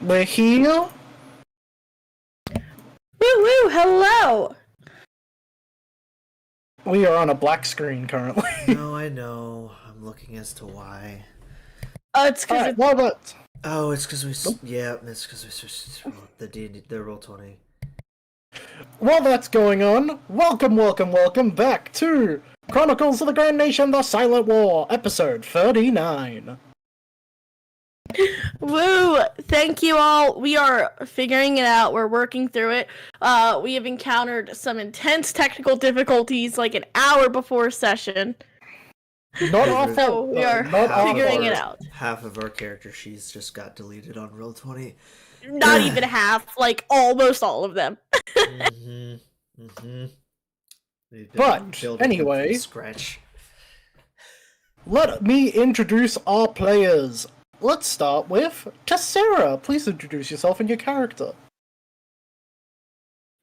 We're here. Woo woo! Hello. We are on a black screen currently. No, I know. I'm looking as to why. It's because Alright, well, but Oh, it's because we. Yeah, it's because we switched the roll 20. while that's going on, welcome back to Chronicles of the Grand Nation: The Silent War, episode 39. Woo! Thank you all. We are figuring it out. We're working through it. We have encountered some intense technical difficulties like an hour before session. Not our So fault. we are not figuring our it fault. out. Half of our character sheets just got deleted on roll 20. Not even half, like almost all of them. But anyway, scratch. Let me introduce our players. Let's start with Tessera. Please introduce yourself and your character.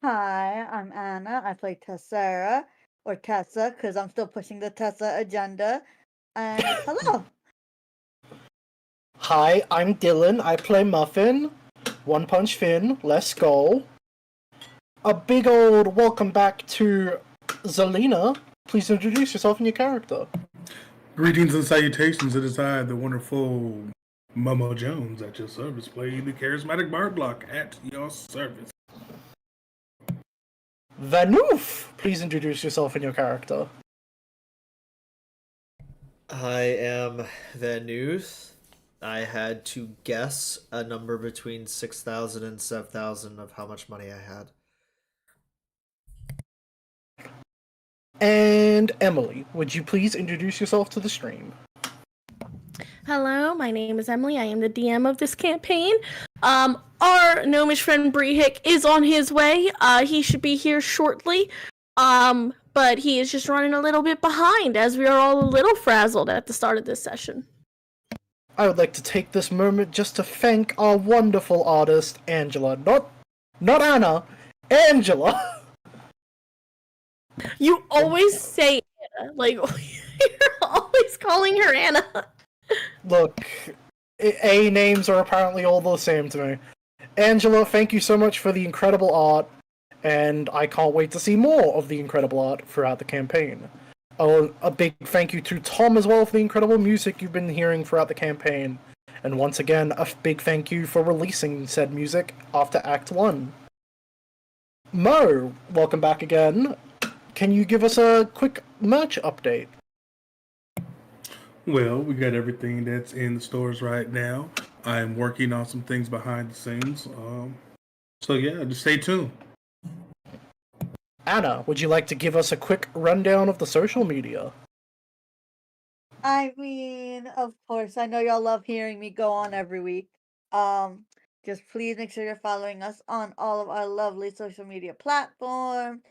Hi, I'm Anna. I play Tessera, or Tessa, because I'm still pushing the Tessa agenda. And hello. Hi, I'm Dylan. I play Muffin. One Punch Finn. Let's go. A big old welcome back to Zelina. Please introduce yourself and your character. Greetings and salutations. It is I, the wonderful Momo Jones, at your service, playing the charismatic Bard Block at your service. Vanoof. Please introduce yourself and your character. I am Vanuth. I had to guess a number between 6,000 and 7,000 of how much money I had. And Emily, would you please introduce yourself to the stream? Hello, my name is Emily. I am the DM of this campaign. Our gnomish friend Brehik is on his way. He should be here shortly. But he is just running a little bit behind as we are all a little frazzled at the start of this session. I would like to take this moment just to thank our wonderful artist, Angela. Not Anna, Angela. You always say Anna. Like, you're always calling her Anna. Look, A names are apparently all the same to me. Angela, thank you so much for the incredible art, and I can't wait to see more of the incredible art throughout the campaign. Oh, a big thank you to Tom as well for the incredible music you've been hearing throughout the campaign. And once again, a big thank you for releasing said music after Act 1. Mo, welcome back again. Can you give us a quick merch update? Well, we got everything that's in the stores right now. I'm working on some things behind the scenes. So yeah, just stay tuned. Anna, would you like to give us a quick rundown of the social media? I mean, of course, I know y'all love hearing me go on every week. Just please make sure you're following us on all of our lovely social media platforms.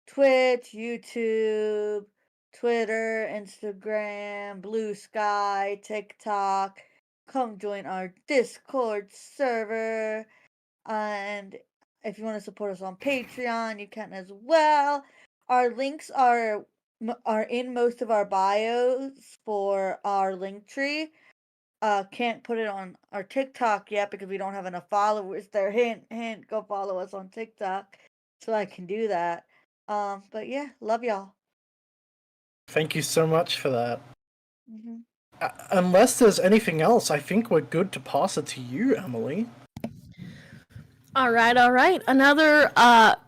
Twitch, YouTube, Twitter, Instagram, Blue Sky, TikTok. Come join our Discord server. And if you want to support us on Patreon, you can as well. Our links are in most of our bios for our link tree. Can't put it on our TikTok yet because we don't have enough followers there. Hint, go follow us on TikTok so I can do that. But yeah, love y'all. Thank you so much for that. Mm-hmm. Unless there's anything else, I think we're good to pass it to you, Emily. All right. Another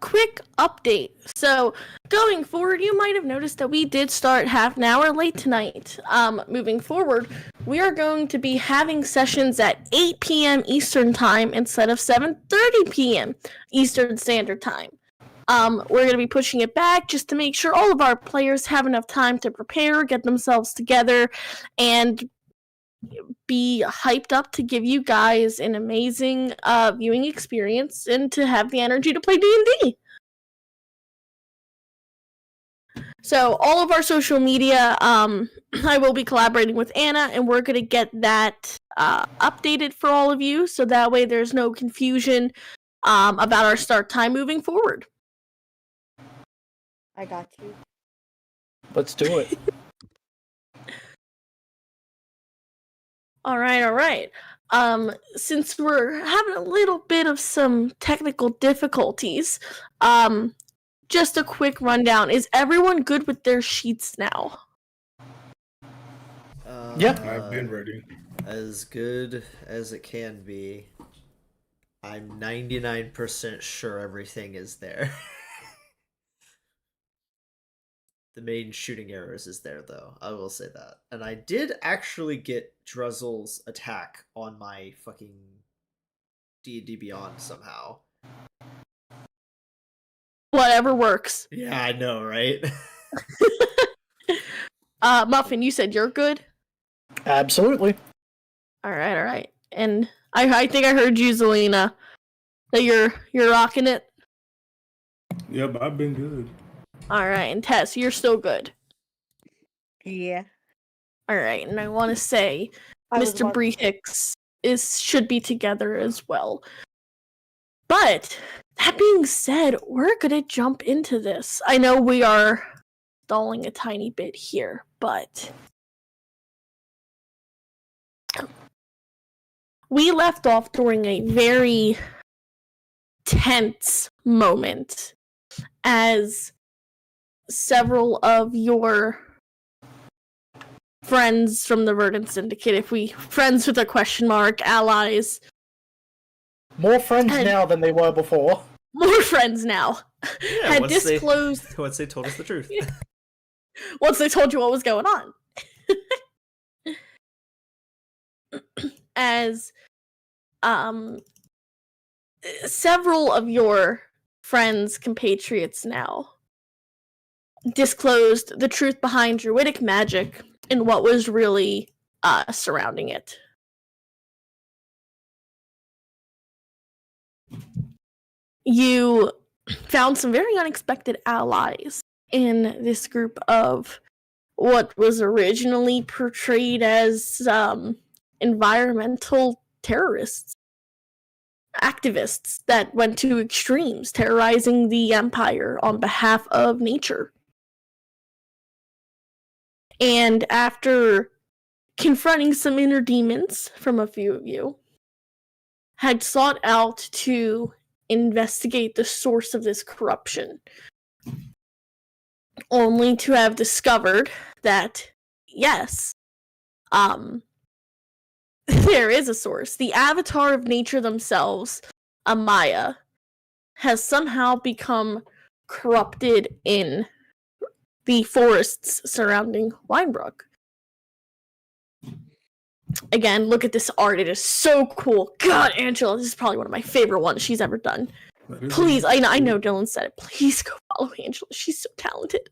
quick update. So, going forward, you might have noticed that we did start half an hour late tonight. Moving forward, we are going to be having sessions at 8 p.m. Eastern Time instead of 7:30 p.m. Eastern Standard Time. We're going to be pushing it back just to make sure all of our players have enough time to prepare, get themselves together, and be hyped up to give you guys an amazing viewing experience and to have the energy to play D&D. So all of our social media, I will be collaborating with Anna, and we're going to get that updated for all of you, so that way there's no confusion about our start time moving forward. I got you. Let's do it. All right, all right. Since we're having a little bit of some technical difficulties, just a quick rundown. Is everyone good with their sheets now? Yeah. I've been ready. As good as it can be. I'm 99% sure everything is there. The main shooting errors is there, though. I will say that. And I did actually get Druzzle's attack on my fucking D&D Beyond somehow. Whatever works. Yeah, I know, right? Muffin, you said you're good? Absolutely. All right. And I think I heard you, Zelina, that you're rocking it. Yep, I've been good. All right, and Tess, you're still good. Yeah. All right, and I want to say Mr. Bree Hicks should be together as well. But that being said, we're gonna jump into this. I know we are stalling a tiny bit here, but we left off during a very tense moment as several of your friends from the Verdant Syndicate, friends with a question mark, allies. More friends now than they were before. More friends now. Yeah, had disclosed once they told us the truth. once they told you what was going on. As several of your friends, compatriots now, disclosed the truth behind Druidic magic and what was really surrounding it. You found some very unexpected allies in this group of what was originally portrayed as environmental terrorists, activists that went to extremes, terrorizing the Empire on behalf of nature. And after confronting some inner demons from a few of you, had sought out to investigate the source of this corruption, only to have discovered that, yes, there is a source. The avatar of nature themselves, Amaya, has somehow become corrupted in the forests surrounding Winebrook. Again, look at this art. It is so cool. God, Angela, this is probably one of my favorite ones she's ever done. Please, I know Dylan said it. Please go follow Angela. She's so talented.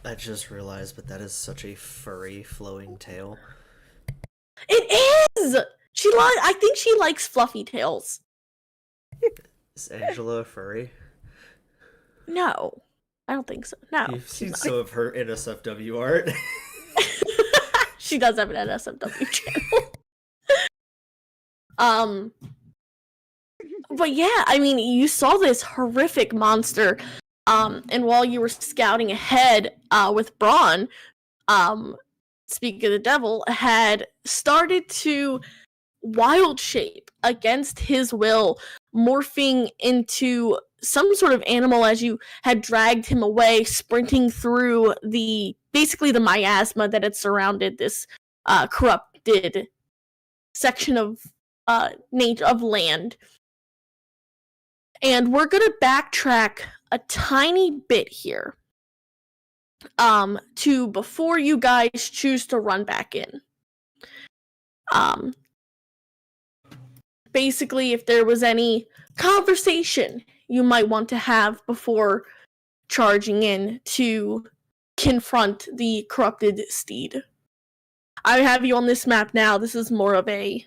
I just realized, but that is such a furry flowing tail. It is! I think she likes fluffy tails. Is Angela a furry? No. I don't think so. No. You've seen some of her NSFW art. She does have an NSFW channel. But yeah, I mean, you saw this horrific monster, and while you were scouting ahead with Braun, speaking of the devil, had started to wild shape against his will, morphing into some sort of animal as you had dragged him away, sprinting through basically the miasma that had surrounded this corrupted section of land. And we're gonna backtrack a tiny bit here to before you guys choose to run back in. Basically, if there was any conversation you might want to have before charging in to confront the corrupted steed. I have you on this map now. This is more of a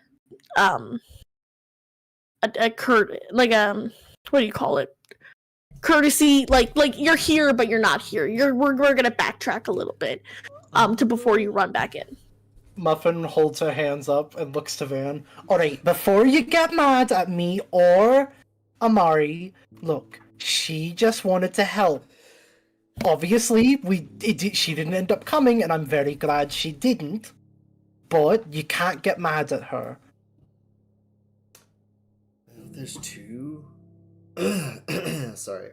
what do you call it? Courtesy, like you're here but you're not here. We're gonna backtrack a little bit to before you run back in. Muffin holds her hands up and looks to Van. Alright, before you get mad at me or Amari, look, she just wanted to help. Obviously, she didn't end up coming, and I'm very glad she didn't. but you can't get mad at her. Well, there's two. Sorry.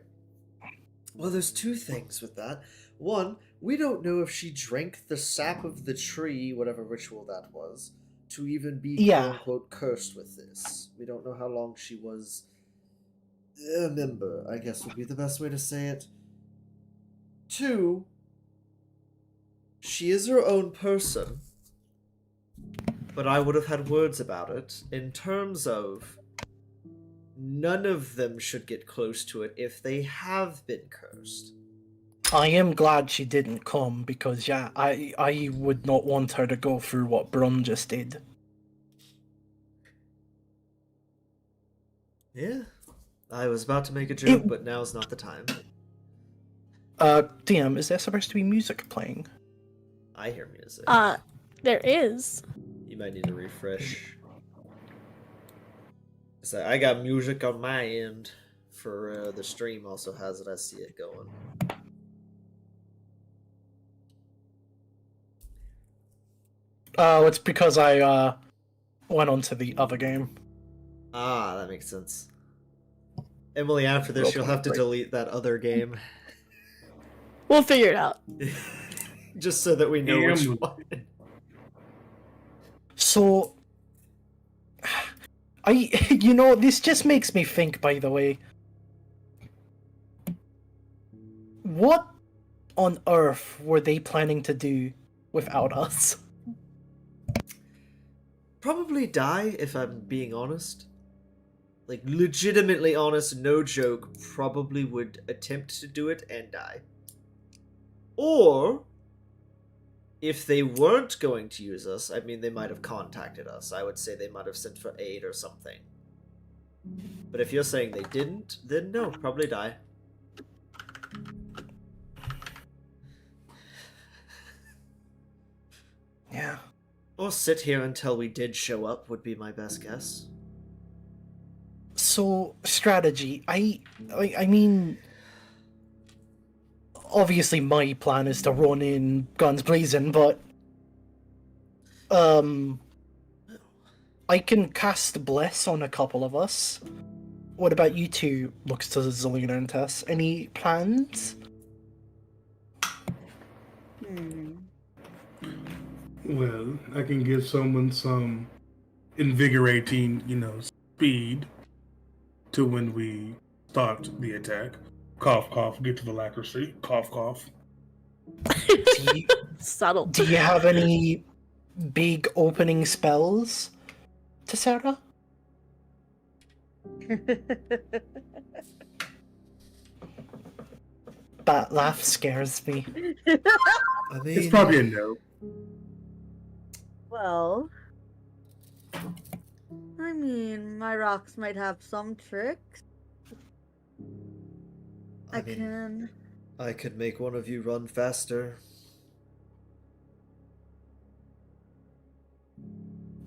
Well, there's two things with that. One, we don't know if she drank the sap of the tree, whatever ritual that was, to even be Yeah. quote-unquote cursed with this. We don't know how long she was a member, I guess would be the best way to say it. Two, she is her own person, but I would have had words about it in terms of none of them should get close to it if they have been cursed. I am glad she didn't come because, yeah, I would not want her to go through what Brun just did. Yeah. I was about to make a joke, but now's not the time. DM, is there supposed to be music playing? I hear music. There is. You might need to refresh. So I got music on my end for the stream also has it. I see it going. Oh, it's because I went on to the other game. Ah, that makes sense. Emily, after this, you'll have to delete that other game. We'll figure it out. Just so that we know which one. So, this just makes me think, by the way. What on earth were they planning to do without us? Probably die, if I'm being honest. Like, legitimately honest, no joke, probably would attempt to do it and die. Or, if they weren't going to use us, I mean, they might have contacted us. I would say they might have sent for aid or something. But if you're saying they didn't, then no, probably die. Yeah. Or sit here until we did show up would be my best guess. So, strategy. I mean, obviously my plan is to run in guns blazing, but I can cast Bless on a couple of us. What about you two? Looks to Zelina and Tess. Any plans? Well, I can give someone some invigorating, speed to when we start the attack. Cough, cough, get to the lacquer cough, cough. Subtle. Do you have any big opening spells to Sarah? That laugh scares me. I mean, It's probably a no. Well, I mean, my rocks might have some tricks. I can. I could make one of you run faster.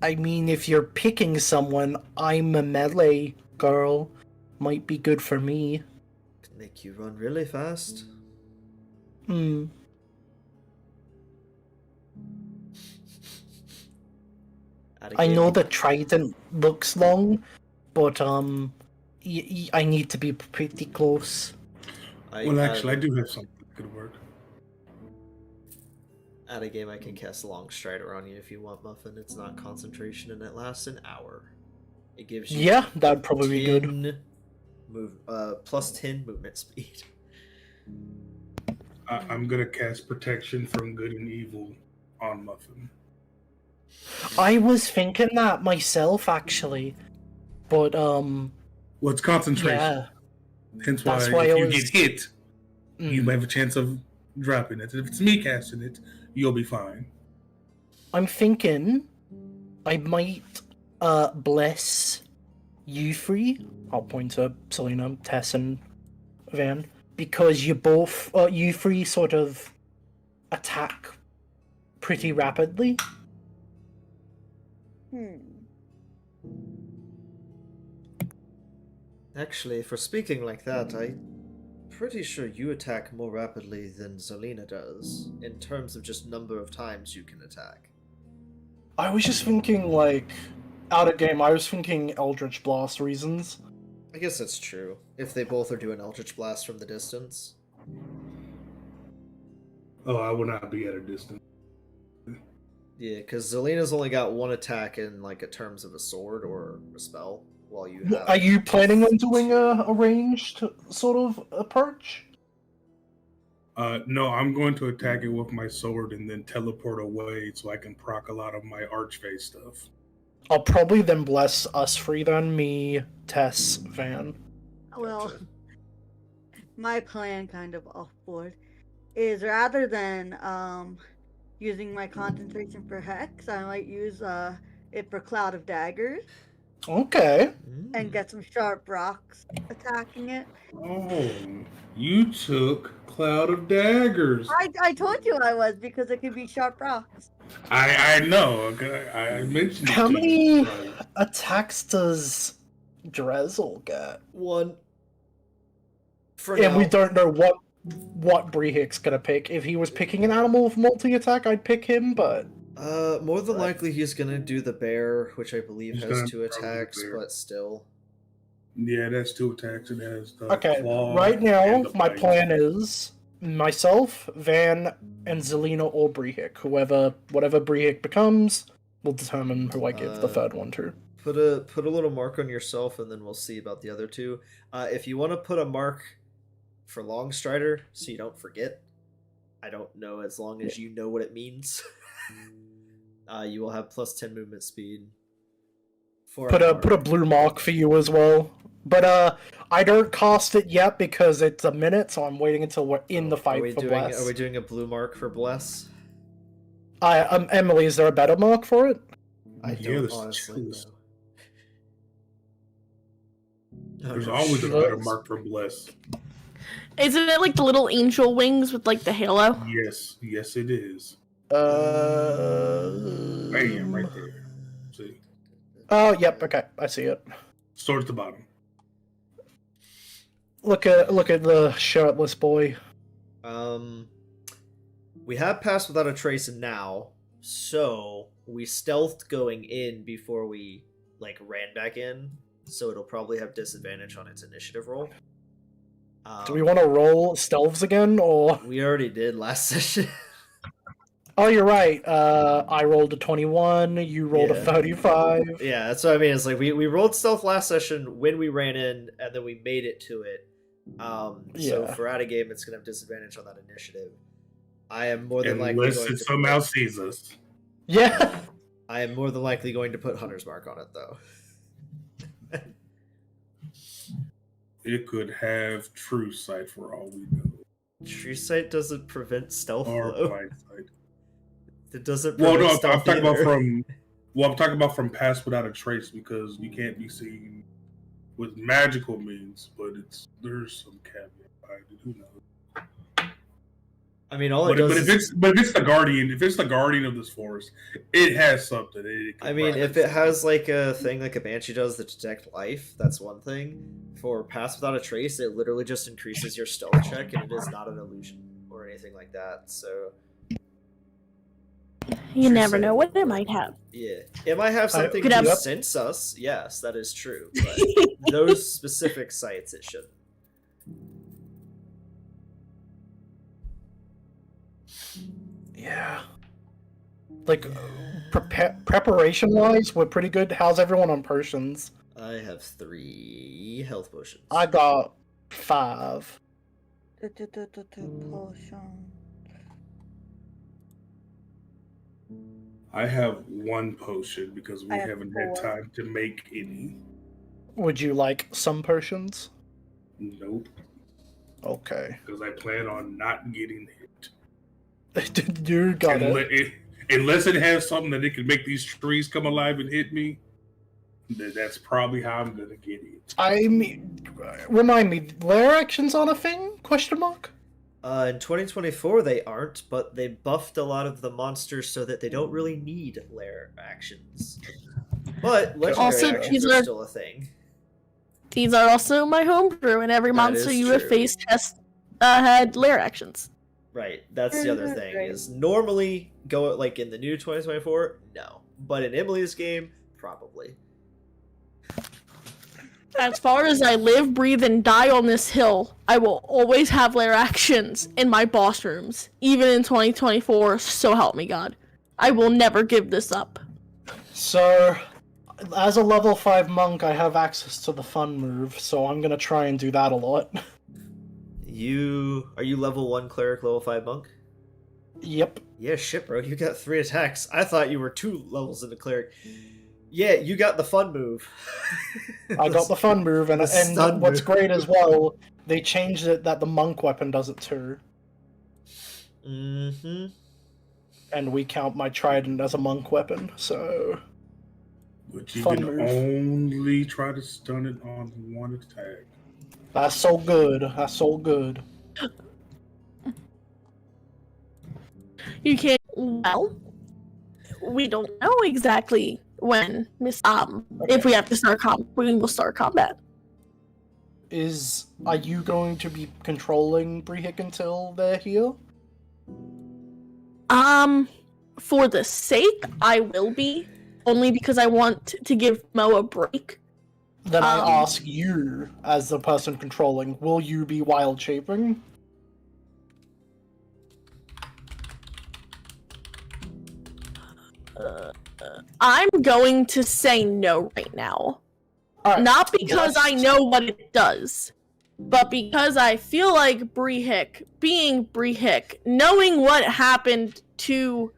I mean, if you're picking someone, I'm a melee girl. Might be good for me. Could make you run really fast. Hmm. I know the trident looks long, but I need to be pretty close. Well, actually, I do have something that could work. At a game, I can cast Long Strider on you if you want, Muffin. It's not concentration, and it lasts an hour. It gives you That'd probably be good. Plus 10 movement speed. I'm gonna cast Protection from Good and Evil on Muffin. I was thinking that myself, actually, but Well, it's concentration. yeah. Hence why, That's why if I you was- get hit, you have a chance of dropping it. If it's me casting it, you'll be fine. I'm thinking I might bless you three. I'll point to Selena, Tess, and Van, because you three sort of attack pretty rapidly. Actually, for speaking like that, I'm pretty sure you attack more rapidly than Zelina does, in terms of just number of times you can attack. I was just thinking, like, out of game, I was thinking Eldritch Blast reasons. I guess that's true. If they both are doing Eldritch Blast from the distance. Oh, I will not be at a distance. Yeah, because Zelina's only got one attack in like a terms of a sword or a spell, while you have. Are you planning on doing a ranged sort of approach? No, I'm going to attack it with my sword and then teleport away so I can proc a lot of my archfey stuff. I'll probably then bless us three then, me, Tess, Van. Well, Gotcha. my plan, kind of off board, is rather than using my concentration for Hex, I might use it for Cloud of Daggers Okay. and get some sharp rocks attacking it. Oh, you took Cloud of Daggers. I told you I was, because it could be sharp rocks. I know. Okay, I mentioned. How it to many you, right? attacks does Drezel get? One. For And now. we don't know what Brehik's gonna pick. If he was picking an animal with multi-attack, I'd pick him, but... More than likely he's gonna do the bear, which I believe He's has gonna 2 probably do the attacks, bear. but still. Yeah, that's 2 attacks and has the Okay, claw right now, and the my bite. plan is myself, Van, and Zelina or Brehik. Whatever Brehik becomes, will determine who I give the third one to. Put a little mark on yourself, and then we'll see about the other 2. If you want to put a mark for Longstrider, so you don't forget, I don't know, as long as you know what it means. You will have plus 10 movement speed. For Put a blue mark for you as well. But I don't cast it yet because it's a minute, so I'm waiting until we're in the fight for Bless. Are we doing a blue mark for Bless? Emily, is there a better mark for it? I Yeah, don't there's honestly know. 2. Oh, There's no, always a shit. better mark for Bless. Isn't it like the little angel wings with like the halo? Yes, it is. Bam, right there. See, Oh, yep. Okay, I see it. sword at the bottom. Look at the shirtless boy. We have passed without a trace now, so we stealthed going in before we like ran back in, so it'll probably have disadvantage on its initiative roll. Do we want to roll stealths again, or? We already did last session. Oh, you're right. I rolled a 21. You rolled a Yeah. 35. Yeah, that's what I mean. It's like we rolled stealth last session when we ran in, and then we made it to it. So Yeah. for out of game, it's gonna have disadvantage on that initiative. I am more than likely Unless going it to somehow sees us. Yeah. I am more than likely going to put Hunter's Mark on it, though. It could have true sight for all we know. True Sight doesn't prevent stealth, Or though. blind sight. It doesn't Well, prevent no, I'm stealth talking about either. I'm talking about from pass without a trace because you can't be seen with magical means, but there's some caveat behind it. Who knows? I mean, all it But does if it's the guardian of this forest, it has something. It can I mean, if probably it has like a thing like a Banshee does that detect life, that's one thing. For Pass Without a Trace, it literally just increases your stealth check, and it is not an illusion or anything like that. So You True never sight know what would it work. might have. yeah, it might have something Could to have- sense us. Yes, that is true. But those specific sites, it shouldn't. Yeah. Like, preparation-wise, we're pretty good. How's everyone on potions? I have 3 health potions. I got 5. Potion. I have 1 potion because we I have haven't had 4. time to make any. Would you like some potions? Nope, Okay. because I plan on not getting hit. You got it. Unless it has something that it can make these trees come alive and hit me, that's probably how I'm gonna get it. I mean, remind me, lair actions on a thing? Question mark? In 2024, they aren't, but they buffed a lot of the monsters so that they don't really need lair actions. But legendary Also, actions these are are- still a thing. These are also my homebrew, and every That monster is you have true. faced has had lair actions. Right, that's the other thing. Right. Is normally go like in the new 2024. No, but in Emily's game, probably. As far as I live, breathe, and die on this hill, I will always have lair actions in my boss rooms, even in 2024, so help me God. I will never give this up. So, as a level 5 monk, I have access to the fun move, so I'm gonna try and do that a lot. Are you level 1 cleric, level 5 monk? Yep. Yeah, shit, bro. You got 3 attacks. I thought you were 2 levels into cleric. Yeah, you got the fun move. I got the fun move, and stun what's move. great as well, they changed it that the monk weapon does it too. Mm-hmm. And we count my trident as a monk weapon, so... But you Fun can move. only try to stun it on one attack. That's so good. That's so good. You can't. Well, we don't know exactly when, Miss. If we have to start we will start combat. Are you going to be controlling Brehik until they're here? For the sake, I will be. Only because I want to give Mo a break. Then I ask you, as the person controlling, will you be wild shaping? I'm going to say no right now. Alright, Not because I let's- know what it does, but because I feel like Brehik, being Brehik, knowing what happened to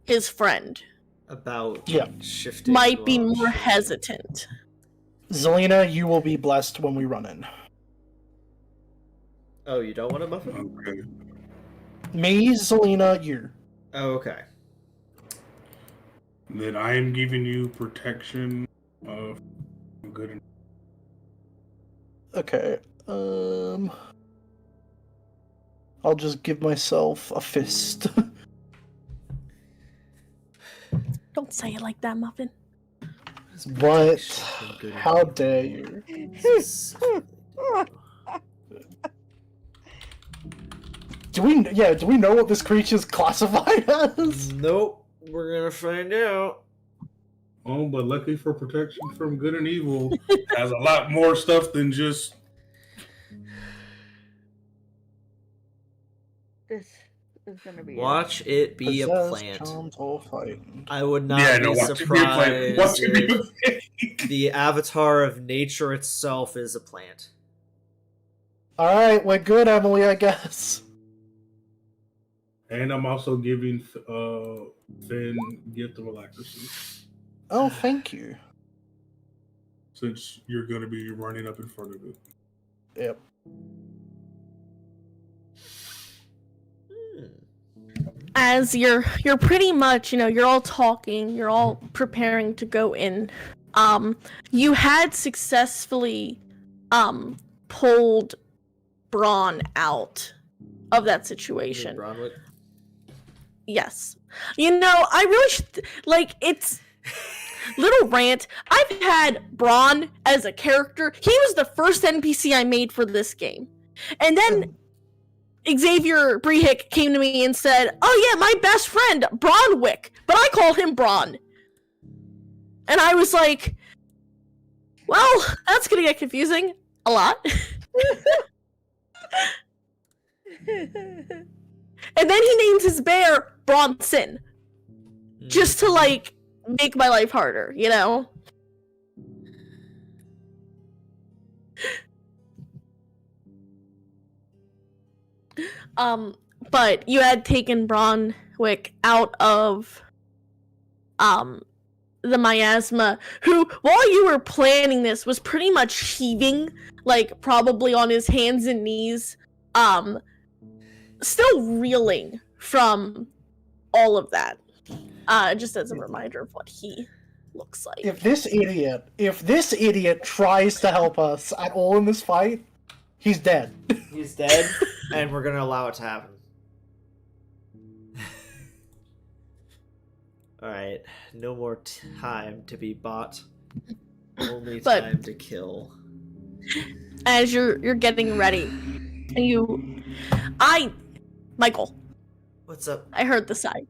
his friend, About Yeah. shifting. might be launch. more hesitant. Zelina, you will be blessed when we run in. Oh, you don't want a muffin? Okay. Me, Zelina, you. Oh, okay. Then I am giving you protection of good and Okay, I'll just give myself a fist. Don't say it like that, Muffin. What? From good and How evil. dare you? Do we know what this creature's classified as? Nope. We're gonna find out. oh, but luckily for protection from good and evil, has a lot more stuff than just This is gonna be Watch it be a Possessed, plant. charmed, or frightened. I would not yeah, be no, watch it be a plant. Watch surprised it be a if plant. the avatar of nature itself is a plant. Alright, we're good, Emily, I guess. And I'm also giving Finn gift of alacrity, Oh, thank you. since you're going to be running up in front of it. Yep. As you're pretty much, you're all talking, you're all preparing to go in. You had successfully pulled Braun out of that situation. Bronwick. Yes. I really it's little rant. I've had Braun as a character. He was the first NPC I made for this game. And then Xavier Brehik came to me and said, "Oh yeah, my best friend, Bronwick." But I called him Braun. And I was like, well, that's gonna get confusing a lot. And then he names his bear Bronson. Just to make my life harder, But you had taken Bronwick out of the miasma, who, while you were planning this, was pretty much heaving, probably on his hands and knees, still reeling from all of that. Just as a reminder of what he looks like. If this idiot tries to help us at all in this fight, he's dead. He's dead, and we're gonna allow it to happen. Alright, no more time to be bought. Only But- time to kill. As you're getting ready, and Michael, What's up? I heard the sigh.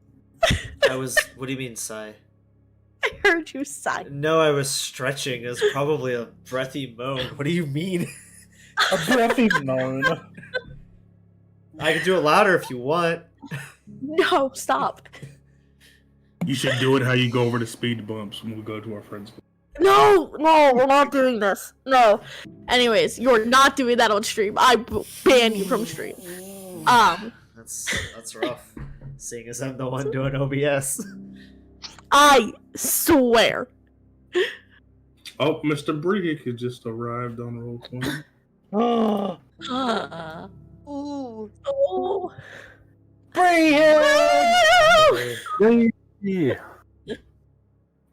What do you mean, Sai? heard you sigh. No, I was stretching. It was probably a breathy moan. What do you mean? A breathy moan. I can do it louder if you want. No, stop. You should do it how you go over the speed bumps when we go to our friends. No, we're not doing this. No. Anyways, you're not doing that on stream. I ban you from stream. That's rough. Seeing as I'm the one doing OBS. I swear. Oh, Mr. Brigick has just arrived on Roll20. Oh, Ooh. Oh. bring him! Yeah.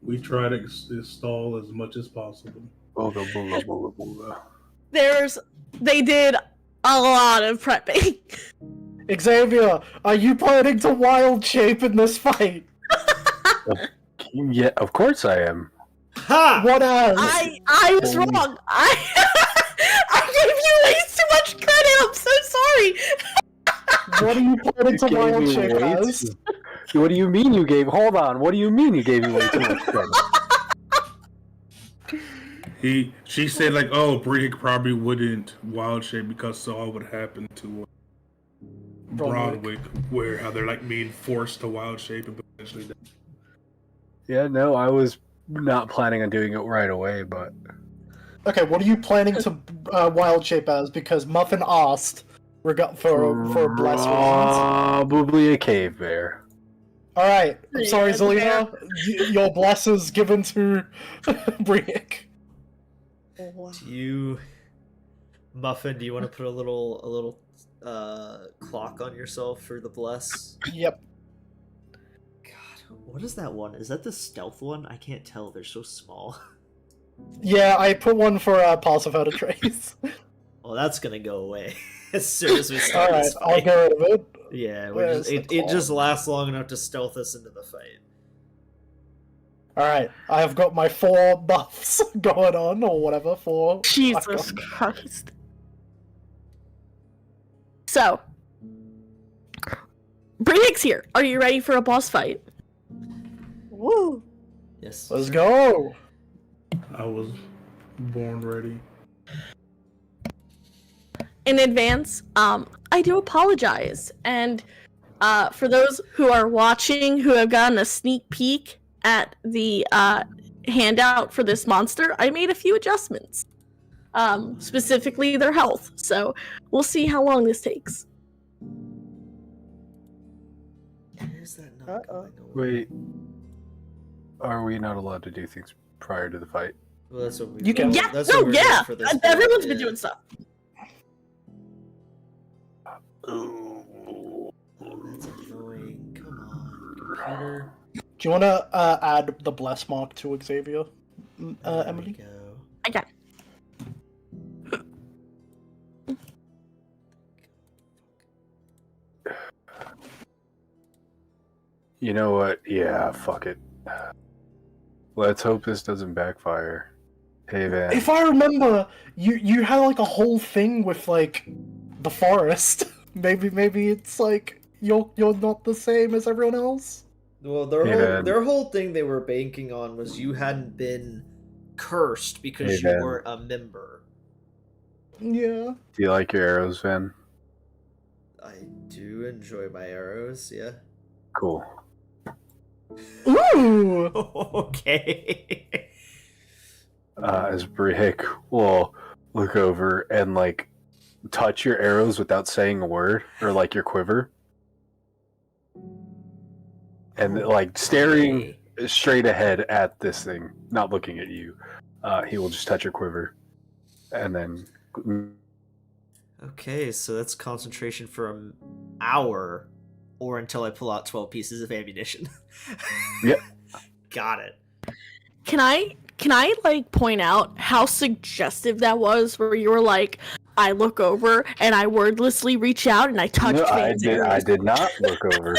We try to install as much as possible. Booga, booga, booga, booga. They did a lot of prepping. Xavier, are you planning to wild shape in this fight? Yeah, of course I am. Ha! What as? I was wrong. I gave you way too much credit. I'm so sorry. What are you planning to You gave wild me shape way as? too- What do you mean you gave? Hold on. What do you mean you gave me way too much credit? She said like, oh, Brigick probably wouldn't wild shape because Saul would happen to Broadwick, where how they're like being forced to wild shape and potentially die. Yeah, no, I was not planning on doing it right away, but Okay, what are you planning to wild shape as? Because Muffin asked for bless reasons. probably a cave bear. All right, I'm sorry, Yeah, Zelina. Your bless is given to Brick. Wow. Do you, Muffin? Do you want to put a little clock on yourself for the bless? Yep. God, what is that one? Is that the stealth one? I can't tell. They're so small. Yeah, I put one for pass without a trace. Well, that's gonna go away as soon as we All start right, this I'll fight. get rid of it. Yeah, Where's the it just clock? lasts long enough to stealth us into the fight. All right, I have got my 4 buffs going on, or whatever. 4. Jesus Christ. So, Brick's here. Are you ready for a boss fight? Woo. Yes. Let's go. I was born ready. In advance, I do apologize. And for those who are watching who have gotten a sneak peek at the handout for this monster, I made a few adjustments. Specifically their health. So we'll see how long this takes. Is that not Uh-oh. going away? Wait, are we not allowed to do things prior to the fight? Well, that's what we. You can- Yeah, That's no, what we're doing yeah. for this Everyone's fight, been yeah. doing stuff. That's annoying. Come on, computer. Do you want to add the bless mark to Xavier, There we Emily? go. I got it. You know what? Yeah, fuck it. Let's hope this doesn't backfire. Hey, Van. If I remember, you had like a whole thing with like the forest. maybe it's like you're not the same as everyone else. Well, their Hey, whole man. their whole thing they were banking on was you hadn't been cursed because Hey, you man. weren't a member. Yeah. Do you like your arrows, Van? I do enjoy my arrows, yeah. Cool. Ooh. Okay. As Brick will look over and like touch your arrows without saying a word, or like your quiver, and like staring straight ahead at this thing, not looking at you. He will just touch your quiver, and then Okay, so that's concentration for an hour, or until I pull out 12 pieces of ammunition. Yep. Got it. Can I like point out how suggestive that was, where you were like, I look over and I wordlessly reach out and I touch no, I Van's did. I arrows. did not look over.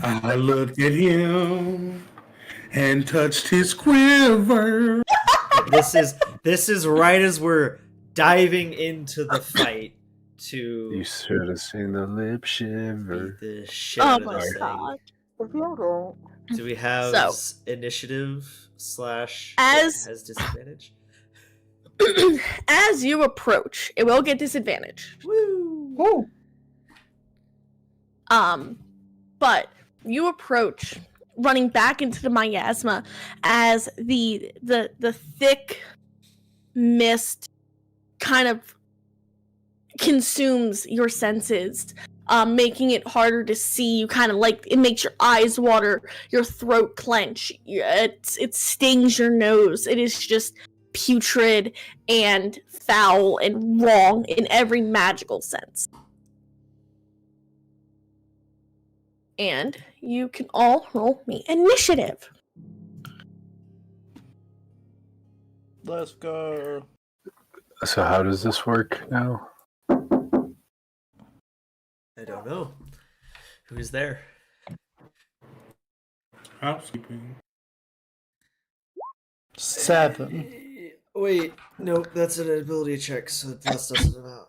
I looked at him and touched his quiver. This is right as we're diving into the fight to You should have seen the lip shiver. beat the shit Oh out of my this thing. god. If you don't. Do we have So- initiative / As- has disadvantage? As you approach, it will get disadvantage. Woo! Woo! But you approach, running back into the miasma as the thick mist kind of consumes your senses, making it harder to see. You kind of like, it makes your eyes water, your throat clench, it stings your nose. It is just putrid and foul and wrong in every magical sense. And you can all roll me initiative. Let's go. So how does this work now? I don't know. Who's there? Housekeeping. 7. Wait, nope, that's an ability check, so plus doesn't amount.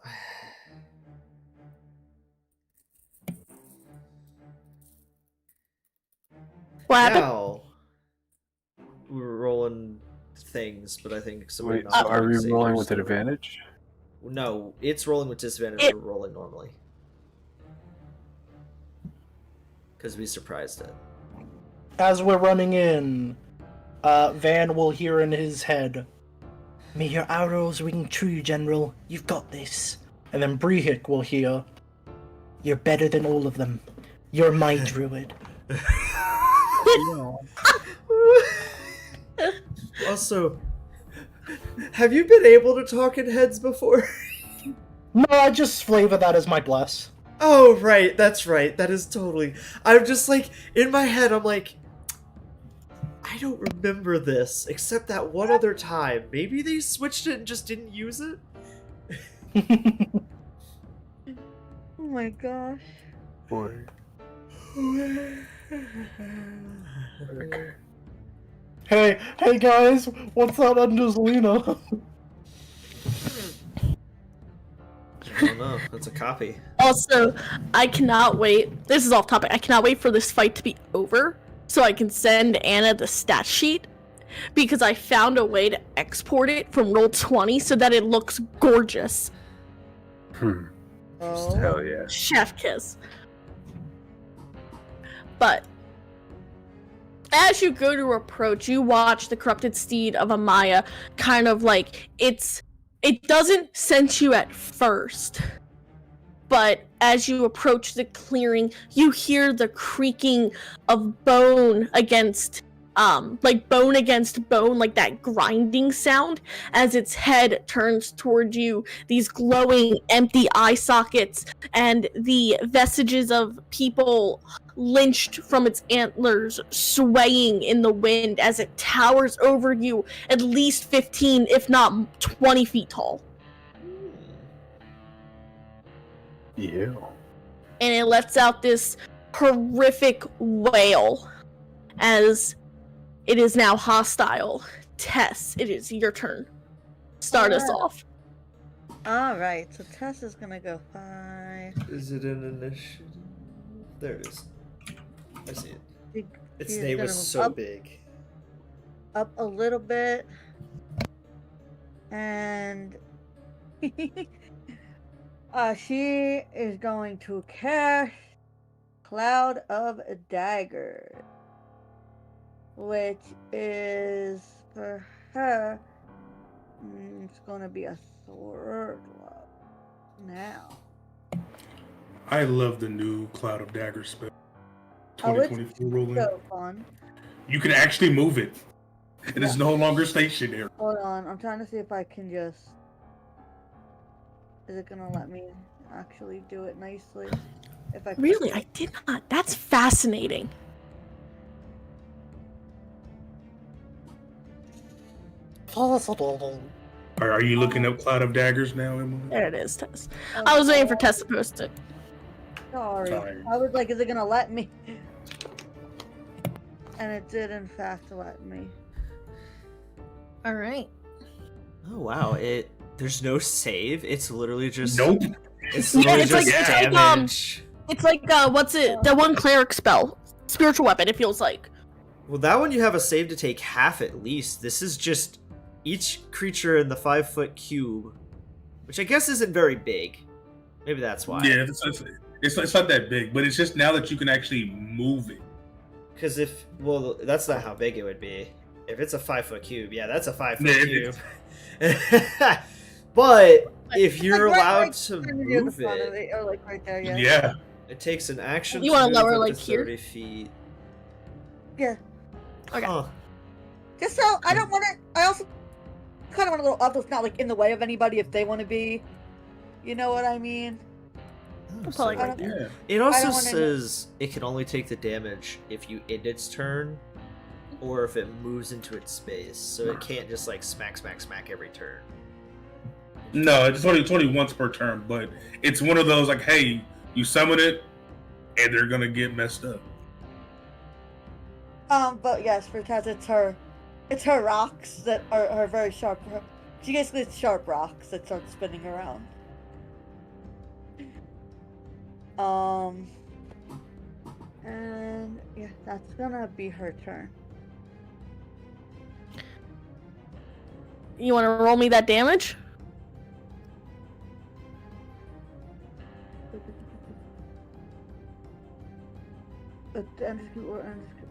What happened? Now, we were rolling things, but I think someone. Wait, so are we rolling with an advantage? No, it's rolling with disadvantage. We're rolling normally. Because we surprised it. As we're running in, Van will hear in his head, "May your arrows ring true, General. You've got this." And then Brehik will hear, "You're better than all of them. You're my druid." Also, have you been able to talk in heads before? No, I just flavor that as my bless. Oh, right, that's right. That is totally. I'm just like, in my head, I'm like, I don't remember this, except that one other time. Maybe they switched it and just didn't use it? Oh my gosh. Boy. Okay. Hey guys, what's that Angelina? I don't know. That's a copy. Also, I cannot wait. This is off topic. I cannot wait for this fight to be over so I can send Anna the stat sheet, because I found a way to export it from Roll20 so that it looks gorgeous. Oh. Hell yeah. Chef kiss. But as you go to approach, you watch the corrupted steed of Amaya kind of like it doesn't sense you at first, but as you approach the clearing, you hear the creaking of bone against bone against bone, like that grinding sound as its head turns toward you. These glowing empty eye sockets and the vestiges of people lynched from its antlers swaying in the wind as it towers over you, at least 15 if not 20 feet tall. Yeah. And it lets out this horrific wail as it is now hostile. Tess, it is your turn. Start us off. Alright, so Tess is gonna go 5. Is it an initiative? There it is. I see it. Its She's name gonna was move so up, big. up a little bit. And she is going to cast Cloud of Daggers, which is for her. It's going to be a third level now. I love the new Cloud of Daggers spell. Oh, it's 2024 rolling. so fun. You can actually move it. It is no longer stationary. Hold on, I'm trying to see if I can just. Is it gonna let me actually do it nicely? If I Really? I did not. That's fascinating. Are you looking up Cloud of Daggers now, Emily? There it is, Tess. I was waiting for Tess to post it. Sorry. I was like, is it gonna let me? And it did, in fact, let me. All right. Oh wow! There's no save. It's literally just. Nope. It's Yeah, literally it's just like- damage. It's like what's it? The one cleric spell. spiritual weapon, it feels like. Well, that one you have a save to take half at least. This is just each creature in the 5-foot cube, which I guess isn't very big. Maybe that's why. Yeah, it's not that big, but it's just now that you can actually move it. Because well, that's not how big it would be. If it's a 5-foot cube, yeah, that's a 5-foot Yeah, cube. But if you're Like, allowed to near the move front of it, or like right there, yeah. Yeah. it takes an action You to wanna move lower, up like, to here? 30 feet. Yeah. Okay. Huh. Just so I don't want to. I also kind of want a little up. It's not like in the way of anybody if they want to be. You know what I mean? Oh, I'll probably so- go right Yeah. It I also don't wanna- says it can only take the damage if you end its turn, or if it moves into its space. So it can't just like smack every turn. No, it's only once per turn, but it's one of those like, hey, you summon it, and they're gonna get messed up. But yes, for Taz, it's her rocks that are very sharp. She basically it's sharp rocks that start spinning around. And yeah, that's gonna be her turn. You want to roll me that damage?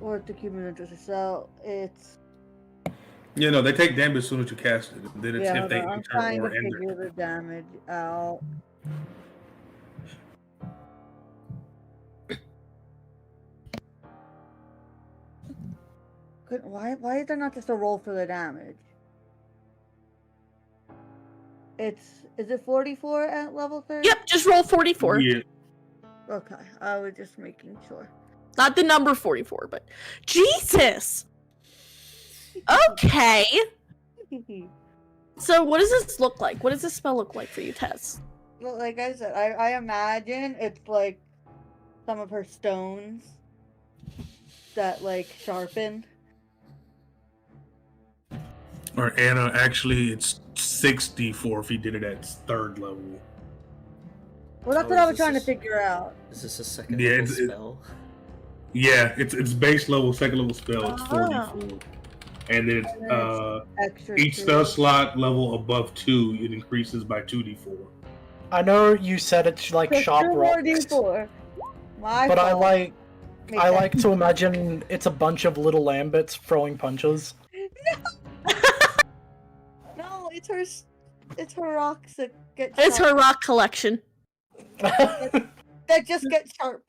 Or to keep me interested. So it's You know, they take damage as soon as you cast it. And then it's yeah. if they I'm turn trying to or end figure it. the damage out. Why is there not just a roll for the damage? Is it 44 at level 30? Yep, just roll 44. Yeah. Okay, I was just making sure. Not the number 44, but Jesus. Okay. So what does this look like? What does this spell look like for you, Tess? Well, like I said, I imagine it's like some of her stones that like sharpen. Or Anna, actually, it's 64 if he did it at third level. Well, that's Oh, what I was this trying to is- figure out. Is this a second Yeah, level it's- spell? Yeah, it's base level, second level spell. It's Ah. 44, and then And then Extra. each two. spell slot level above 2, it increases by 2d4. I know you said it's like Just sharp two more rocks, D4. My but I fault. like Make I that- like to imagine it's a bunch of little lambits throwing punches. No, it's her rocks that get. It's her sharp. rock collection. That just get sharp.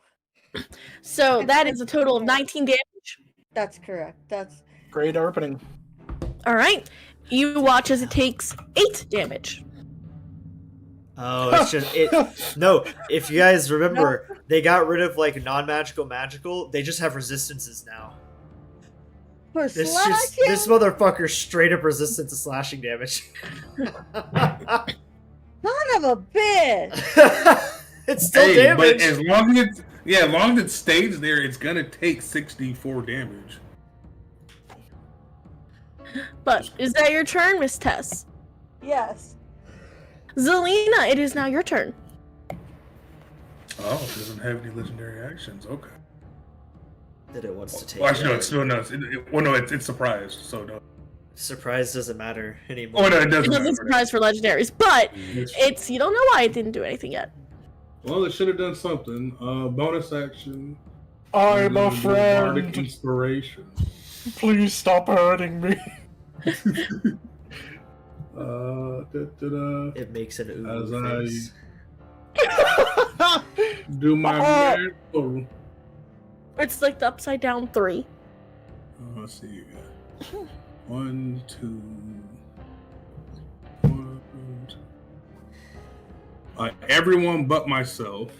So that is a total of 19 damage. That's correct. That's Great opening. All right. You watch as it takes 8 damage. Oh, it's just it. No, if you guys remember, they got rid of like non-magical. They just have resistances now. for This slashing. this motherfucker straight up resistant to slashing damage. Son of a bitch. It's still Hey, damage. but as long as it stays there, it's gonna take 64 damage. But is that your turn, Miss Tess? Yes. Zelina, it is now your turn. Oh, it doesn't have any legendary actions. Okay. That it wants to take. Well, actually, no, it. it's still no. It's surprised. So no. Surprise doesn't matter anymore. Oh no, it It doesn't. doesn't matter. surprise for legendaries, but It's- it's you don't know why it didn't do anything yet. Well, it should have done something. Bonus action. I'm a Bardic friend. inspiration. Please stop hurting me. It makes an As ooh I- face. Do my mantle. It's like the upside down 3. Let's see. 1, 2. 1, 2. Everyone but myself,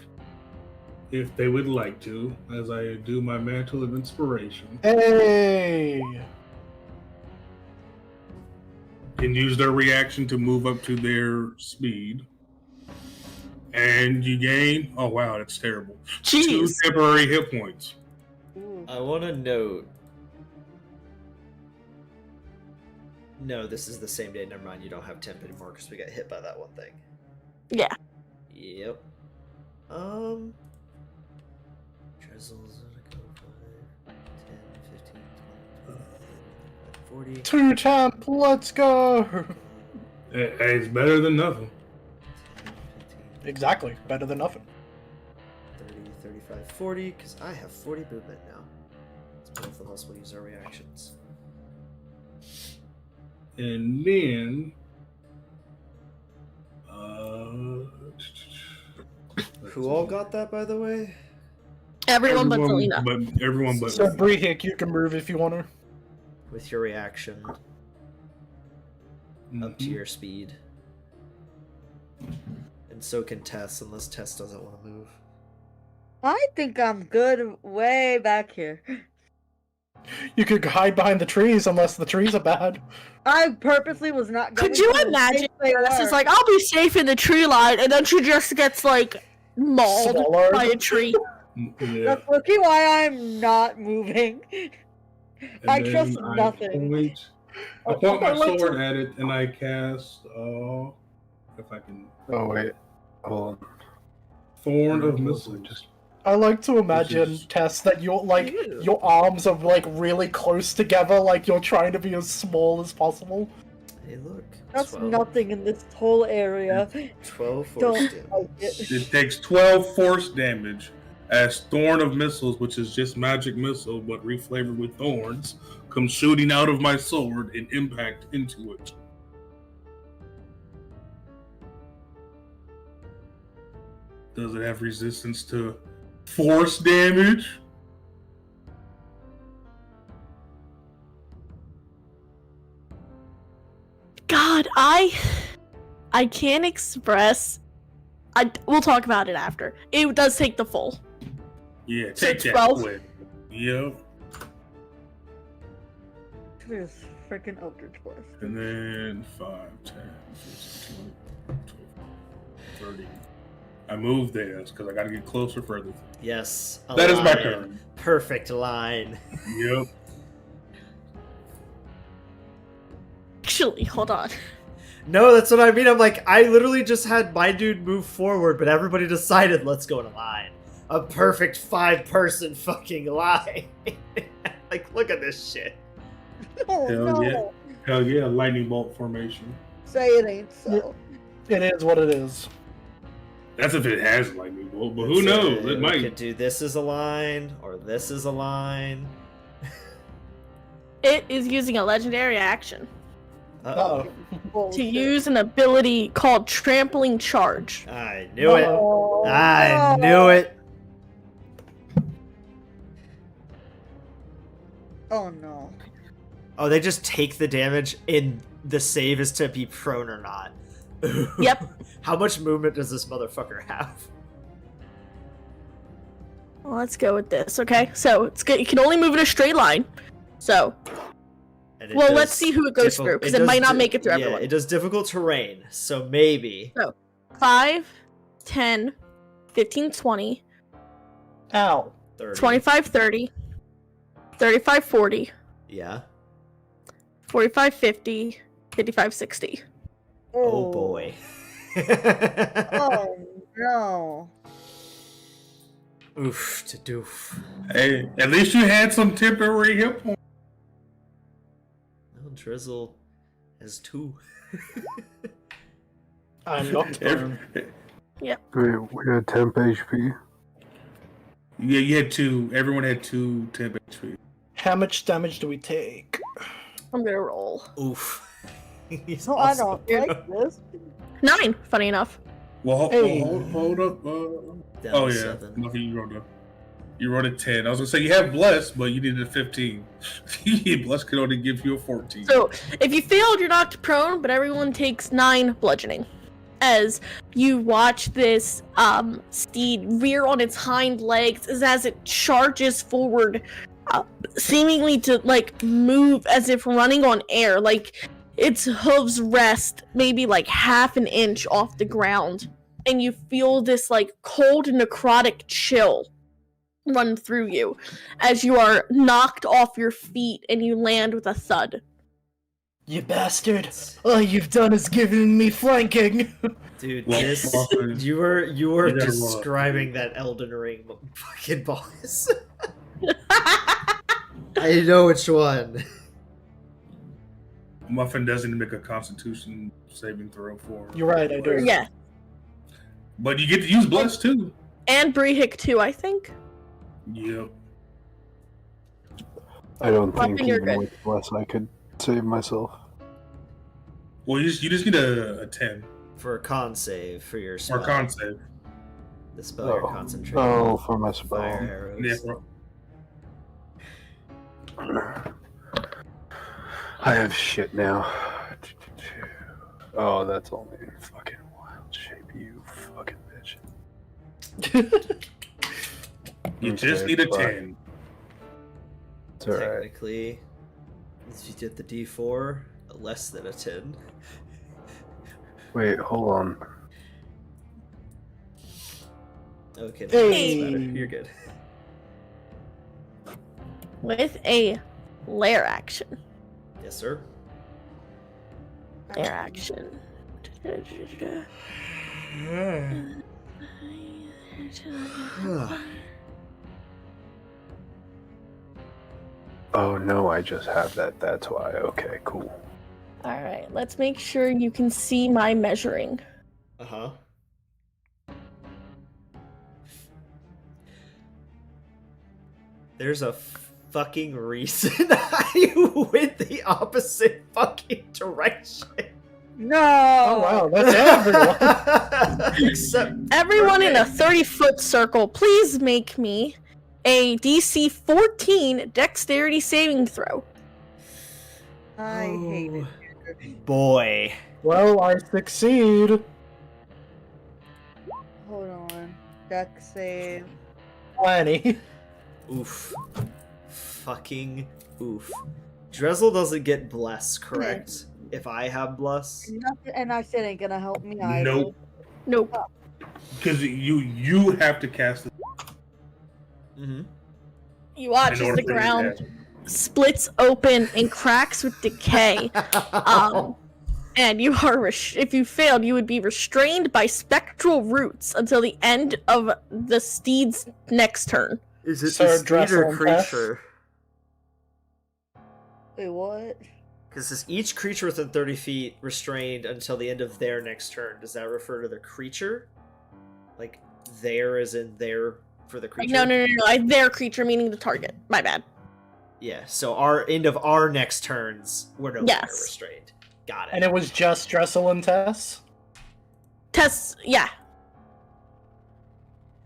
if they would like to, as I do my mantle of inspiration, Hey. can use their reaction to move up to their speed. And you gain, oh wow, that's terrible. 2 Jeez. temporary hit points. Ooh. I want to note. No, this is the same day. Never mind. You don't have temp anymore because we got hit by that one thing. Yeah. Yep. Drizzles. 40. 2 temp, let's go! Hey, it's better than nothing. 15, Exactly, better than nothing. 30, 35, 40, because I have 40 movement now. It's both of us will use our reactions. And then, Who all got that, by the way? Everyone but Selena. But everyone but So, Brehik, you can move if you want to. With your reaction up to your speed. And so can Tess, unless Tess doesn't want to move. I think I'm good way back here. You could hide behind the trees unless the trees are bad. I purposely was not going Could you to imagine? they This were. is like, I'll be safe in the tree line, and then she just gets like mauled Swallowed. by a tree. Yeah. That's looking why I'm not moving. And I then trust nothing. I point my I like sword to- at it and I cast, if I can, Oh wait, hold on. Thorn of Missiles. Just I like to imagine, is- Tess, that you're like Ew. your arms are like really close together, like you're trying to be as small as possible. Hey, look. That's 12. nothing in this whole area. 12 force Don't damage. like it. It takes 12 force damage as Thorn of Missiles, which is just magic missile but reflavored with thorns, comes shooting out of my sword and impact into it. Does it have resistance to force damage? God, I can't express. We'll talk about it after. It does take the full. Yeah, So take that 12? quick. Yep. There's freaking Eldritch Blast. And then 5, 10, 15, 20, 25, 30. I moved there because I got to get closer further. Yes. a That is my line. turn. Perfect line. Yep. Actually, hold on. No, that's what I mean. I'm like, I literally just had my dude move forward, but everybody decided, let's go in a line. A perfect 5-person fucking line. Like, look at this shit. Oh Hell no! yeah. Hell yeah, lightning bolt formation. Say it ain't so. It is what it is. That's if it has lightning bolt, but who It's, knows? We It might. could do this as a line, or this as a line. It is using a legendary action Uh-oh. Oh. Bullshit. to use an ability called Trampling Charge. I knew it. Oh, I no. knew it. Oh no. Oh, they just take the damage in the save is to be prone or not. Yep. How much movement does this motherfucker have? Well, let's go with this. Okay, so it's good. You can only move in a straight line. So, And it well, does let's see who it goes through because it might does not make it through yeah, everyone. it does difficult terrain, so maybe. 5, 10, 15, 20, Ow. 30. 25, 30, 35, 40, Yeah. 45, 50, 55, 60. Oh boy. Oh no. Oof to doof. Hey, at least you had some temporary hit points. Well, Drizzle has 2. I'm not. Every- wait, we had temp HP. Yeah, you had 2. Everyone had 2 temp HP. How much damage do we take? I'm gonna roll Oof. He's No, I also- don't like this. 9. Funny enough. Well, Hey. hold up. Down Oh to yeah, 7. nothing you rolled up. You rolled a 10. I was gonna say you have blessed, but you needed a 15. Blessed could only give you a 14. So, if you failed, you're knocked prone, but everyone takes 9 bludgeoning. As you watch this steed rear on its hind legs as it charges forward, seemingly to like move as if running on air, like its hooves rest maybe like half an inch off the ground, and you feel this like cold necrotic chill run through you as you are knocked off your feet and you land with a thud. You bastard! All you've done is given me flanking! Dude, Well, this well, you were you gotta roll. describing that Elden Ring fucking boss. I know which one. Muffin doesn't make a Constitution saving throw for. You're right, I do. Yeah, But you get to use Bless too. and Brehik too, I think. Yep. I don't think Muffin, you're even good. with Bless I could save myself. Well, you just need a 10 For a con save for your spell. or con save. The spell you're concentrating Oh, on. for my spell. Fire Yeah. arrows. I have shit now. Oh, that's only fucking wild shape, you fucking bitch. You Okay, just need a fuck. 10. It's alright. Technically, if you did the D4, less than a 10. Wait, hold on. Okay, Hey. that's better. You're good. With a lair action. Yes, sir. Lair action. Oh no, I just have that. That's why. Okay, cool. All right, let's make sure you can see my measuring. Uh-huh. There's a fucking reason I went the opposite fucking direction. No. Oh wow, that's everyone. Except Everyone in a Brehik. 30-foot circle, please make me a DC 14 dexterity saving throw. I hate it. Boy. Well, I succeed. Hold on. Deck save. Plenty. Oof. Fucking oof. Drizzle doesn't get bless, correct? If I have bless. Nothing, and I said ain't gonna help me either. Nope. Nope. Because you have to cast it Mm-hmm. You watch in as order the for you to ground cast it. splits open and cracks with decay. And you are if you failed, you would be restrained by spectral roots until the end of the steed's next turn. Is it Sir the steed Dressel or and Tess? creature? Wait, what? Because it's each creature within 30 feet restrained until the end of their next turn. Does that refer to the creature? Like, there is in there for the creature? No. Their creature, meaning the target. My bad. Yeah, so our end of our next turns, we're no longer Yes. restrained. Got it. And it was just Dressel and Tess? Tess, yeah.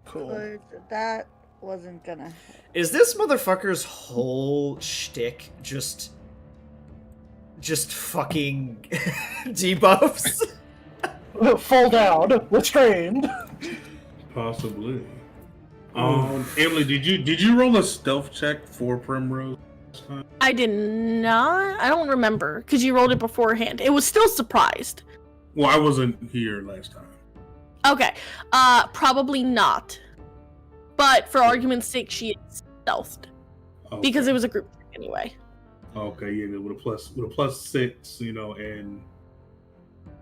Cool. But that wasn't gonna. Is this motherfucker's whole shtick just fucking debuffs? Fall down, restrained. Possibly. Emily, did you roll a stealth check for Primrose this time? I did not. I don't remember because you rolled it beforehand. It was still surprised. Well, I wasn't here last time. Okay. Probably not. But for argument's sake, she is stealthed Okay. because it was a group anyway. Okay, yeah, with a plus 6, and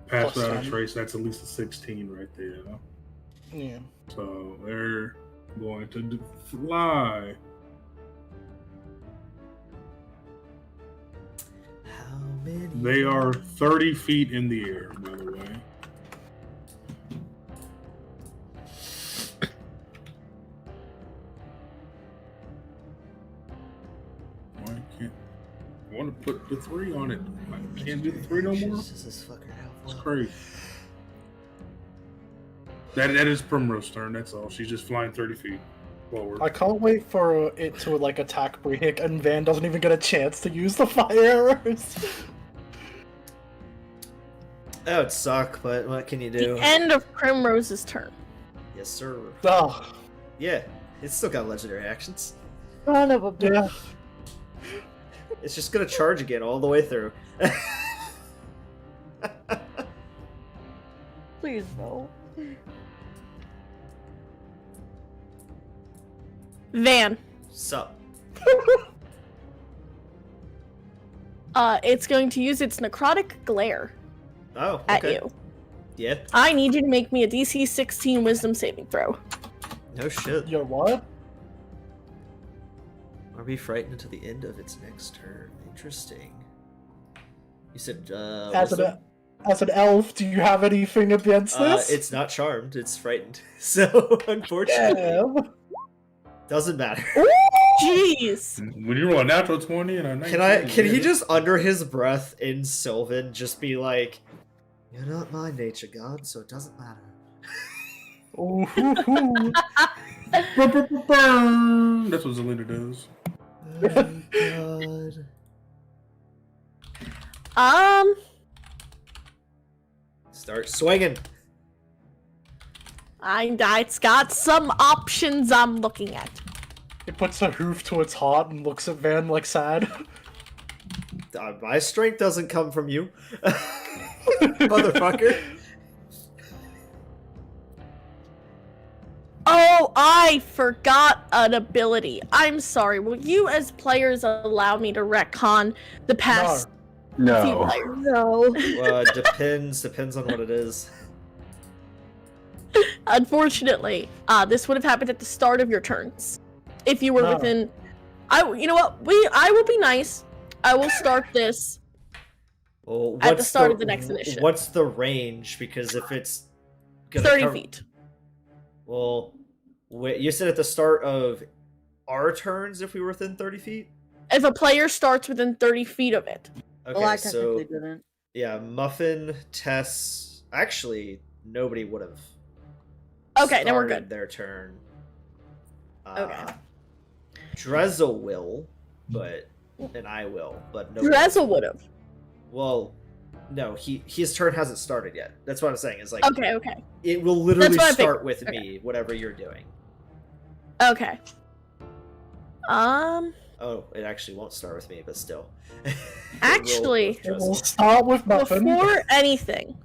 pass Plus without a 10. trace, that's at least a 16 right there. Yeah. So they're going to fly. How many? They are 30 feet in the air, by the way. Why can't I want to put the 3 on it? I can't do the 3 no more. Does this fucker have It's one? crazy. That is Primrose's turn. That's all. She's just flying 30 feet forward. I can't wait for it to attack Brehik, and Van doesn't even get a chance to use the fire arrows. That would suck, but what can you do? The end of Primrose's turn. Yes, sir. Oh, Yeah, it's still got legendary actions. Son of a bitch. yeah. It's just gonna charge again all the way through. Please no. Van. Sup? It's going to use its necrotic glare Oh, at okay. you. Yeah. I need you to make me a DC 16 wisdom saving throw. No shit. Yo, what? Or be frightened until the end of its next turn. Interesting. You said As wisdom? as an elf, do you have anything against this? It's not charmed, it's frightened. So, unfortunately, Damn. doesn't matter. Jeez. When you roll a natural 20 and a 19, Can he just, under his breath in Sylvan, just be like, "You're not my nature god, so it doesn't matter." Ooh. That's what Zelina does. Oh, God. Start swinging. It's got some options I'm looking at. It puts a hoof to its heart and looks at Van like sad. My strength doesn't come from you. Motherfucker. Oh, I forgot an ability. I'm sorry. Will you, as players, allow me to retcon the past few No. players? No. Depends on what it is. Unfortunately, this would have happened at the start of your turns. If you were No. within... you know what? I will be nice. I will start this. Well, At the start of the next initiative. What's the range? Because if it's gonna 30 come- feet. Well, wait, you said at the start of our turns if we were within 30 feet? If a player starts within 30 feet of it. Okay, Well, I so technically didn't. yeah, Muffin, Tess, actually nobody would have. Okay, then we're started good. Their turn. Okay. Drezel will, and I will, but nobody. Drezel would have. Well, no, his turn hasn't started yet. That's what I'm saying. Is like Okay. it will literally That's what I start figured. with me, whatever you're doing. Okay. Oh, it actually won't start with me, but still. It will Actually- with It will Drezel. start with Muffin. Before anything,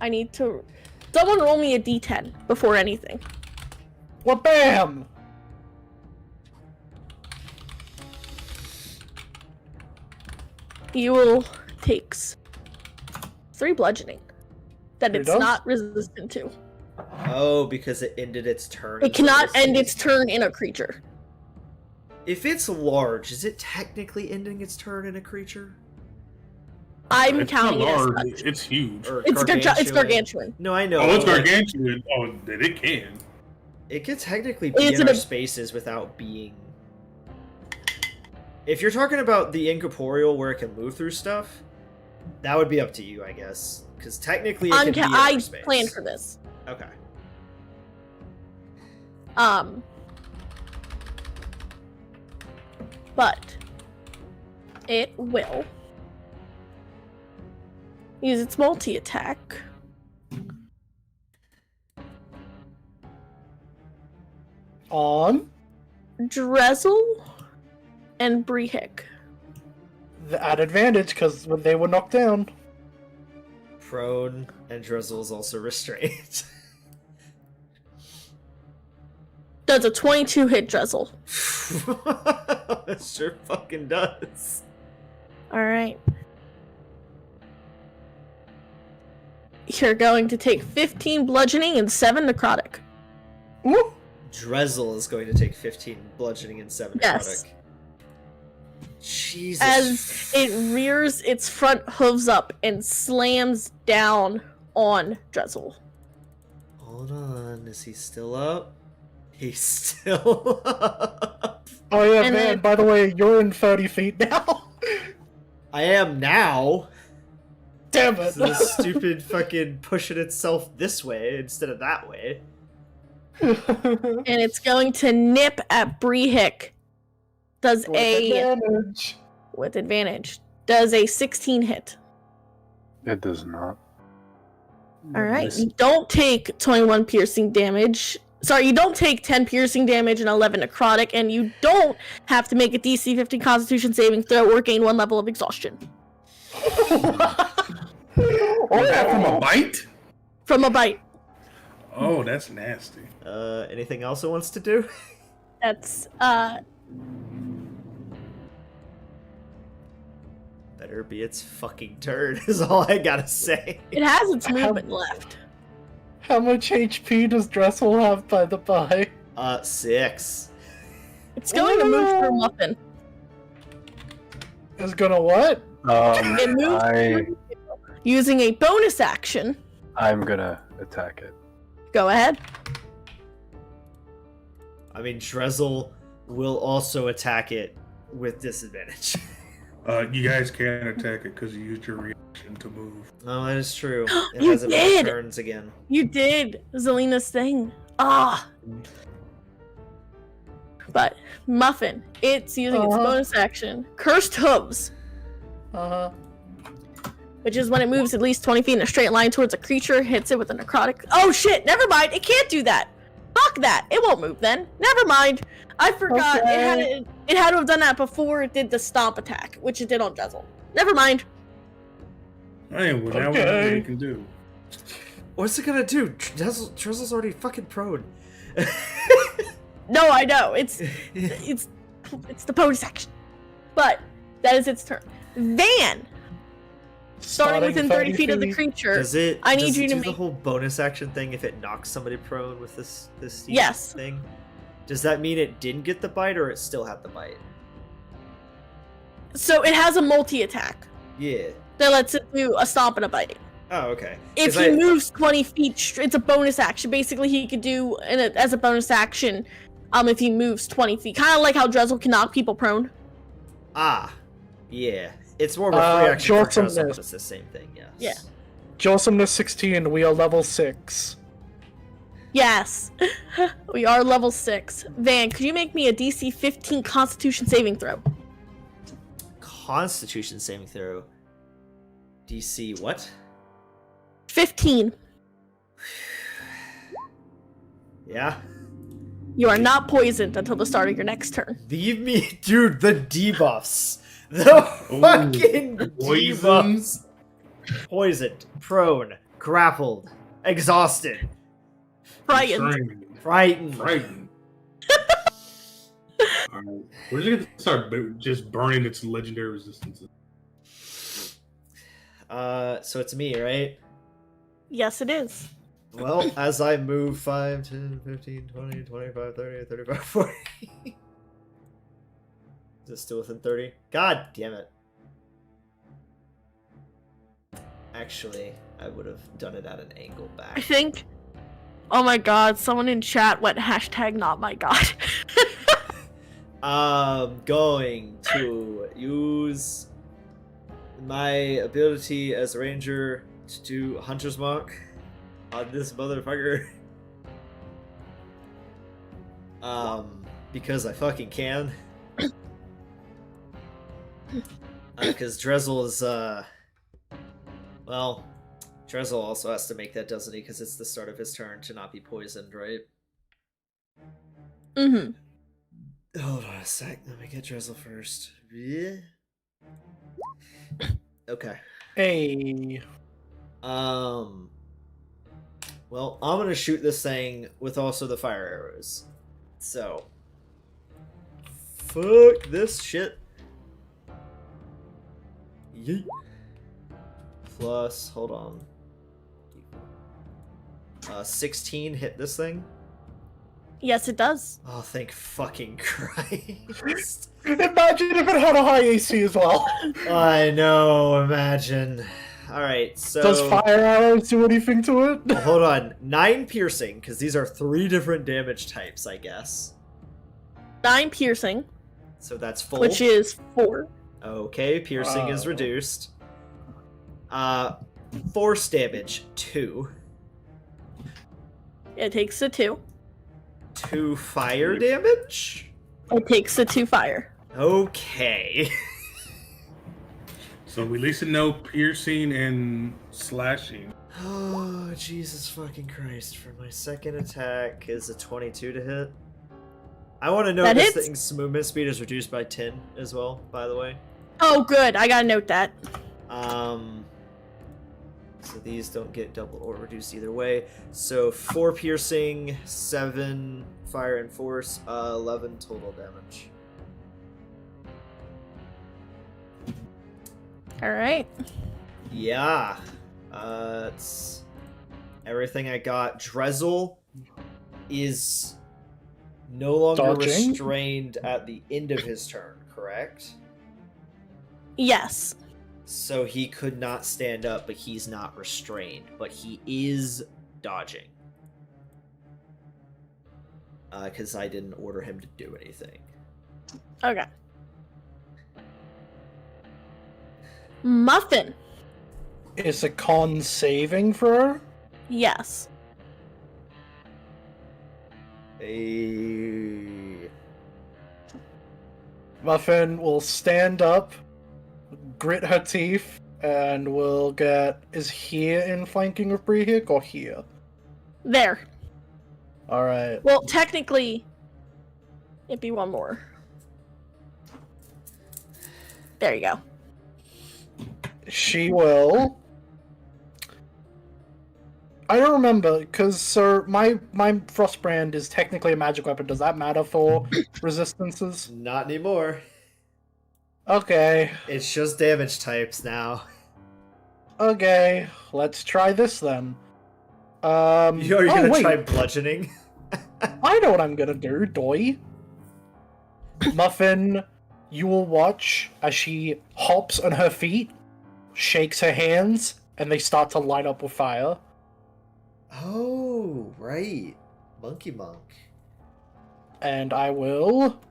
I need to... Someone roll me a d10 before anything. Well, bam! You will take 3 bludgeoning that It it's does? not resistant to. Oh, because it ended its turn. It cannot end its turn in a creature. If it's large, is it technically ending its turn in a creature? I'm It's counting not it as large, such. it's huge. Or It's gargantuan. No, I know. Oh, it's but, like, gargantuan. Oh, then it can. It can technically be It's in an our ab- spaces without being. If you're talking about the incorporeal where it can move through stuff, that would be up to you, I guess. Because technically, it can be in I our space. planned for this. Okay. But it will use its multi-attack. On Drezel and Brehik. at advantage because they were knocked down. Prone and Drizzle is also restrained. Does a 22 hit Drezel? It sure fucking does. Alright. You're going to take 15 bludgeoning and 7 necrotic. Ooh. Drezel is going to take 15 bludgeoning and 7 Yes. necrotic. Jesus. As it rears its front hooves up and slams down on Drezel. Hold on, is he still up? He's still up. Oh yeah, And man. then- By the way, you're in 30 feet now. I am now. Damn This it. is stupid fucking pushing itself this way instead of that way. And it's going to nip at Brehik. Does With a advantage. with advantage. Does a 16 hit. It does not. Alright. Miss. You don't take 21 piercing damage. Sorry, you don't take 10 piercing damage and 11 necrotic, and you don't have to make a DC 15 Constitution saving throw or gain 1 level of exhaustion. Oh, that from a bite? From a bite. Oh, that's nasty. Anything else it wants to do? That's Better be its fucking turn, is all I gotta say. it has its movement left. How much HP does Dressel have by the by? 6. It's going to move through Muffin. Is gonna what? It moves using a bonus action. I'm gonna attack it. Go ahead. I mean, Drezel will also attack it with disadvantage. You guys can't attack it because you used your reaction to move. No, that is true. It You has did! enough turns again. You did Zelina's thing. Ah. But Muffin, it's using its bonus action, Cursed Hooves, Uh-huh. which is when it moves at least 20 feet in a straight line towards a creature, hits it with a necrotic. Oh shit! Never mind. It can't do that. Fuck that. It won't move then. Never mind. I forgot Okay. it had to have done that before it did the stomp attack, which it did on Drezel. Never mind. Hey, well, now we know what you can do. What's it gonna do? Drezel's already fucking prone. No, I know. It's the bonus action. But that is its turn. Van, starting within 30 feet of the creature. Does it? I need does you it to do the make- whole bonus action thing if it knocks somebody prone with this Yes. thing? Does that mean it didn't get the bite or it still had the bite? So it has a multi-attack Yeah. that lets it do a stomp and a bite. Oh, okay. If 'Cause he moves 20 feet, it's a bonus action. Basically, he could do as a bonus action if he moves 20 feet. Kind of like how Drezel can knock people prone. Yeah. It's more of a free action for Drezel, Jawsomeness. but it's the same thing, yes. Yeah. Jawosomeness 16, we are level 6. Yes. We are level 6. Van, could you make me a DC 15 Constitution saving throw? Constitution saving throw. DC what? 15. Yeah. You are not poisoned until the start of your next turn. Leave me, dude. The debuffs. The fucking debuffs. Poisoned, prone, grappled, exhausted, Frightened. frightened. Frightened. Alright. We're just gonna start just burning its legendary resistances. So it's me, right? Yes, it is. Well, as I move 5, 10, 15, 20, 25, 30, 35, 40. Is it still within 30? God damn it. Actually, I would have done it at an angle I back. think. Oh my god, someone in chat went hashtag not my god. I'm going to use my ability as a ranger to do Hunter's Mark on this motherfucker. Because I fucking can. Because Drezel is, well, Drezel also has to make that, doesn't he? Because it's the start of his turn to not be poisoned, right? Mm-hmm. Hold on a sec. Let me get Drezel first. Yeah. Okay. Hey. Well, I'm gonna shoot this thing with also the fire arrows. So, fuck this shit. Yeet. Plus, hold on. 16 hit this thing. Yes, it does. Oh, thank fucking Christ. Imagine if it had a high AC as well. I know, imagine. Alright, so... Does fire arrows do anything to it? Well, hold on. 9 piercing, because these are 3 different damage types, I guess. 9 piercing, So that's full. which is 4. Okay, piercing is Wow. reduced. Force damage, 2. It takes the 2. 2 fire damage? It takes the 2 fire. Okay. So we at least know piercing and slashing. Oh, Jesus fucking Christ. For my second attack is a 22 to hit. I want to know That this hits. thing's movement speed is reduced by 10 as well, by the way. Oh, good. I gotta note that. So these don't get doubled or reduced either way. So 4 piercing, 7 fire and force, 11 total damage. Alright. Yeah. It's everything I got. Drezel is no longer Dodging? restrained at the end of his turn, correct? Yes. So he could not stand up, but he's not restrained. But he is dodging. Because I didn't order him to do anything. Okay. Muffin. Is a con saving throw? Yes. Muffin will stand up, grit her teeth, and will get... Is here in flanking of Brehik or here? There. Alright. Well, technically, it'd be one more. There you go. She will... I don't remember, because sir, my Frostbrand is technically a magic weapon. Does that matter for resistances? Not anymore. Okay. It's just damage types now. Okay, let's try this then. Are you gonna wait. try bludgeoning? I know what I'm gonna do, doy. Muffin, you will watch as she hops on her feet, shakes her hands, and they start to light up with fire. Oh, right. Monkey Monk. And I will...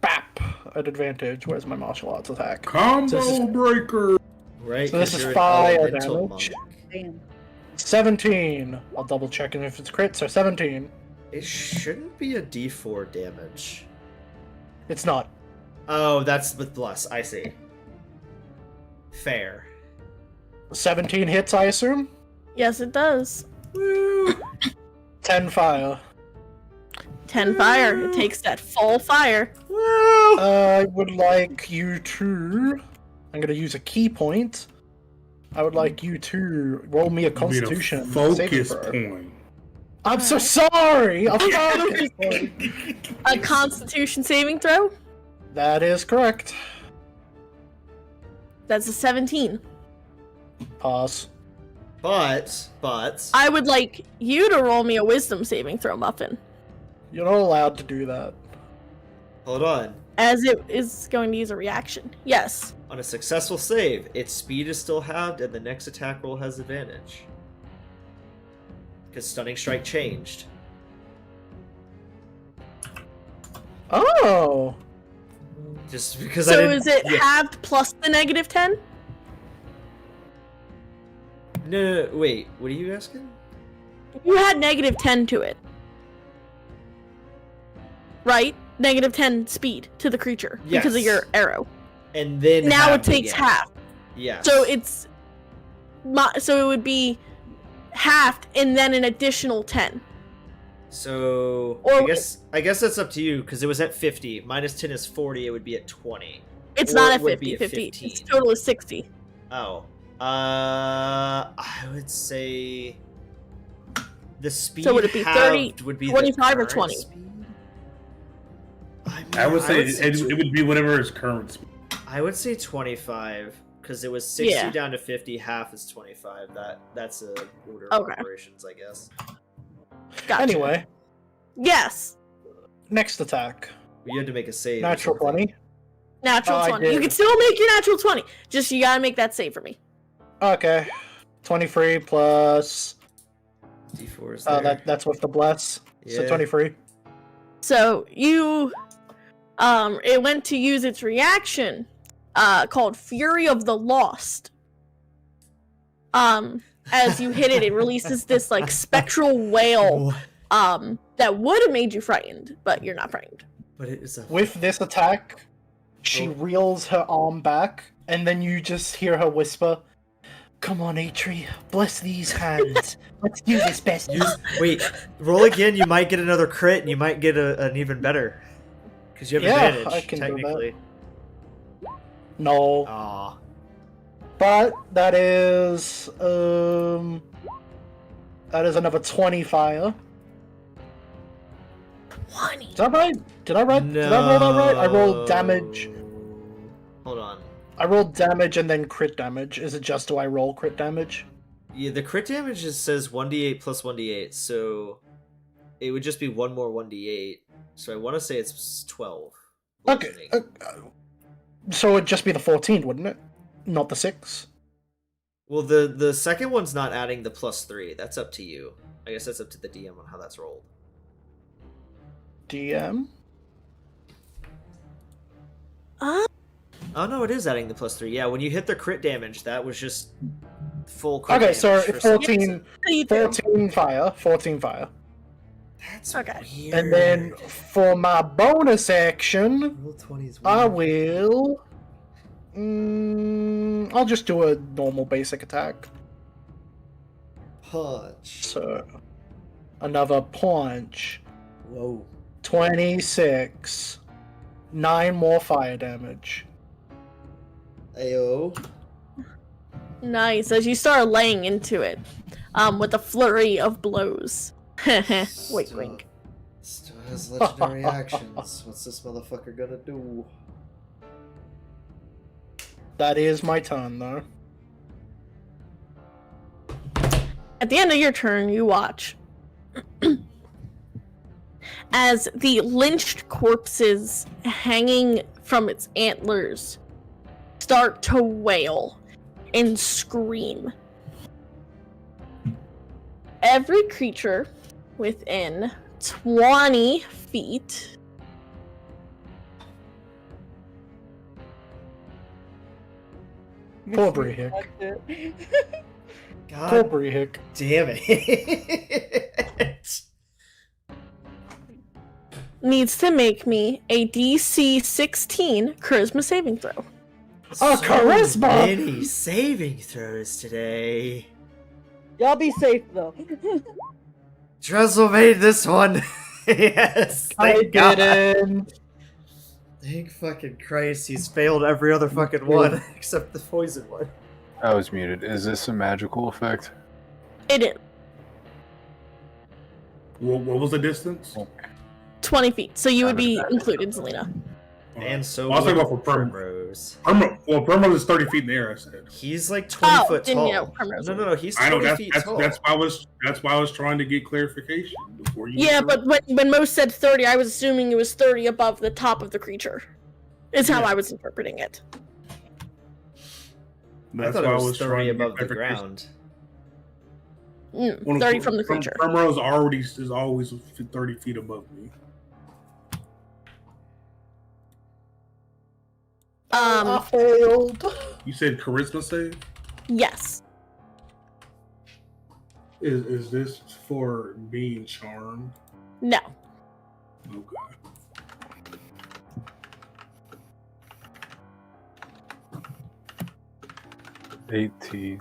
Bap! At advantage. Where's my martial arts attack? Combo So this is- breaker. Right, So this 'cause is you're an fire elemental damage. monk. Damn. 17. I'll double check if it's crit, so 17. It shouldn't be a d4 damage. It's not. Oh, that's with plus. I see. Fair. 17 hits, I assume? Yes, it does. Woo! 10 fire. 10 fire. It takes that full fire. Woo! I would like you to... I'm gonna use a key point. I would like you to roll me a Be the constitution saving focus throw. point. I'm so sorry! A focus point! A constitution saving throw? That is correct. That's a 17. Pass. But I would like you to roll me a wisdom saving throw, Muffin. You're not allowed to do that. hold on. As it is going to use a reaction. Yes. On a successful save, its speed is still halved, and the next attack roll has advantage. Because Stunning Strike changed. Oh! Just because I So didn't... is it yeah. halved plus the negative 10? No, wait. What are you asking? You had negative 10 to it. Right? Negative 10 speed to the creature because of Yes. your arrow. And then Now it halved takes again. half. Yes. So it's so it would be halved and then an additional 10. So Or- I guess that's up to you because it was at 50. Minus 10 is 40. It would be at 20. It's Or not it at would be 50. at 50. Its 15. total is 60. Oh. I would say the speed So would it be 30, halved would be 25 the or current 20? speed? I, mean, I would say tw- it would be whatever is current speed. I would say 25 because it was 60 Yeah. down to 50. Half is 25. That's a order Okay. of operations, I guess. Gotcha. Anyway, Yes. next attack. You had to make a save. or Natural something. 20. Natural Oh, I 20. You did. can still make your natural 20. Just you gotta make that save for me. Okay. 23 plus... D4 is there. that's with the bless. So Yeah. 23. So you it went to use its reaction called Fury of the Lost. As you hit it, it releases this like spectral wail that would have made you frightened, but you're not frightened. But it is a With this attack, she Oh. reels her arm back, and then you just hear her whisper, "Come on, Atri, bless these hands. Let's do this best." Wait, roll again. You might get another crit, and you might get an even better because you have Yeah, advantage. I can do that. technically. No, Aw. but that is another 20 fire. 20. Is that right? Did I roll that right? I rolled damage. Hold on. I rolled damage and then crit damage. Is it just do I roll crit damage? Yeah, the crit damage just says 1d8 plus 1d8, so it would just be one more 1d8. So I want to say it's 12. Okay. bludgeoning. So it'd just be the 14, wouldn't it? Not the 6. Well, the second one's not adding the +3. That's up to you. I guess that's up to the DM on how that's rolled. DM? Uh, Oh no, it is adding the +3. Yeah, when you hit the crit damage, that was just full crit Okay, damage. so for some 14, reason. you do. 14 fire, 14 fire. That's Okay. weird. And then for my bonus action, Roll 20 is I weird. will. I'll just do a normal basic attack. Punch. So, another punch. Whoa. 26. 9 more fire damage. Ayo. Nice. As you start laying into it, with a flurry of blows. Wink, wink. Still has legendary actions. What's this motherfucker gonna do? That is my turn, though. At the end of your turn, you watch as the lynched corpses hanging from its antlers start to wail and scream. Every creature within 20 feet Poor Brehik. Poor God Brehik. damn it. needs to make me a DC 16 charisma saving throw. Oh, charisma! Many saving throws today. Y'all be safe though. Dressel made this one. Yes, I thank God. didn't. Thank fucking Christ, he's failed every other fucking one except the poison one. I was muted. Is this a magical effect? It is What was the distance? 20 feet, so you would be included, Zelina. And so I was talking would about for Primrose. Primrose is 30 feet in the air. I said. He's like 20 foot didn't tall. you know Primrose No, he's I 20 know feet that's tall. that's why I was trying to get clarification before you. Yeah, but when Mo said 30, I was assuming it was 30 above the top of the creature. Is how Yeah. I was interpreting it. I thought it was 30 above the ground. 30 from the creature. Primrose is always 30 feet above me. I failed. You said charisma save? Yes. Is this for being charmed? No. Okay. $18.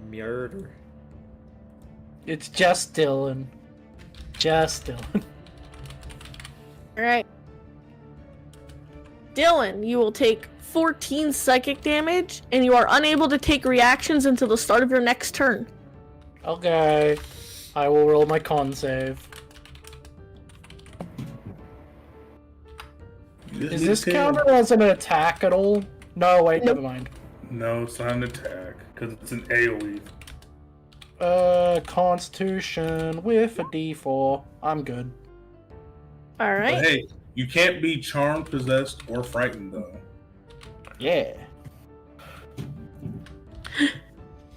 Murder. It's just Dylan. Just Dylan. Alright. Dylan, you will take 14 psychic damage, and you are unable to take reactions until the start of your next turn. Okay. I will roll my con save. Is this counter as an attack at all? No, wait, Nope. never mind. No, it's not an attack because it's an AoE. Constitution with a D4. I'm good. But Alright. hey, you can't be charmed, possessed, or frightened though. Yeah.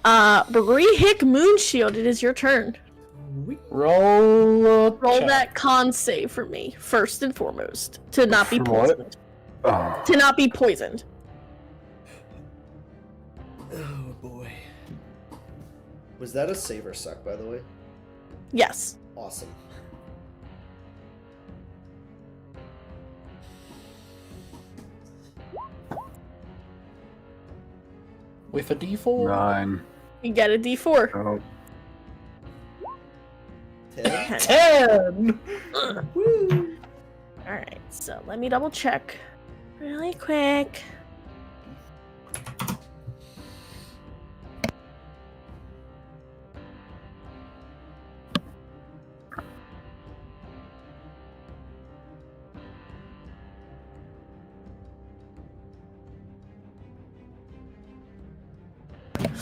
Brehik Moonshield, it is your turn. Roll a Roll check. that con save for me, first and foremost. To not be For what? poisoned. Oh, To not be poisoned. Oh boy. Was that a save or suck, by the way? Yes. Awesome. With a D4? 9. You get a d4. Oh, 10? 10! Woo! Alright, so let me double check really quick.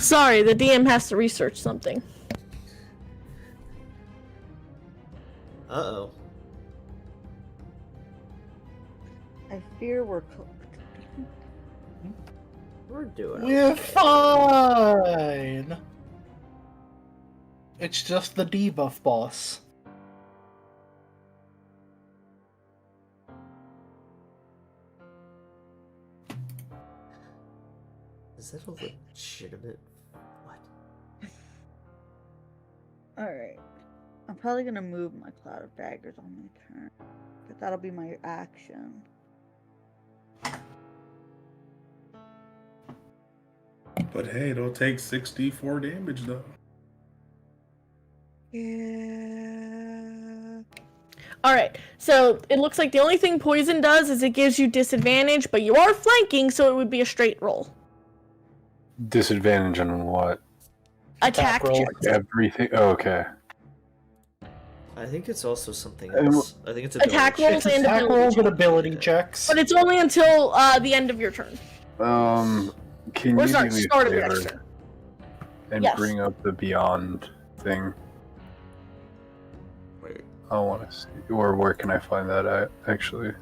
Sorry, the DM has to research something. Uh-oh. I fear we're cooked. We're doing We're okay. fine. It's just the debuff boss. Is that a legitimate... What? Alright. I'm probably gonna move my Cloud of Daggers on my turn. But that'll be my action. But hey, it'll take 64 damage though. Yeah. Alright, so it looks like the only thing poison does is it gives you disadvantage, but you are flanking, so it would be a straight roll. Disadvantage on what? Attack roll. checks. Everything. Oh, okay. I think it's also something Um, else. I think it's Attack ability. rolls It's and attack ability rolls and checks. ability checks. But it's only until the end of your turn. Can Or you sorry, do me a start of your next favor turn. and Yes. bring up the Beyond thing? Wait, I want to see. Or where can I find that at, actually?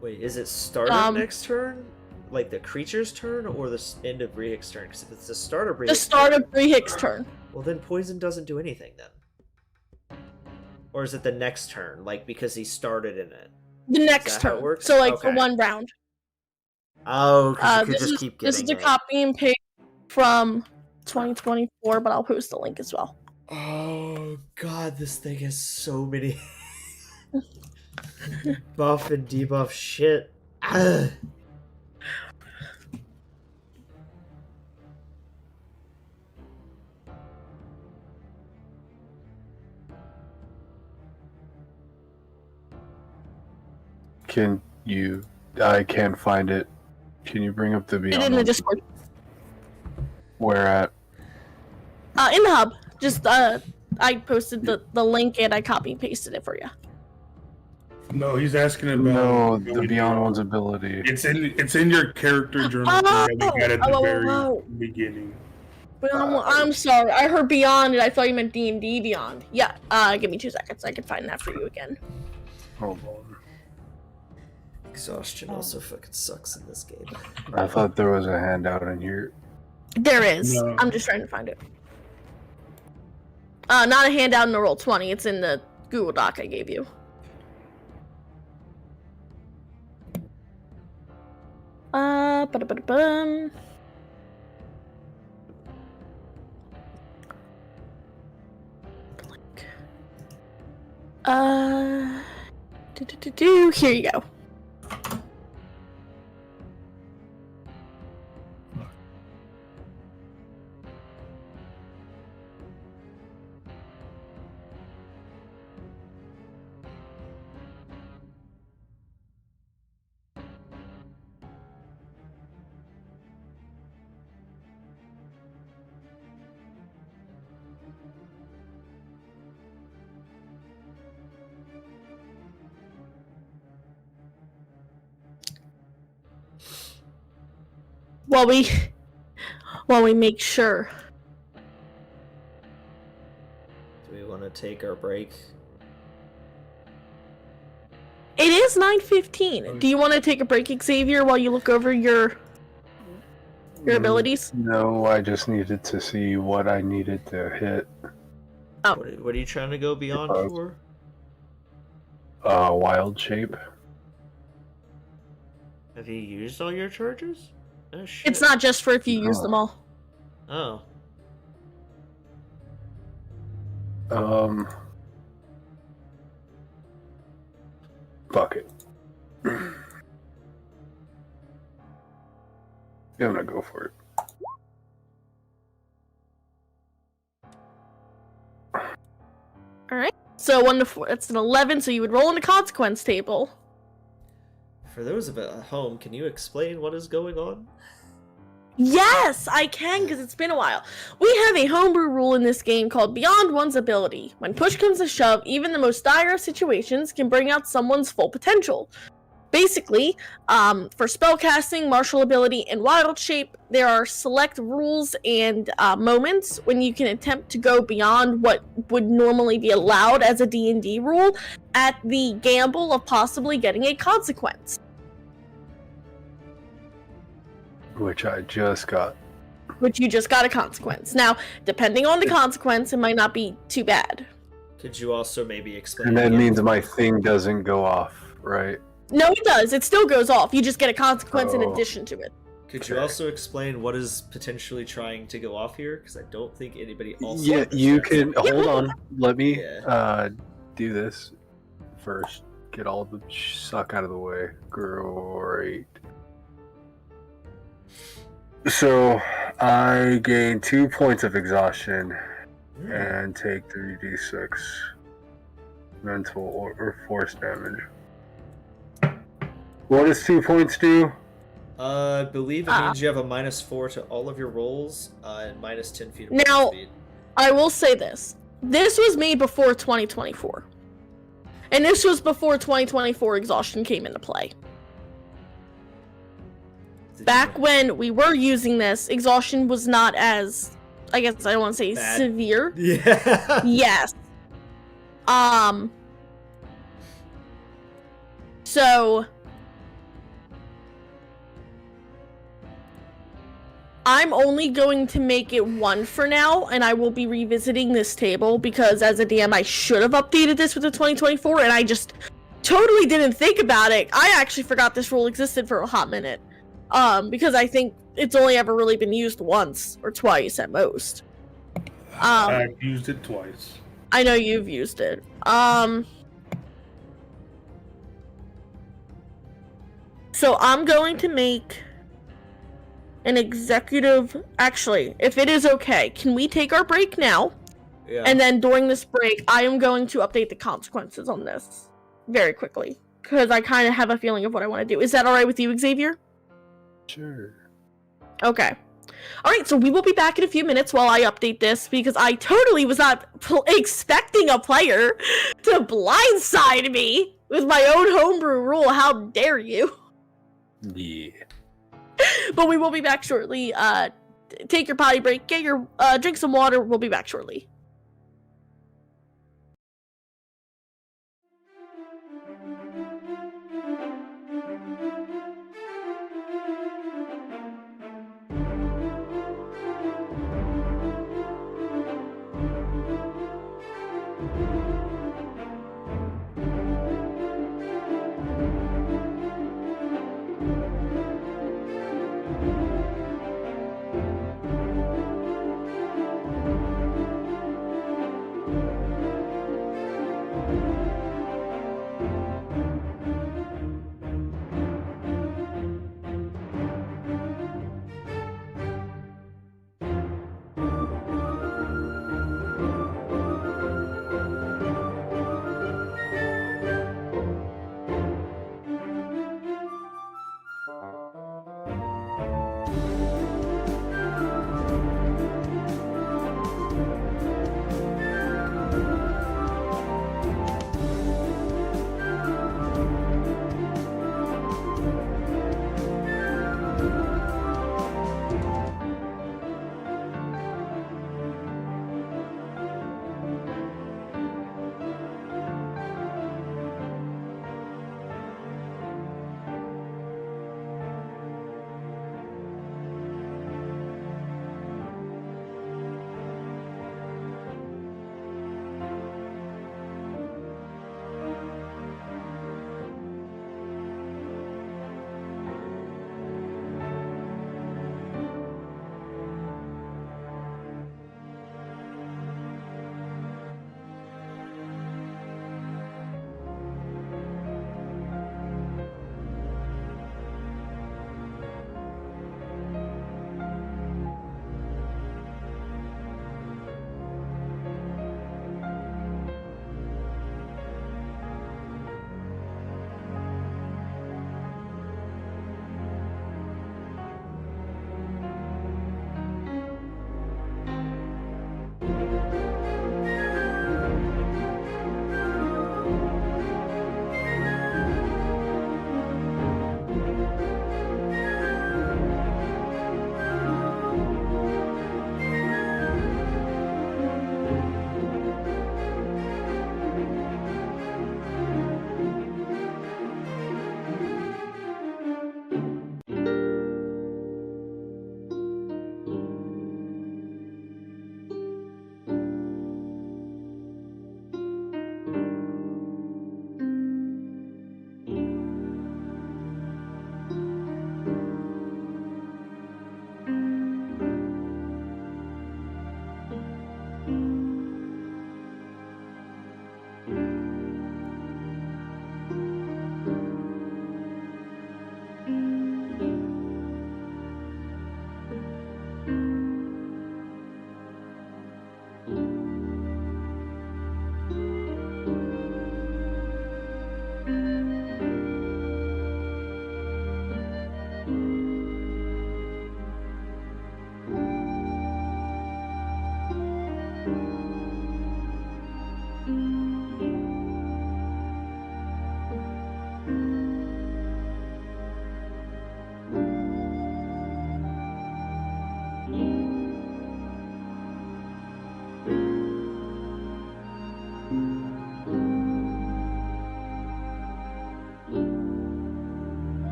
wait, is it start of next turn? Like the creature's turn, or the end of Brehik's turn? Because if it's the start of Brehik's The start turn, of Brehik's turn. well then poison doesn't do anything then. Or is it the next turn, like because he started in it? The next that how it turn. works? So like for Okay. one round. Oh, because you could This just is keep this getting is a it. copy and paste from 2024, but I'll post the link as well. Oh god, this thing has so many buff and debuff shit. Ugh. Can you? I can't find it. Can you bring up the Put it Beyond? in the one? Discord. Where at? In the hub. Just I posted the link and I copy and pasted it for you. No, he's asking about No, the ability. Beyond one's ability. It's in your character journal thing that we got at the very beginning. But I'm sorry. I heard Beyond and I thought you meant D&D Beyond. Yeah. Give me 2 seconds. I can find that for you again. Hold on. Exhaustion also fucking sucks in this game. I thought there was a handout in here. There is. No. I'm just trying to find it. Not a handout in the Roll20. It's in the Google Doc I gave you. Ba-da-ba-da-bum. Here you go. While we make sure. Do we want to take our break? It is 9:15. Do you want to take a break, Xavier, while you look over your abilities? No, I just needed to see what I needed to hit. Oh. What are you trying to go beyond for? Wild shape. Have you used all your charges? Oh shit. It's not just for if you use them all. Oh. Fuck it. I'm gonna go for it. Alright. So 1 to 4. That's an 11, so you would roll in the consequence table. For those of it at home, can you explain what is going on? Yes, I can, because it's been a while. We have a homebrew rule in this game called Beyond One's Ability. When push comes to shove, even the most dire of situations can bring out someone's full potential. basically, for spellcasting, martial ability, and wild shape, there are select rules and moments when you can attempt to go beyond what would normally be allowed as a D&D rule at the gamble of possibly getting a consequence. Which I just got. Which you just got a consequence. Now, depending on the consequence, it might not be too bad. Could you also maybe explain? And that again? means my thing doesn't go off, right? No, it does. It still goes off. You just get a consequence in Oh. addition to it. Could you also explain what is potentially trying to go off here? Because I don't think anybody also. Yeah, you understands. can hold on. Let me Yeah. do this first. Get all the suck out of the way. Great. So I gain 2 points of exhaustion and take 3d6 mental or force damage. What does 2 points do? I believe it means you have a -4 to all of your rolls and minus 10 feet of movement Now- speed. I will say this. This was made before 2024. And this was before 2024 exhaustion came into play. Back when we were using this, exhaustion was not as, I guess I don't want to say Bad. severe. Yeah. Yes. So I'm only going to make it 1 for now, and I will be revisiting this table because as a DM I should have updated this with the 2024 and I just totally didn't think about it. I actually forgot this rule existed for a hot minute. Because I think it's only ever really been used once or twice at most. I've used it twice. I know you've used it. So I'm going to make an executive. Actually, if it is okay, can we take our break now? Yeah. And then during this break, I am going to update the consequences on this very quickly because I kind of have a feeling of what I want to do. Is that all right with you, Xavier? Sure. Okay. Alright, so we will be back in a few minutes while I update this because I totally was not expecting a player to blindside me with my own homebrew rule. How dare you? Yeah. But we will be back shortly. Take your potty break, get your drink some water. We'll be back shortly.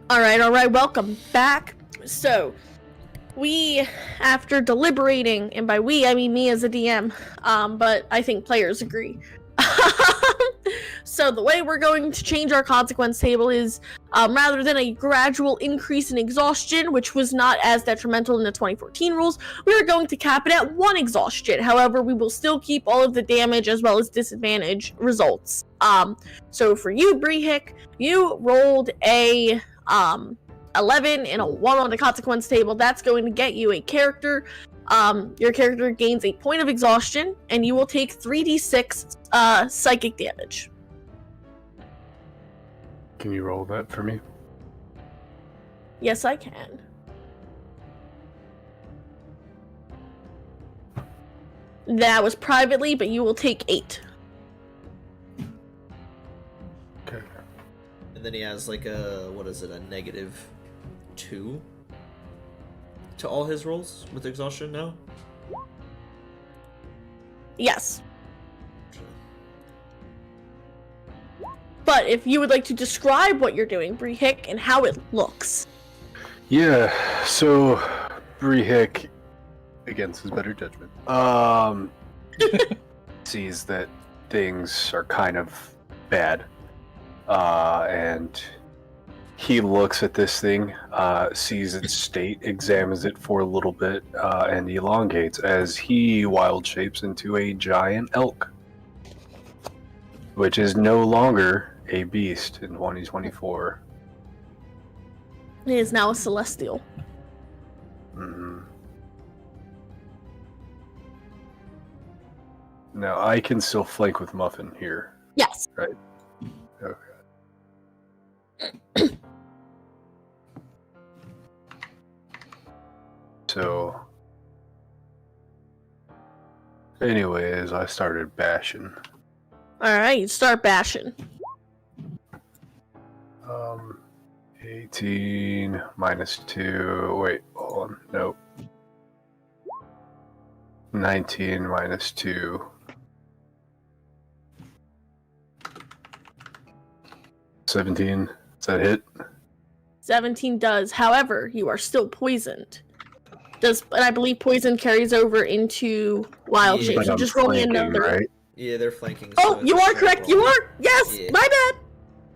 All right, welcome back. So, we, after deliberating, and by we, I mean me as a DM, but I think players agree. So the way we're going to change our consequence table is, rather than a gradual increase in exhaustion, which was not as detrimental in the 2014 rules, we are going to cap it at 1 exhaustion. However, we will still keep all of the damage as well as disadvantage results. So for you, Brehik, you rolled a 11 and a 1 on the consequence table. That's going to get you a character. Your character gains a point of exhaustion, and you will take 3d6 psychic damage. Can you roll that for me? Yes, I can. That was privately, but you will take 8. Okay. And then he has like a, what is it, a -2 to all his rolls with exhaustion now? Yes. But if you would like to describe what you're doing, Brehik, and how it looks. Yeah, so Brehik, against his better judgment, sees that things are kind of bad. And he looks at this thing, sees its state, examines it for a little bit, and elongates as he wild shapes into a giant elk, which is no longer a beast in 2024. It is now a celestial. Mm-hmm. Now I can still flank with Muffin here. Yes. Right. Okay. So, anyways, I started bashing. Alright, start bashing. 18 minus 2. Wait, hold on. Nope. 19 minus 2. 17. Does that hit? 17 does. However, you are still poisoned. And I believe poison carries over into wild Yeah, shape. But So I'm just roll me flanking, another. right? Yeah, they're flanking. Oh, so it's you a are straight correct. roll. You are. Yes, Yeah. my bad.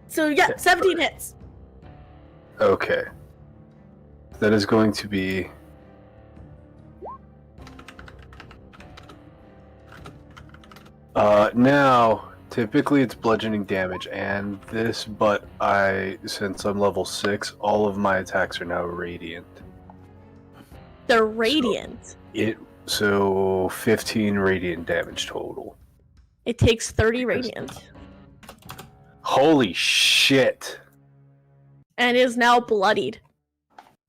So yeah, 17 hits. Okay. That is going to be... now, typically it's bludgeoning damage, and this, but since I'm level 6, all of my attacks are now radiant. They're radiant. So 15 radiant damage total. It takes 30 radiant. Holy shit! And is now bloodied.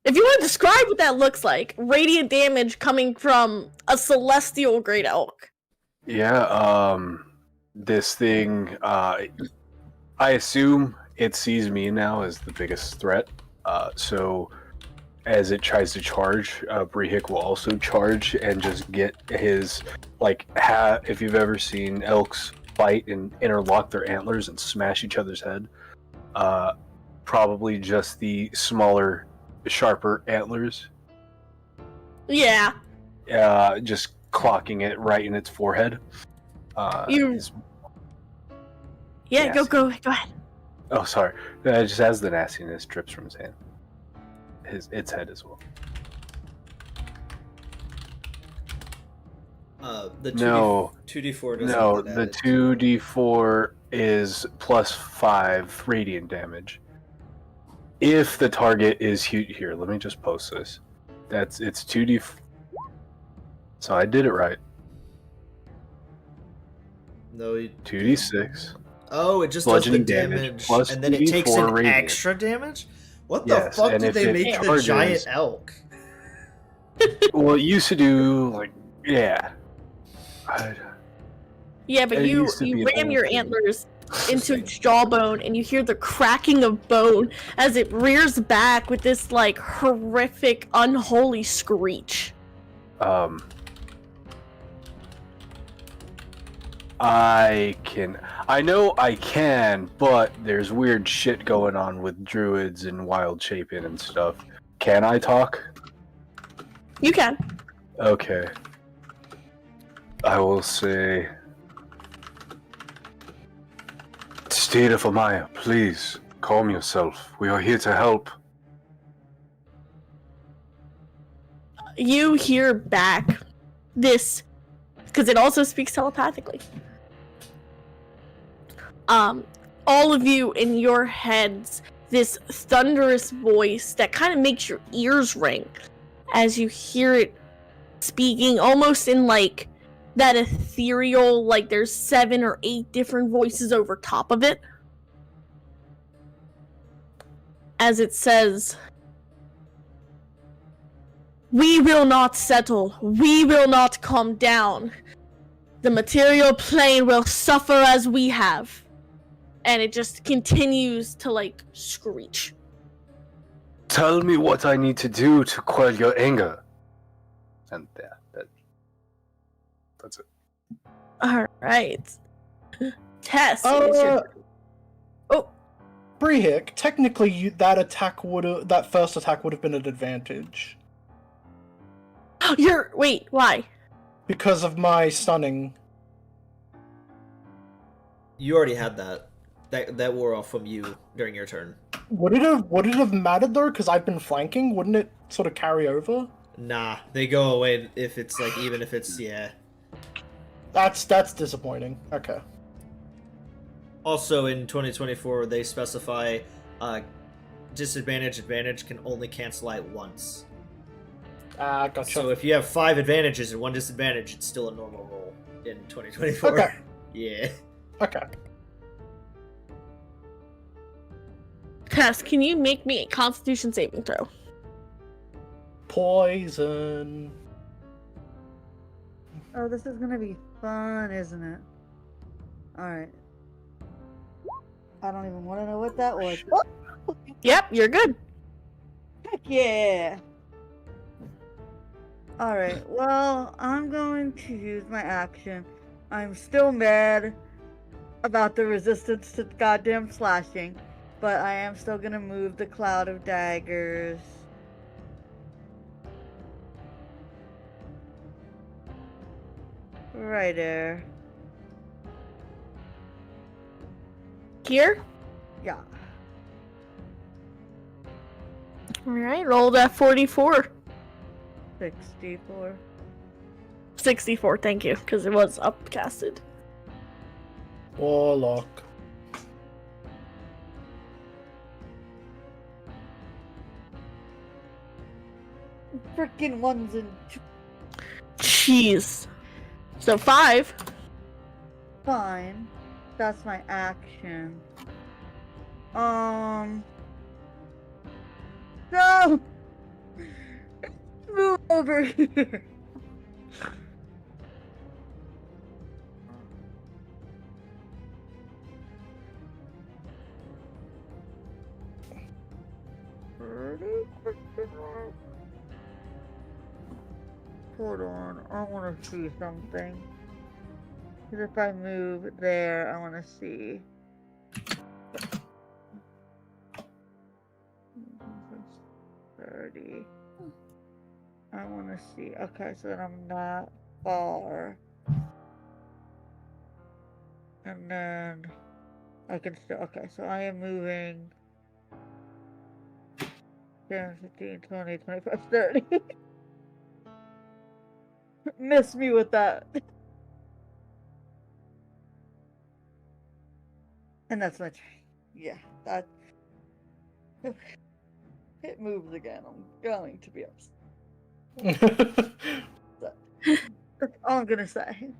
If you want to describe what that looks like, radiant damage coming from a celestial great elk. Yeah, this thing, I assume it sees me now as the biggest threat, so as it tries to charge, Brehik will also charge and just get his, if you've ever seen elks fight and interlock their antlers and smash each other's head, probably just the smaller, sharper antlers. Yeah. Just clocking it right in its forehead. Yeah, nasty. go ahead. Oh, sorry. Just as the nastiness drips from his hand. Its head as well. The 2D, No. 2d4 doesn't No, get the added. 2d4 is plus 5 radiant damage. If the target is here, let me just post this. It's 2d. So I did it right. No, 2d6. Oh, it just does the Bludgeoning damage damage, plus and then it takes 2d4 an radiant. extra damage? What the Yes, fuck and did if they it make the charges- giant elk? Well, it used to do, yeah. Yeah, but It you used to be an ram old your thing. antlers into its jawbone, and you hear the cracking of bone as it rears back with this horrific, unholy screech. I know I can, but there's weird shit going on with druids and wild shaping and stuff. Can I talk? You can. Okay. I will say... Steed of Amaya, please, calm yourself. We are here to help. You hear back this, because it also speaks telepathically. All of you in your heads, this thunderous voice that kind of makes your ears ring as you hear it speaking almost in like that ethereal, like there's 7 or 8 different voices over top of it. As it says, "We will not settle. We will not come down. The material plane will suffer as we have." And it just continues to, like, screech. Tell me what I need to do to quell your anger. And that's it. Alright. Tess, it is your turn. Oh, Brehik, technically that first attack would have been an advantage. wait, why? Because of my stunning. You already had that. That wore off from you during your turn. Would it have mattered though? Because I've been flanking. Wouldn't it sort of carry over? Nah, they go away if it's like, even if it's, yeah. That's disappointing. Okay. Also in 2024, they specify advantage can only cancel out once. Gotcha. So if you have 5 advantages and 1 disadvantage, it's still a normal roll in 2024. Okay. Yeah. Okay. Tess, can you make me a Constitution saving throw? Poison. Oh, this is gonna be fun, isn't it? Alright. I don't even want to know what that was. Oh, Yep, you're good. heck yeah! Alright, well, I'm going to use my action. I'm still mad about the resistance to goddamn slashing, but I am still gonna move the cloud of daggers. Right there. Here? Yeah. Alright, roll that 44. 64. 64, thank you, because it was upcasted. Warlock. Freaking ones and Jeez. So 5. fine. That's my action. No! Move over here. Hold on, I want to see something. Because if I move there, I want to see. $30. I want to see. Okay, so then I'm not far. And then I can still. Okay, so I am moving 10, 15, 20, 25, 30. Miss me with that. And that's my turn. Yeah, that. It moves again. I'm going to be upset. That's all I'm gonna say.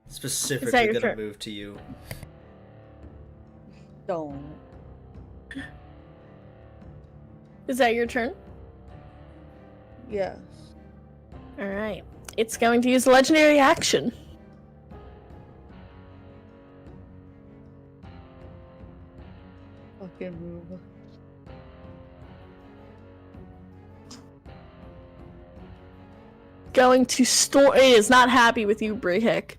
Specifically your gonna turn? move to you. Don't. Is that your turn? Yes. Alright. It's going to use a legendary action. Fucking move. Going to store. It is not happy with you, Brehek.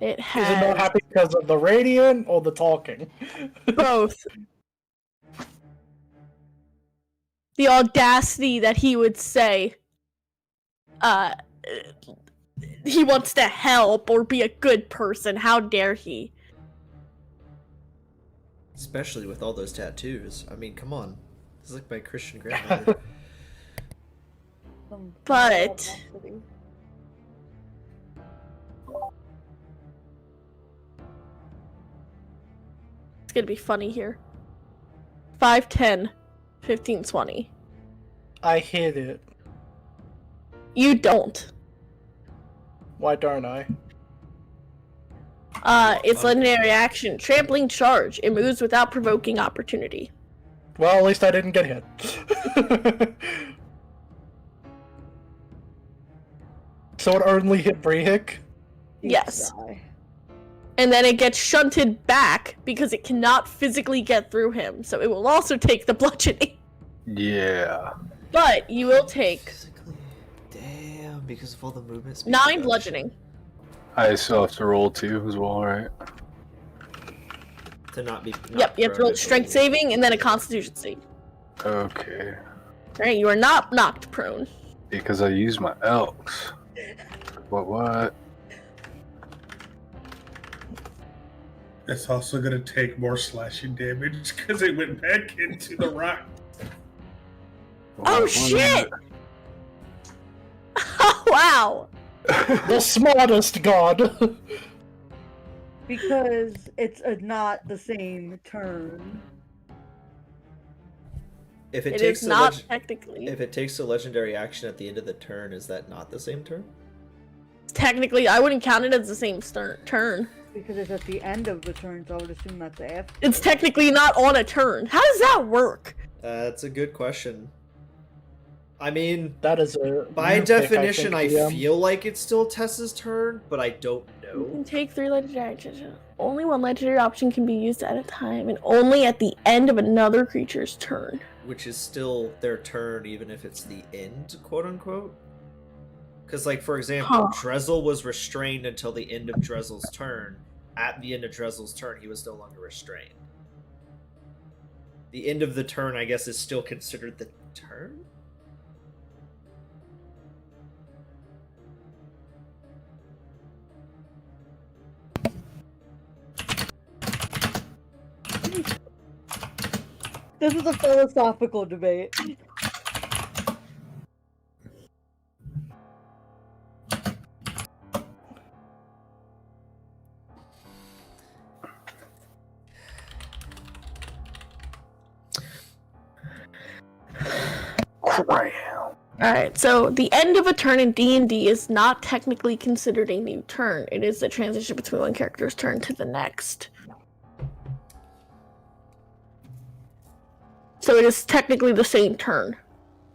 It Is it not has happy because of the radiant or the talking? both. The audacity that he would say, he wants to help or be a good person. How dare he? Especially with all those tattoos. I mean, come on. This is like my Christian grandmother. But it's gonna be funny here. 5, 10, 15, 20. I hit it. You don't. Why don't I? It's legendary action. Trampling charge. It moves without provoking opportunity. Well, at least I didn't get hit. So it only hit Brehik? Yes. Die. And then it gets shunted back because it cannot physically get through him. So it will also take the bludgeoning. Yeah. But you will take Physically. Damn, because of all the movements. 9 bludgeoning. I still have to roll 2 as well, right? To not be. Yep, you have to roll a strength saving and then a constitution save. Okay. Alright, you are not knocked prone. Because I used my elks. What? It's also gonna take more slashing damage because it went back into the rock. Oh shit! Oh wow! The smartest god! Because it's not the same turn. If it It takes is a not technically. if it takes a legendary action at the end of the turn, is that not the same turn? Technically, I wouldn't count it as the same turn. Because it's at the end of the turn, so I would assume that's after. It's technically not on a turn. How does that work? That's a good question. I mean, That is a. by new pick, definition, I think, feel like it's still Tessa's turn, but I don't You know. can take 3 legendary actions. Only one legendary option can be used at a time, and only at the end of another creature's turn. Which is still their turn, even if it's the end, quote unquote. Because, like, for example, Drezel was restrained until the end of Drezel's turn. At the end of Drezel's turn, he was no longer restrained. The end of the turn, I guess, is still considered the turn? This is a philosophical debate. Alright, so the end of a turn in D&D is not technically considered a new turn. It is the transition between one character's turn to the next. So it is technically the same turn,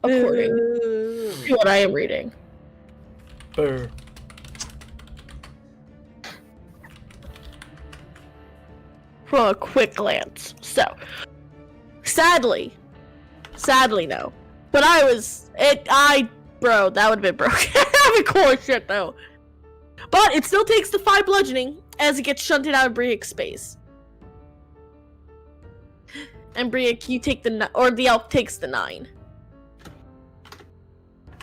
according to what I am reading. Boo. From a quick glance. So, sadly no. But bro, that would have been broken. That'd be cool as shit though. But it still takes the 5 bludgeoning as it gets shunted out of Briac's space. And Briac, you take the elf takes the 9.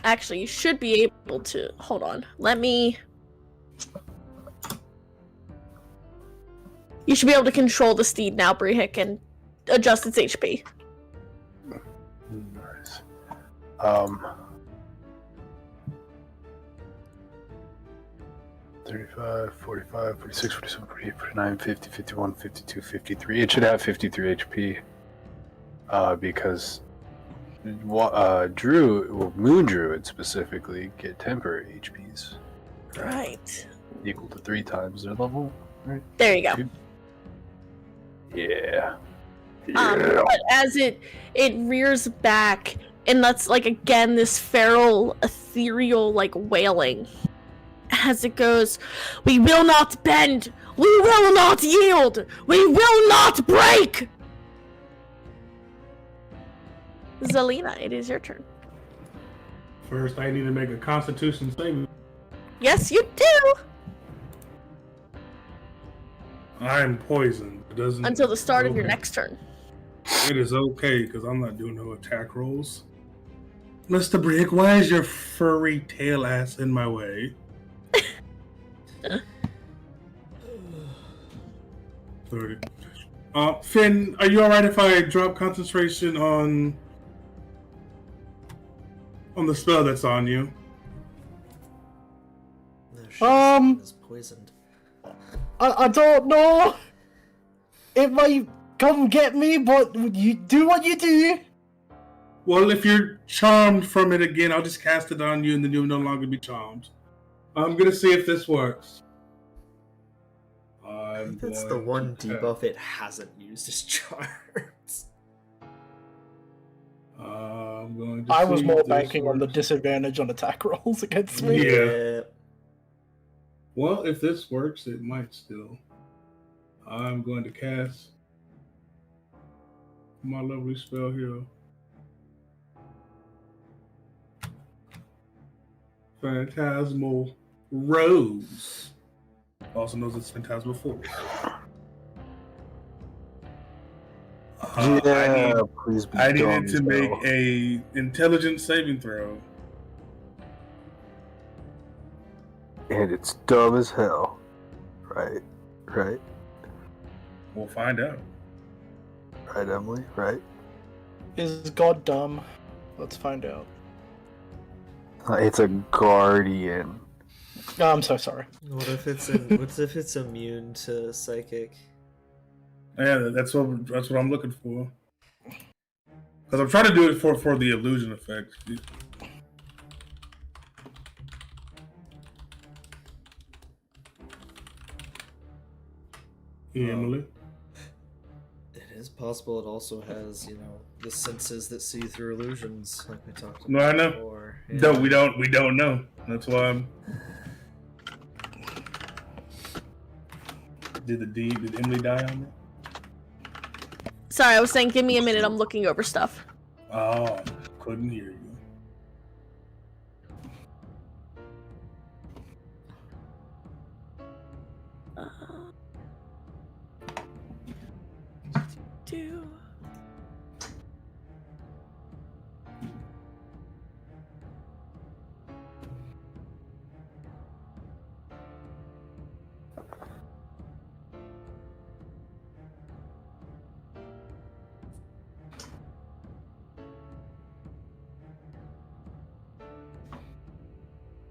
Actually, you should be able to, hold on, you should be able to control the steed now, Briac, and adjust its HP. Nice. 35, 45, 46, 47, 48, 49, 50, 51, 52, 53. It should have 53 HP. Because Moon Druids specifically get temporary HPs. Right. Equal to 3 times their level, right? There you go. Yeah. But as it rears back, and that's like again this feral, ethereal like wailing, as it goes, "We will not bend, we will not yield, we will not break." Zelina, it is your turn. First, I need to make a Constitution saving. Yes, you do. I'm poisoned. It doesn't until the start of your okay. next turn. It is okay because I'm not doing no attack rolls. Mr. Brick, why is your furry tail ass in my way? 30. Finn, are you alright if I drop concentration on the spell that's on you? No, shit, Um, is poisoned. I don't know. It might come get me, but you do what you do. Well, if you're charmed from it again, I'll just cast it on you and then you'll no longer be charmed. I'm gonna see if this works. I think that's the one debuff it hasn't used is charms. I'm going to I was see more if this banking on the works. disadvantage on attack rolls against me. Yeah. Well, if this works, it might still. I'm going to cast my lovely spell here. Phantasmal Rose. Also known as Phantasmal Force. Please be I dumb needed to as make hell. a intelligence saving throw. And it's dumb as hell. Right. We'll find out. Right, Emily? Right? Is God dumb? Let's find out. It's a guardian. No, I'm so sorry. What if it's immune to psychic? Yeah, that's what I'm looking for. Because I'm trying to do it for the illusion effect. Yeah, Emily. It is possible it also has, the senses that see through illusions, like we talked about No, I know. before. No, we don't know. That's why I'm. Did Emily die on me? Sorry, I was saying, give me a minute. I'm looking over stuff. Oh, couldn't hear you. Do.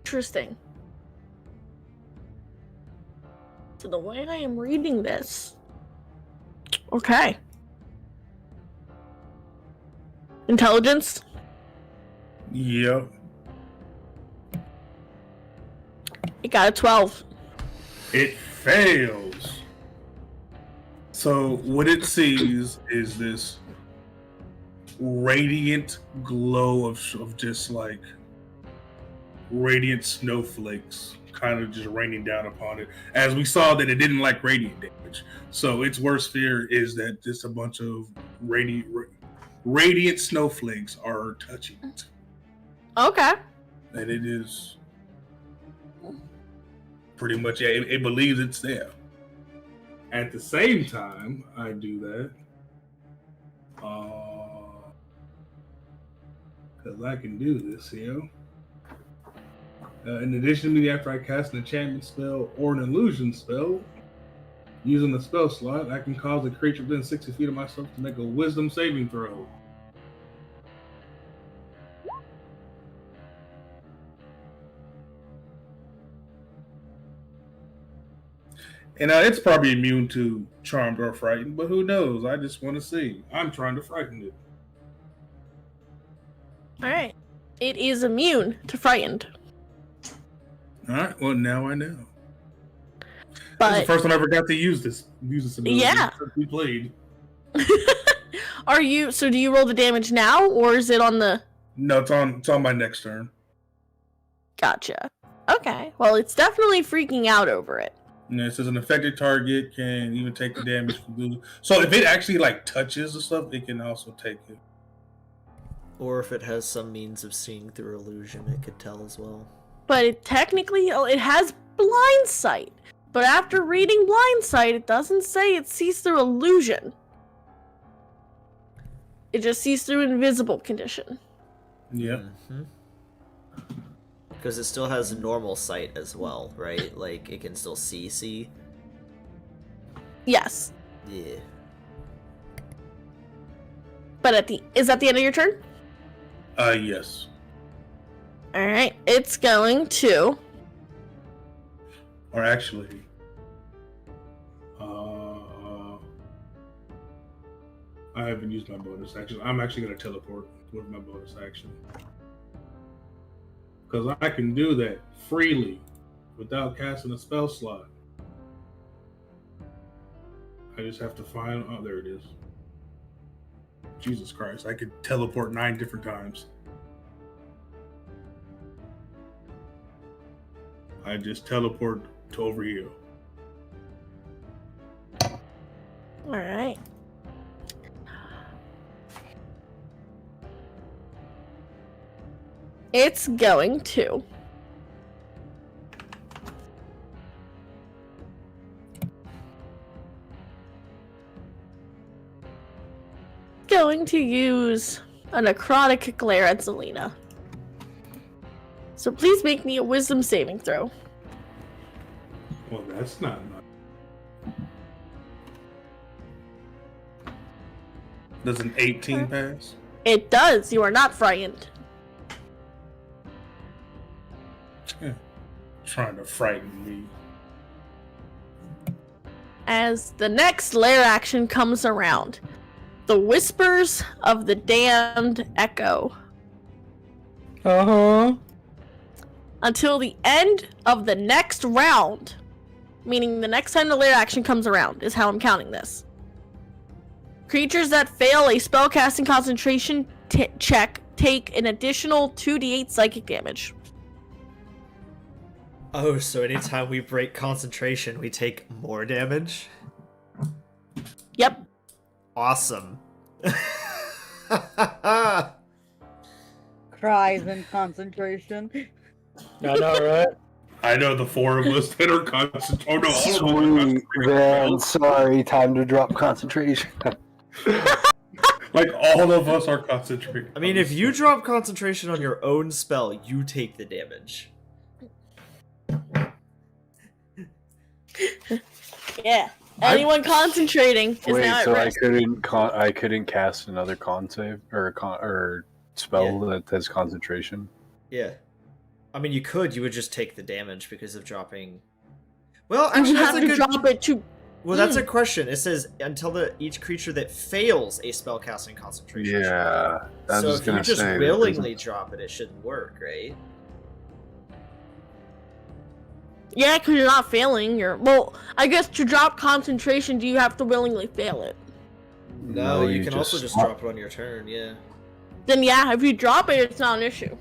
Interesting. So the way I am reading this. Okay. Intelligence? Yep. It got a 12. It fails. So what it sees is this radiant glow of just like radiant snowflakes kind of just raining down upon it. As we saw that it didn't like radiant damage. So its worst fear is that just a bunch of radiant snowflakes are touching it. Okay. And it is pretty much, yeah, it believes it's there. At the same time, I do that. Because I can do this here. In addition to after I cast an enchantment spell or an illusion spell, using the spell slot, I can cause a creature within 60 feet of myself to make a wisdom saving throw. And it's probably immune to Charmed or Frightened, but who knows? I just want to see. I'm trying to frighten it. Alright. It is immune to frightened. Alright, well now I know. This is But the first time I ever got to use this ability Yeah. since we played. so do you roll the damage now, or is it on the... No, it's on my next turn. Gotcha. Okay. Well, it's definitely freaking out over it. And it says an affected target can even take the damage from blue. So if it actually like touches the stuff, it can also take it. Or if it has some means of seeing through illusion, it could tell as well. But it technically, it has blind sight. But after reading Blindsight, it doesn't say it sees through illusion. It just sees through invisible condition. Yep. Because it still has normal sight as well, right? Like, it can still see. Yes. Yeah. But is that the end of your turn? Yes. Alright, it's going to... Or actually, I haven't used my bonus action. I'm actually going to teleport with my bonus action. Because I can do that freely without casting a spell slot. I just have to find... Oh, there it is. Jesus Christ, I could teleport 9 different times. I just teleport to over here. Alright. It's going to... use a necrotic glare at Zelina. So please make me a wisdom saving throw. Well, that's not nice. Does an 18 pass? It does. You are not frightened. Yeah. Trying to frighten me. As the next lair action comes around, the whispers of the damned echo. Until the end of the next round, meaning the next time the lair action comes around, is how I'm counting this. Creatures that fail a spellcasting concentration check take an additional 2d8 psychic damage. Oh, so anytime we break concentration, we take more damage? Yep. Awesome. Cries in concentration. I know, right? I know the 4 of us that are concentrating. Oh no, all of us are Sweet, concentrating. man. Sorry, time to drop concentration. Like all of us are concentrating. I mean, if you drop concentration on your own spell, you take the damage. Yeah. Anyone concentrating is Wait, now at so risk. I couldn't cast another con save or spell that has concentration. Yeah. I mean, you could. You would just take the damage because of dropping... Well, You actually, have that's a to good... drop it to... Well, that's a question. It says, until each creature that fails a spellcasting concentration check. Yeah, I was So just if you gonna just say that willingly drop it, it shouldn't work, right? Yeah, because you're not failing. Well, I guess to drop concentration, do you have to willingly fail it? No, you can also just drop it on your turn, yeah. Then yeah, if you drop it, it's not an issue.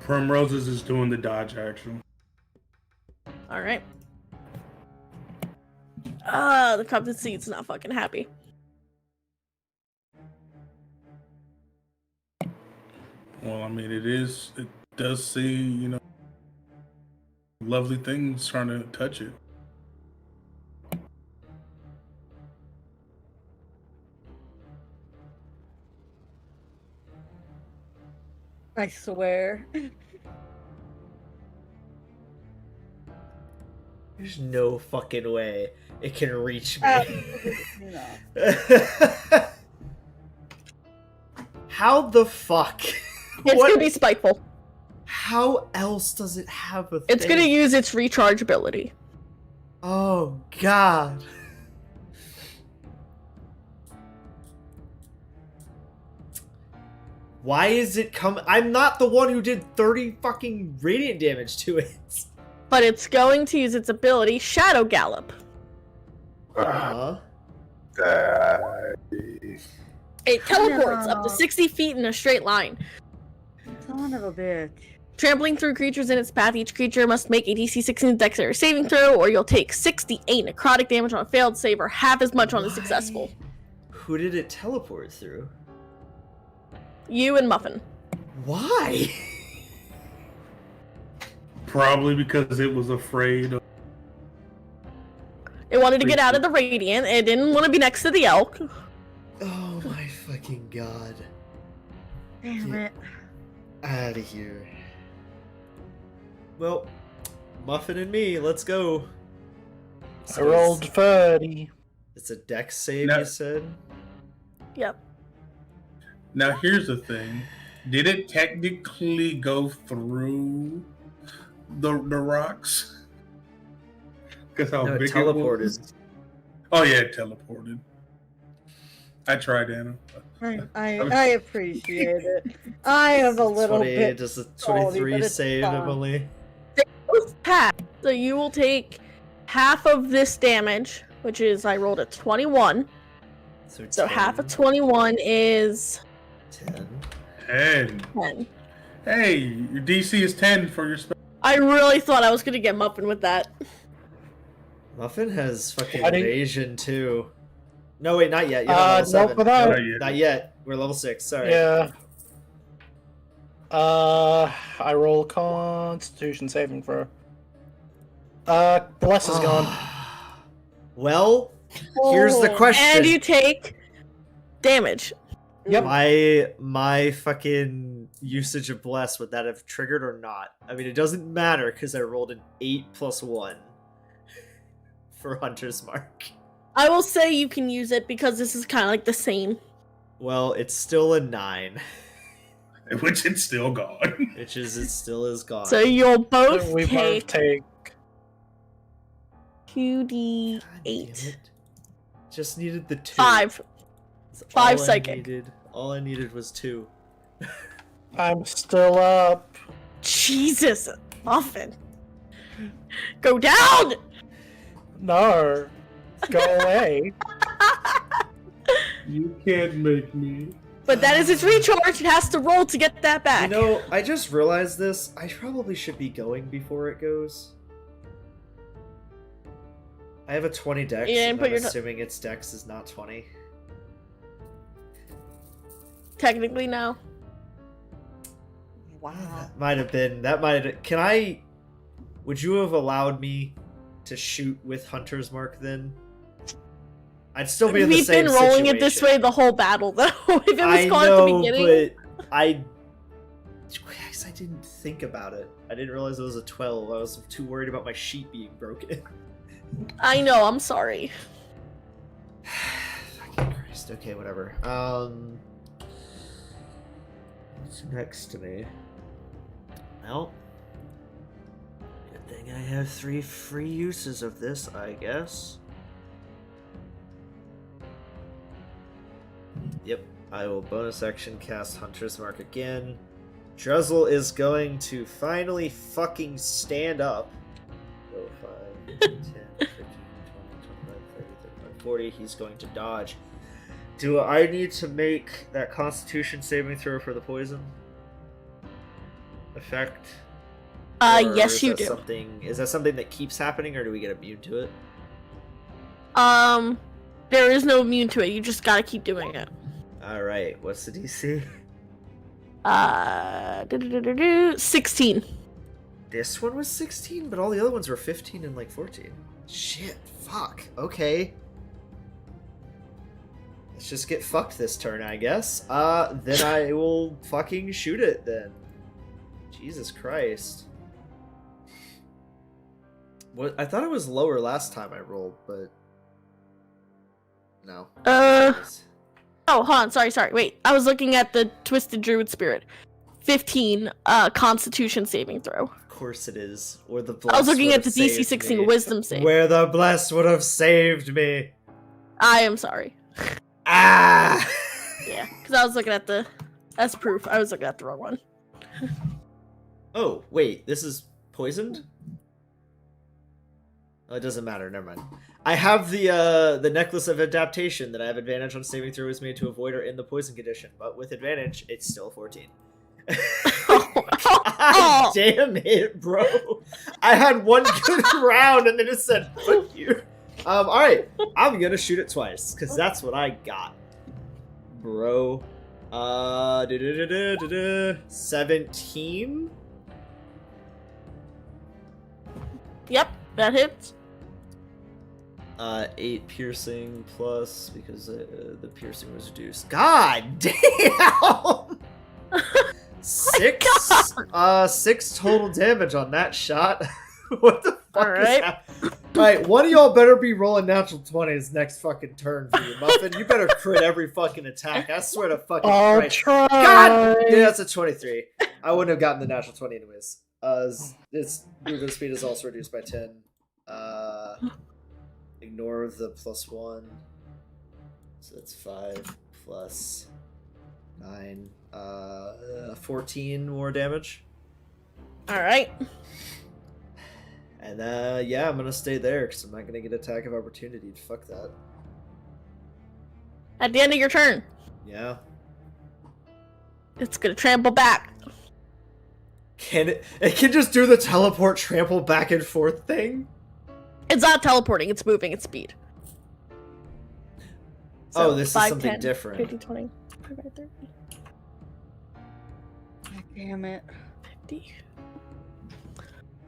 Primroses is doing the dodge action. Alright. The Captain Seed's not fucking happy. Well, I mean, it does see, lovely things trying to touch it. I swear. There's no fucking way it can reach me. No. How the fuck? It's gonna be spiteful. How else does it have a thing? It's gonna use its recharge ability. Oh, God. Why is it coming? I'm not the one who did 30 fucking radiant damage to it. But it's going to use its ability, Shadow Gallop. Uh-huh. It teleports up to 60 feet in a straight line. Son of a bitch. Trampling through creatures in its path, each creature must make a DC 16 dexterity saving throw, or you'll take 68 necrotic damage on a failed save, or half as much on a successful. Who did it teleport through? You and Muffin. Why? Probably because it was afraid of. It wanted to get out of the radiant. It didn't want to be next to the elk. Oh my fucking god. Damn it. Out of here. Well, Muffin and me, let's go. I rolled 30. It's a dex save, No. you said? Yep. Now here's the thing: did it technically go through the rocks? Because how No, it big it teleported. was. Oh yeah, it teleported. I tried, Anna. I appreciate it. I am a little 20, bit does a salty, 23 but it's save, fine. Emily? Both pass. So you will take half of this damage, which is I rolled a 21. So 10, half of 21 is 10. 10. 10. Hey, your DC is 10 for your spell. I really thought I was gonna get Muffin with that. Muffin has fucking I didn't- evasion too. No, wait, not yet. You're not level 7. Nope, without. Not yet. Not yet. We're level 6. Sorry. Yeah. I roll Constitution saving throw. Bless is gone. Well, here's the Oh, question. And you take damage. Yep. My fucking usage of bless, would that have triggered or not? I mean, it doesn't matter because I rolled an 8 + 1 for Hunter's Mark. I will say you can use it because this is kind of like the same. Well, it's still a 9, Which it's still gone. which is it still is gone. So you'll both We both take take. 2d8. God damn it. Just needed the 2. 5. That's 5 all I psychic. needed. All I needed was 2. I'm still up. Jesus, Muffin. Go down! No. Go away. You can't make me. But that is its recharge. It has to roll to get that back. You know, I just realized this. I probably should be going before it goes. I have a 20 dex, You didn't and put I'm your assuming its dex is not 20. Technically, no. Wow. That might have been. That might have. Can I. Would you have allowed me to shoot with Hunter's Mark then? I'd still be in the We've same been rolling it this way situation. the whole battle, though. If it was I caught know, at the beginning. but I didn't think about it. I didn't realize it was a 12. I was too worried about my sheet being broken. I know, I'm sorry. Fucking Christ. Okay, whatever. What's next to me? Well, good thing I have 3 free uses of this, I guess. Yep, I will bonus action cast Hunter's Mark again. Druzzle is going to finally fucking stand up. Go 5, 10, 15, 20, 25, 30, 35, 40. He's going to dodge. Do I need to make that Constitution saving throw for the poison effect? Or Yes, is you that do. Is that something that keeps happening, or do we get immune to it? There is no immune to it. You just gotta keep doing it. All right. What's the DC? 16. This one was 16, but all the other ones were 15 and like 14. Shit. Fuck. Okay. Let's just get fucked this turn, I guess. Then I will fucking shoot it then. Jesus Christ. What? I thought it was lower last time I rolled, but no. Oh, hold on. Sorry. Wait. I was looking at the Twisted Druid Spirit. 15, Constitution saving throw. Of course it is. Or the I blessed was looking would at the have DC saved 16 me. Wisdom save. Where the blessed would have saved me. I am sorry. Ah! Yeah, because I was looking at the... That's proof. I was looking at the wrong one. Oh, wait, this is poisoned? Oh, it doesn't matter, never mind. I have the Necklace of Adaptation that I have advantage on saving throw is made to avoid or in the poison condition, but with advantage, it's still 14. God damn it, bro. I had one good round and then it said, fuck you. Alright, I'm gonna shoot it twice, because that's what I got. Bro. 17? Yep, that hits. 8 piercing plus, because the piercing was reduced. God damn! 6 total damage on that shot. What the fuck Alright. is that? Alright, one of y'all better be rolling natural 20s next fucking turn for you, Muffin. You better crit every fucking attack. I swear to fucking I'll Christ. try. God! Yeah, that's a 23. I wouldn't have gotten the natural 20 anyways. Its movement speed is also reduced by 10. Ignore the +1. So that's 5 plus 9. 14 more damage. Alright. And yeah, I'm gonna stay there because I'm not gonna get attack of opportunity. Fuck that. At the end of your turn, Yeah. it's gonna trample back. Can it? It can just do the teleport, trample back and forth thing. It's not teleporting, it's moving at speed. Oh, this is 5, something 10, different. 50, 20, 25, 30, Damn it. 50.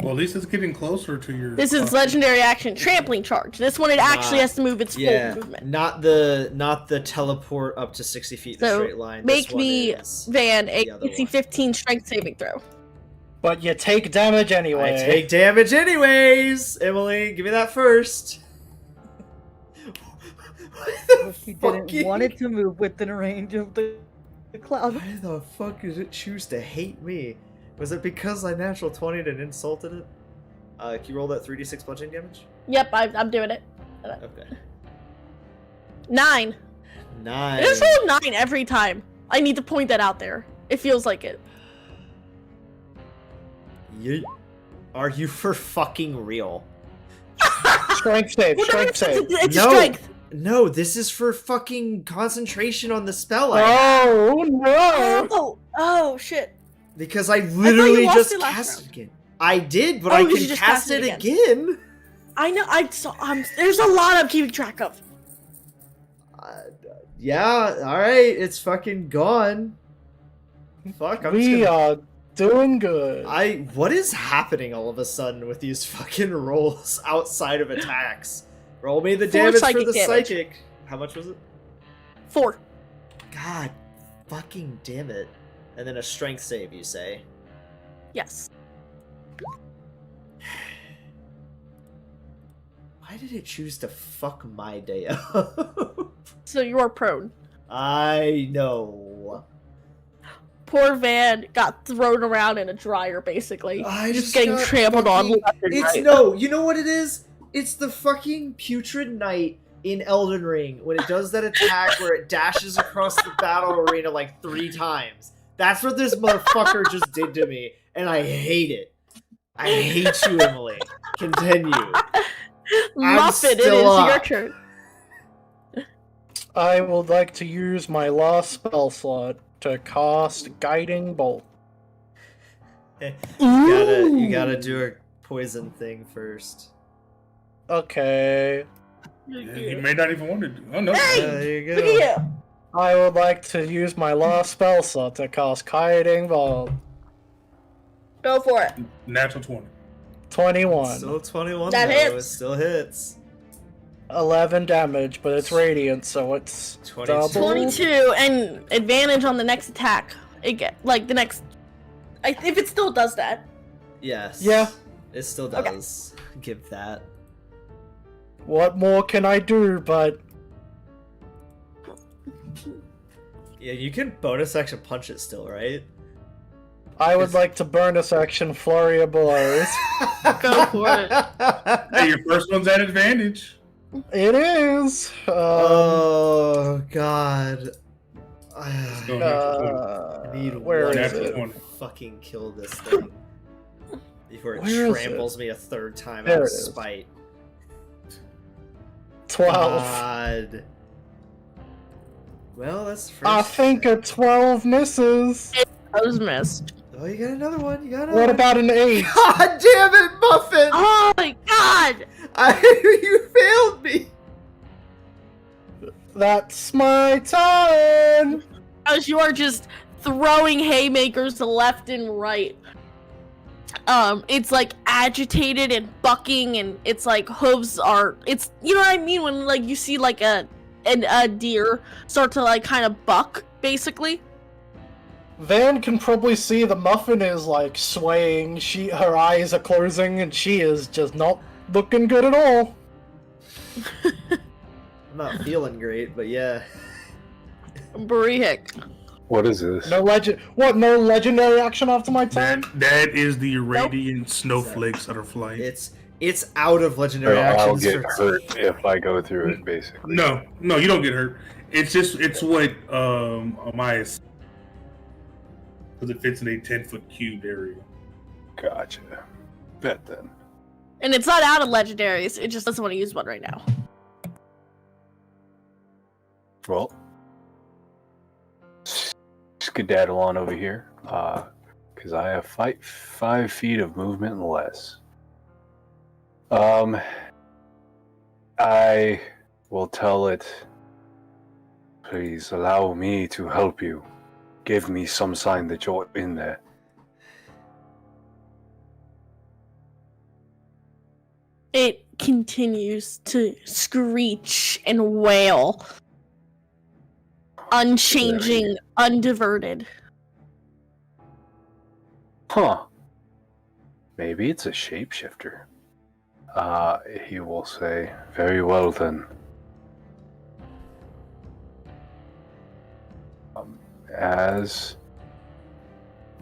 Well, at least it's getting closer to your. This is legendary action, trampling charge. This one it actually has to move its full movement. Not the teleport up to 60 feet in a So, straight line. Make This one me, is Van, a the other DC one. 15 strength saving throw. But you take damage anyway. I take damage anyways. Emily, give me that first. Why the If you fuck didn't want it to move within range of the cloud. Why the fuck did it choose to hate me? Was it because I natural 20'd and insulted it? Can you roll that 3d6 bludgeoning damage? Yep, I'm doing it. Okay. 9. 9. It just rolled 9 every time. I need to point that out there. It feels like it. Are you for fucking real? Strength save, Well, strength save. It's No. strength. No, this is for fucking concentration on the spell I have. Oh no! Oh shit. Because I literally lost just it last cast it round. again. I did, but Oh, I you can just cast cast it it again. I know. I saw. There's a lot I'm keeping track of. Yeah, alright, it's fucking gone. Fuck, I'm just We gonna... are doing good. What is happening all of a sudden with these fucking rolls outside of attacks? Roll me the 4 damage for psychic the damage. psychic. How much was it? 4. God fucking damn it. And then a strength save, you say? Yes. Why did it choose to fuck my day up? So you're prone. I know. Poor Van got thrown around in a dryer, basically. I just getting got trampled on fucking- left and It's right. no, you know what it is? It's the fucking putrid knight in Elden Ring when it does that attack where it dashes across the battle arena like 3 times. That's what this motherfucker just did to me, and I hate it. I hate you, Emily. Continue. Muffin, it is still your up. turn. I would like to use my last spell slot to cast Guiding Bolt. You gotta do a poison thing first. Okay. You may not even want to do. Oh no. Hey! There you Look go. at you. I would like to use my last spell slot to cast Guiding Bolt. Go for it. Natural 20. 21. Still 21 That though. hits. It still hits. 11 damage, but it's radiant, so it's 22. double. 22 and advantage on the next attack. It get like the next. If it still does that. Yes. Yeah. It still Okay. does. Give that. What more can I do but... Yeah, you can bonus action punch it still, right? I would like to bonus action Flurry of Blows. Go for it. Hey, your first one's at advantage. It is! Oh god. Go I need where one is Natural it? 20. fucking kill this thing before it Where is tramples me a 3rd time There out of it is. spite. 12. God. Well, that's the first. I think a 12 misses. I was missed. Oh, you got another one. You got another What one. about an 8? God damn it, Muffin! Oh my god! You failed me. That's my turn! As you are just throwing haymakers to left and right. it's like agitated and bucking, and it's like hooves are. It's, you know what I mean, when like you see like a deer start to like kind of buck, basically. Van can probably see the muffin is like swaying. Her eyes are closing, and she is just not looking good at all. I'm not feeling great, but yeah. Brihik. What is this? No legendary action after my turn? That is the radiant snowflakes that are flying. It's out of legendary I'll actions. get hurt if I go through it, basically. No, you don't get hurt. It's what Amaya, because it fits in a 10-foot cubed area. Gotcha. Bet then. And it's not out of legendaries, it just doesn't want to use one right now. Well, skedaddle on over here, because I have 5 feet of movement and less. I will tell it, please allow me to help you. Give me some sign that you're in there. It continues to screech and wail. Unchanging, undiverted. Huh. Maybe it's a shapeshifter. He will say, very well then. As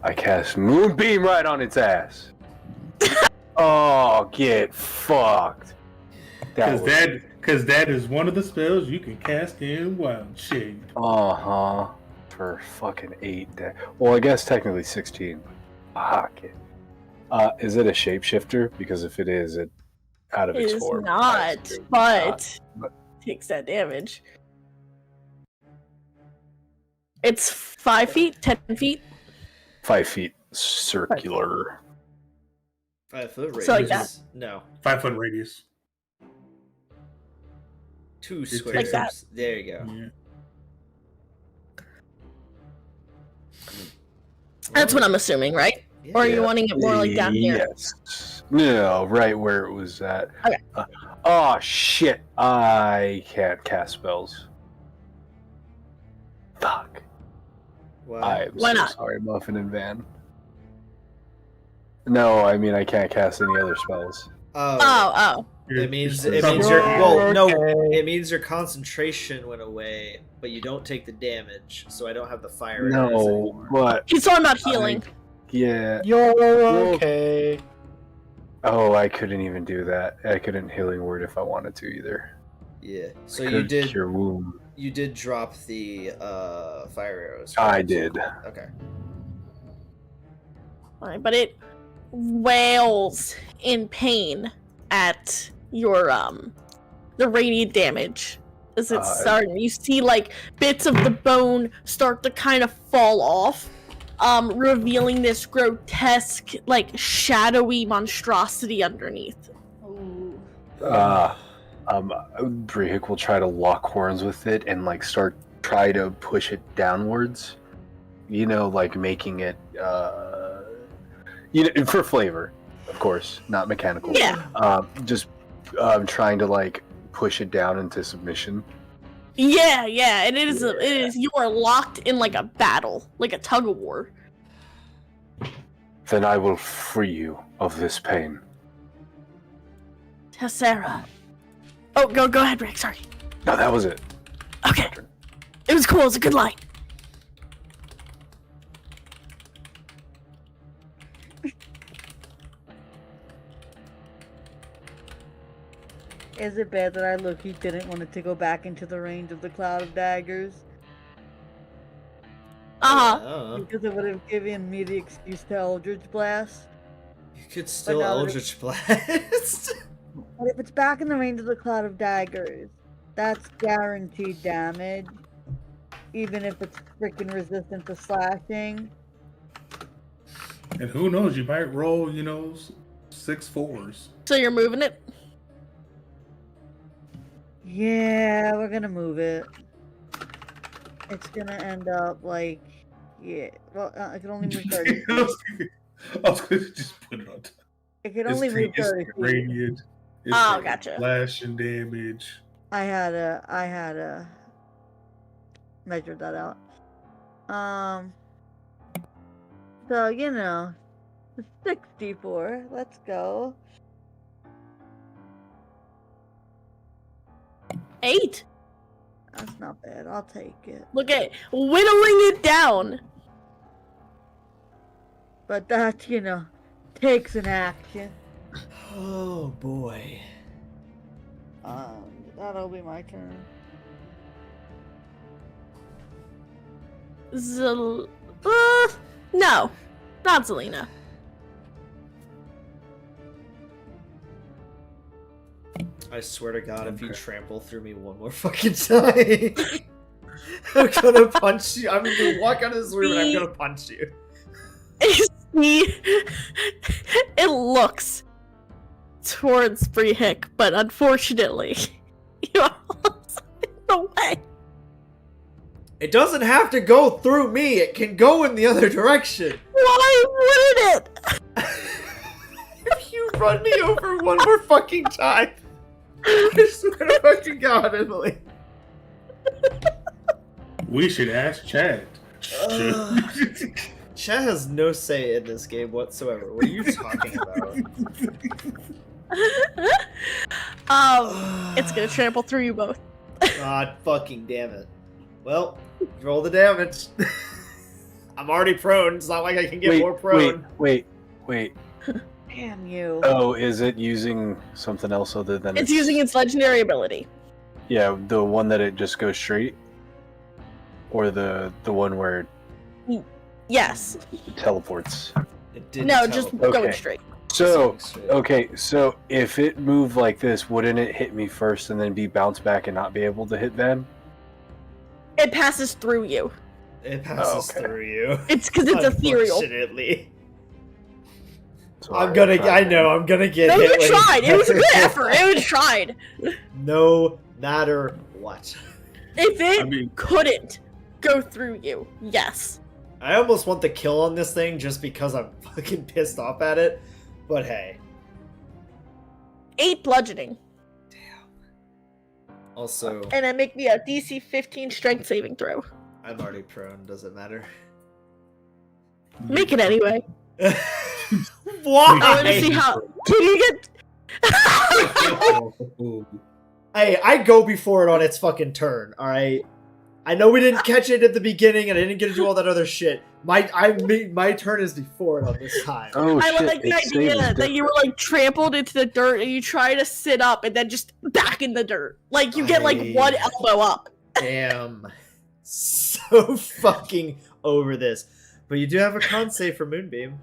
I cast Moonbeam right on its ass. Oh, get fucked. Because that is one of the spells you can cast in Wild Shade. Uh-huh. For fucking 8. Well, I guess technically 16. Fuck it. Is it a shapeshifter? Because if it is, it out of It its is form. not, but takes that damage. It's 5 feet, 10 feet. 5 feet circular. 5 foot radius. So like that. No. 5-foot radius. 2 square. Like that. There you go. Yeah. That's what I'm assuming, right? Yeah. Or are you wanting it more like down here? Yes. No, right where it was at. Okay. Oh, shit. I can't cast spells. Fuck. Wow. I'm Why so not? sorry, Muffin and Van. No, I mean I can't cast any other spells. Oh. It means You're- it means your concentration went away, but you don't take the damage, so I don't have the fire. arrows No, anymore. but He's talking about healing. yeah. You're okay. Oh, I couldn't even do that. I couldn't healing word if I wanted to either. Yeah. So Could you did. cure wound. You did drop the fire arrows. I right? did. Okay. Alright, but it wails in pain at your the radiant damage as it's starting. You see like bits of the bone start to kind of fall off, revealing this grotesque, like shadowy monstrosity underneath. Ooh. Brihik will try to lock horns with it and like try to push it downwards. You know, like making it for flavor, of course, not mechanical. Yeah. Just trying to like push it down into submission. Yeah, and it is you are locked in like a battle, like a tug of war. Then I will free you of this pain. Tessera. Oh, go ahead, Rick, sorry. No, that was it. Okay. It was cool, it was a good line. Is it bad that I low-key didn't want it to go back into the range of the cloud of daggers? Uh-huh. Because it would have given me the excuse to Eldritch Blast. You could still now that Eldritch Blast. But if it's back in the range of the cloud of daggers, that's guaranteed damage. Even if it's freaking resistant to slashing. And who knows, you might roll, 6 4s. So you're moving it? Yeah, we're gonna move it. It's gonna end up like, yeah. Well, I can only move 30 feet. I was going to just put it on top. It can only move 30 feet. radiant. It's Oh, taking gotcha. slashing damage. I had to measure that out. So, 64. Let's go. 8. That's not bad. I'll take it. Look at whittling it down. But that, takes an action. Oh boy. That'll be my turn. No, not Zelina. I swear to God, if you Okay. trample through me one more fucking time, I'm gonna punch you. I'm gonna walk out of this room and I'm gonna punch you. It looks towards Brehik, but unfortunately, you are in the way. It doesn't have to go through me. It can go in the other direction. Why wouldn't it? If you run me over one more fucking time, I swear to fucking God, Emily. We should ask Chad. Chad has no say in this game whatsoever. What are you talking about? It's gonna trample through you both. God fucking damn it. Well, roll the damage. I'm already prone. It's not like I can get more prone. Wait. Damn you. Oh, is it using something else other than It's using its legendary ability. Yeah, the one that it just goes straight? Or the one where Yes. it teleports? It didn't No, just teleport. going Okay. straight. So, Straight. okay, so if it moved like this, wouldn't it hit me first and then be bounced back and not be able to hit them? It passes through you. It passes okay. through you. It's because it's ethereal. Unfortunately. Sorry, I'm gonna tried. get No, hit. you when tried. It was a good effort. It was tried. No matter what. If it I mean- couldn't go through you, yes. I almost want the kill on this thing just because I'm fucking pissed off at it. But hey. 8 bludgeoning. Also, And then make me a DC 15 strength saving throw. I'm already prone. Does it matter? Make it anyway. Why? I want to see how. Can you get. Hey, I go before it on its fucking turn, alright? I know we didn't catch it at the beginning and I didn't get to do all that other shit. My turn is before it on this time. Oh I shit! like the it idea saves that you were like trampled into the dirt and you try to sit up and then just back in the dirt. Like you get like one elbow up. Damn. So fucking over this. But you do have a con save for Moonbeam.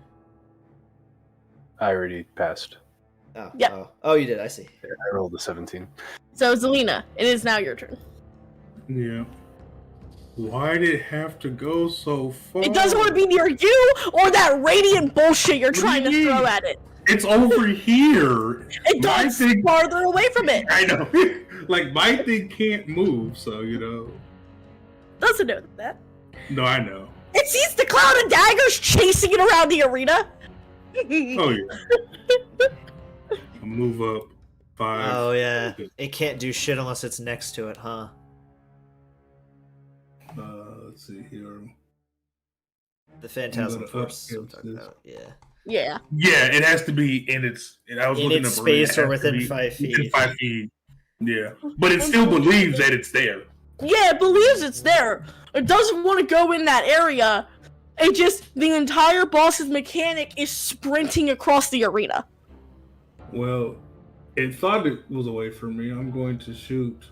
I already passed. Oh, Yep. oh, you did, I see. I rolled a 17. So Zelina, it is now your turn. Yeah. Why did it have to go so far? It doesn't want to be near you or that radiant bullshit you're trying to throw at it. It's over here. It My does thing- farther away from it. I know. Like, my thing can't move, so, Doesn't know that. No, I know. It sees the cloud of daggers chasing it around the arena. Oh, yeah. I'll move up 5. Oh, yeah. It can't do shit unless it's next to it, huh? Let's see here. The Phantasm I'm gonna Force. up I'm talking this. about, yeah. Yeah. Yeah, it has to be in its. I was In looking its up arena, space it or has to within be 5 feet. Within 5 feet. Yeah, but it still believes that it's there. Yeah, it believes it's there. It doesn't want to go in that area. It just, the entire boss's mechanic is sprinting across the arena. Well, it thought it was away from me. I'm going to shoot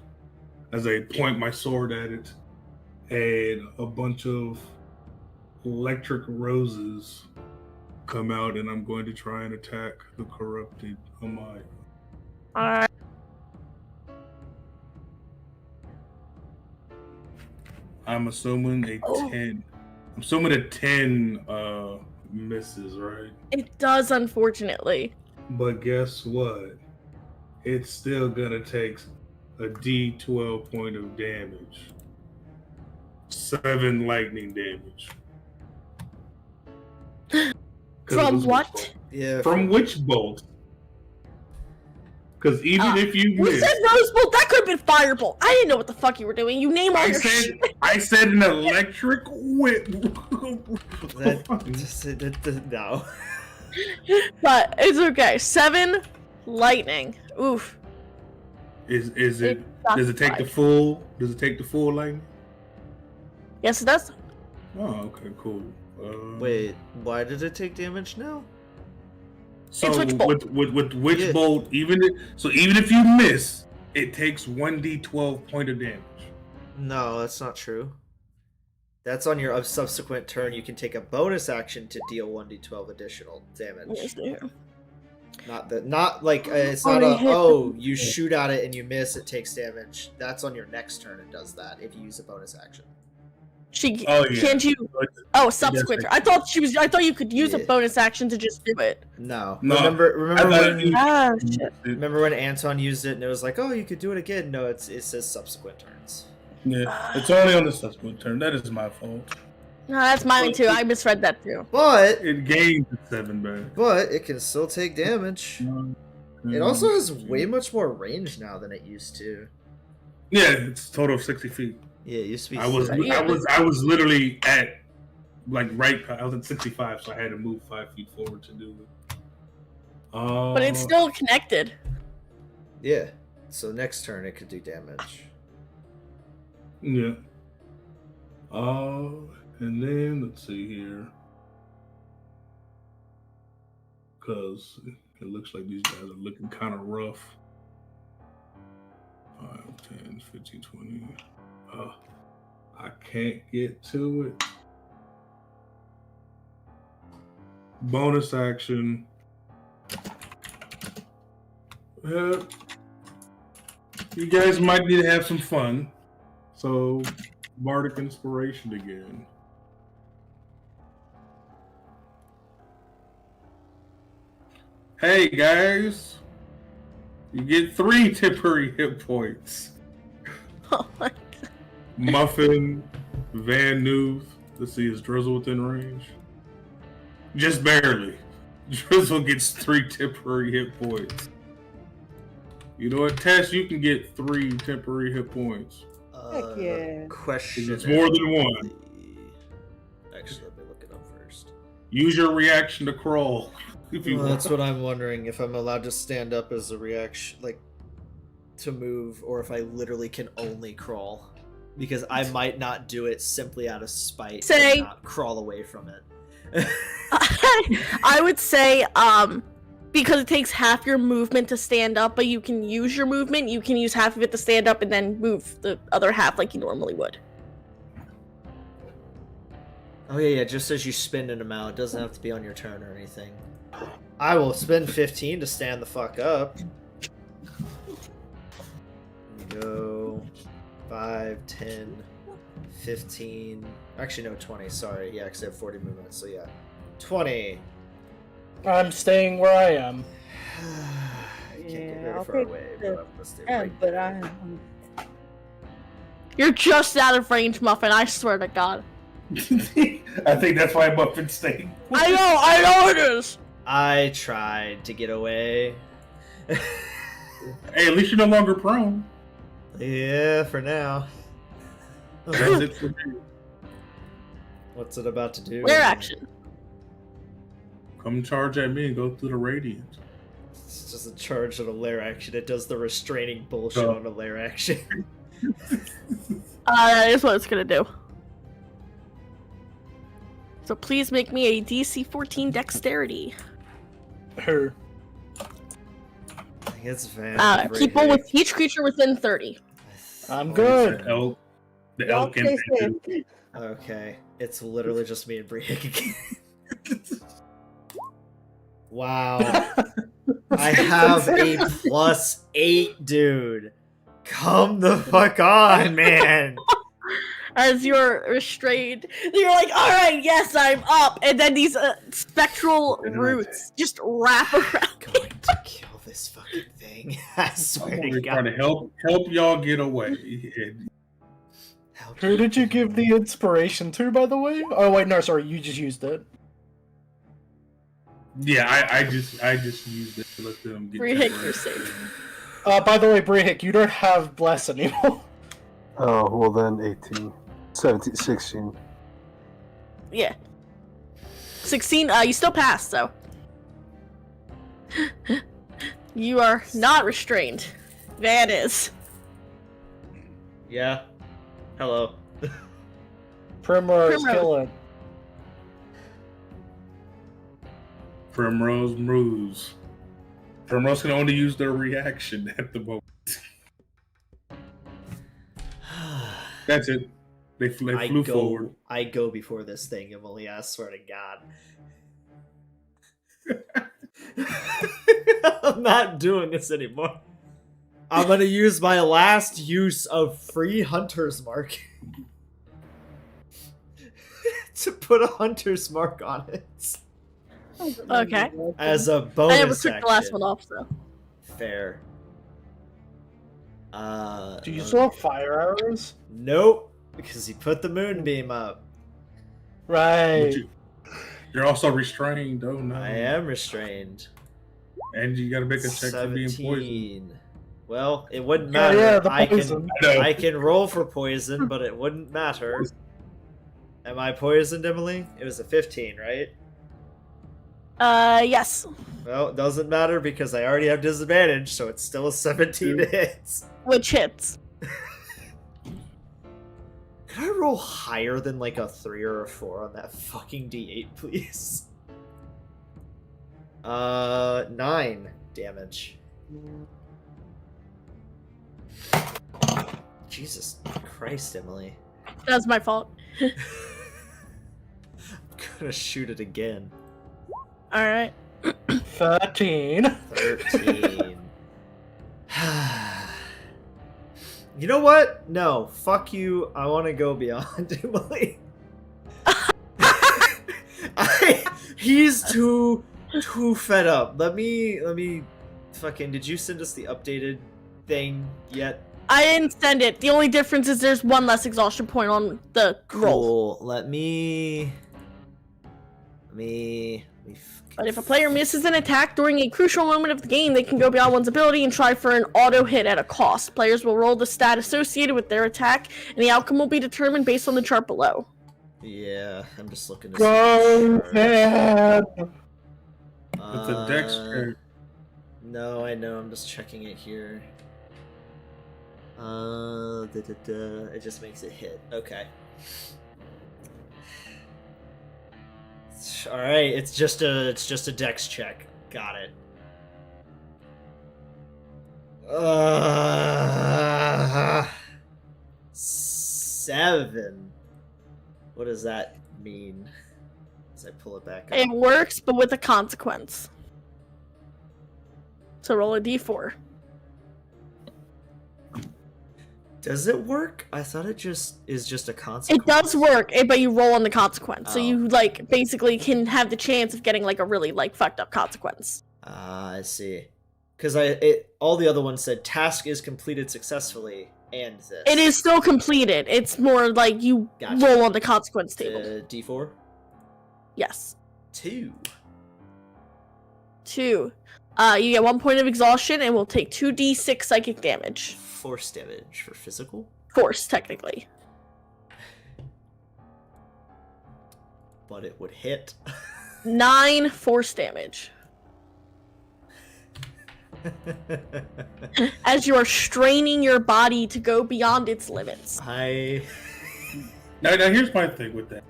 as I point my sword at it, and a bunch of electric roses come out, and I'm going to try and attack the corrupted Amai. Alright. I'm assuming a 10. I'm assuming a 10 misses, right? It does, unfortunately. But guess what? It's still gonna take a D12 point of damage. 7 lightning damage. From what? Yeah. From which bolt? Because even if you We miss, said Rose Bolt. That could have been Firebolt. I didn't know what the fuck you were doing. You name all your shit. I said an electric whip. No. But it's okay. 7 lightning. Oof. Is it? It's Does it take the five. full? Does it take the full lightning? Yes, it does. Oh, okay, cool. Wait, why did it take damage now? So It's Witch Bolt. with Witch Yeah. Bolt, even if you miss, it takes 1d12 point of damage. No, that's not true. That's on your subsequent turn. You can take a bonus action to deal 1d12 additional damage. Yes, there. Not like it's Oh, not he a hit you shoot at it and you miss, it takes damage. That's on your next turn. It does that if you use a bonus action. Oh, yeah. Can't you? Oh, subsequent. take- I thought you could use a Yeah. bonus action to just do it. No. No, Remember I thought when you- Ah, shit. remember when Anton used it and it was like, oh, you could do it again. No, it says subsequent turns. Yeah, it's only on the subsequent turn. That is my fault. No, that's mine too. I misread that too. But It gains 7 back. it can still take damage. It also has way much more range now than it used to. Yeah, it's a total of 60 feet. Yeah, it used to be. I was literally at I was at 65, so I had to move 5 feet forward to do it. But it's still connected. Yeah. So next turn it could do damage. Yeah. And then let's see here. Because it looks like these guys are looking kind of rough. 5, 10, 15, 20. I can't get to it. Bonus action. You guys might need to have some fun. So, Bardic Inspiration again. Hey guys, you get 3 temporary hit points. Oh my God. Muffin, Van Nuth. Let's see, is Drizzle within range? Just barely. Drizzle gets 3 temporary hit points. You know what, Tess? You can get 3 temporary hit points. Heck yeah. Question. It's more than one. Actually, let me look it up first. Use your reaction to crawl. If you Well, want. that's what I'm wondering, if I'm allowed to stand up as a reaction, like, to move, or if I literally can only crawl. Because I might not do it simply out of spite Say- and not crawl away from it. I would say, because it takes half your movement to stand up, but you can use your movement, you can use half of it to stand up and then move the other half like you normally would. Oh yeah, it just says you spend an amount. It doesn't have to be on your turn or anything. I will spend 15 to stand the fuck up. Go 5, 10, 15. Actually, no, 20. Sorry. Yeah, because I have 40 movements. So yeah. 20. I'm staying where I am. I can't get Yeah, very I'll far take away, the but I'm gonna stay Yeah, right but there. You're just out of range, Muffin, I swear to God. I think that's why Muffin's staying. I know it is! I tried to get away. Hey, at least you're no longer prone. Yeah, for now. That's it for me. What's it about to do? Rare action. Come charge at me and go through the radiant. It's just a charge on a lair action. It does the restraining bullshit Oh. on a lair action. That is what it's gonna do. So please make me a DC 14 dexterity. Her. It's Van. People with each creature within 30. I'm good. The elk, the Y'all elk and stay safe. Okay, it's literally just me and Briak again. Wow. I have a +8, dude. Come the fuck on, man. As you're restrained, you're like, alright, yes, I'm up. And then these spectral roots just wrap around. Going to kill this fucking thing. I swear I'm to only trying God. to help y'all get away. And Help Who did you give the inspiration to, by the way? Oh wait, no, sorry, you just used it. Yeah, I just used it to let them get Brihik, that you're right. safe. By the way, Brihik, you don't have bless anymore. Oh, well then 18. 17, 16. Yeah. 16, you still passed, so. You are not restrained. That is. Yeah. Hello. Primrose, Primrose. kill it. Primrose moves. Primrose can only use their reaction at the moment. That's it. They flew forward. I go before this thing, Emily. I swear to God. I'm not doing this anymore. I'm gonna use my last use of free hunter's mark to put a hunter's mark on it Okay. as a I bonus never took the last action. one off, so. Fair. Do you still have fire arrows? Nope, because he put the moonbeam up. Right. But you're also restrained. Oh no! I am restrained. And you gotta make a check for being poisoned. 17. Well, it wouldn't Yeah, matter. yeah, the I poison. I can roll for poison, but it wouldn't matter. Am I poisoned, Emily? It was a 15, right? Yes. Well, it doesn't matter because I already have disadvantage, so it's still a 17 hits. Which hits? Can I roll higher than like a 3 or a 4 on that fucking D8, please? 9 damage. Jesus Christ, Emily. That's my fault. I'm gonna shoot it again. Alright. 13. 13. You know what? No, fuck you. I want to go beyond Emily. He's too fed up. Let me fucking. Did you send us the updated thing yet? I didn't send it. The only difference is there's one less exhaustion point on the roll. Cool. Let me. But if a player misses an attack during a crucial moment of the game, they can go beyond one's ability and try for an auto hit at a cost. Players will roll the stat associated with their attack, and the outcome will be determined based on the chart below. Yeah, I'm just looking to Go, see. man. It's a dex check. No, I know. I'm just checking it here. It just makes it hit. Okay. All right. It's just a dex check. Got it. 7. What does that mean? As I pull it back up. It works, but with a consequence. So roll a d4. Does it work? I thought it is just a consequence. It does work, but you roll on the consequence. So Oh. you, basically can have the chance of getting, a really, fucked up consequence. I see. Because all the other ones said task is completed successfully, and this. It is still completed. It's more like you Gotcha. roll on the consequence table. D4? Yes. 2. 2. You get 1 point of exhaustion and will take 2d6 psychic damage. Force damage for physical? Force, technically. But it would hit. 9 force damage. As you are straining your body to go beyond its limits. I... Now here's my thing with that.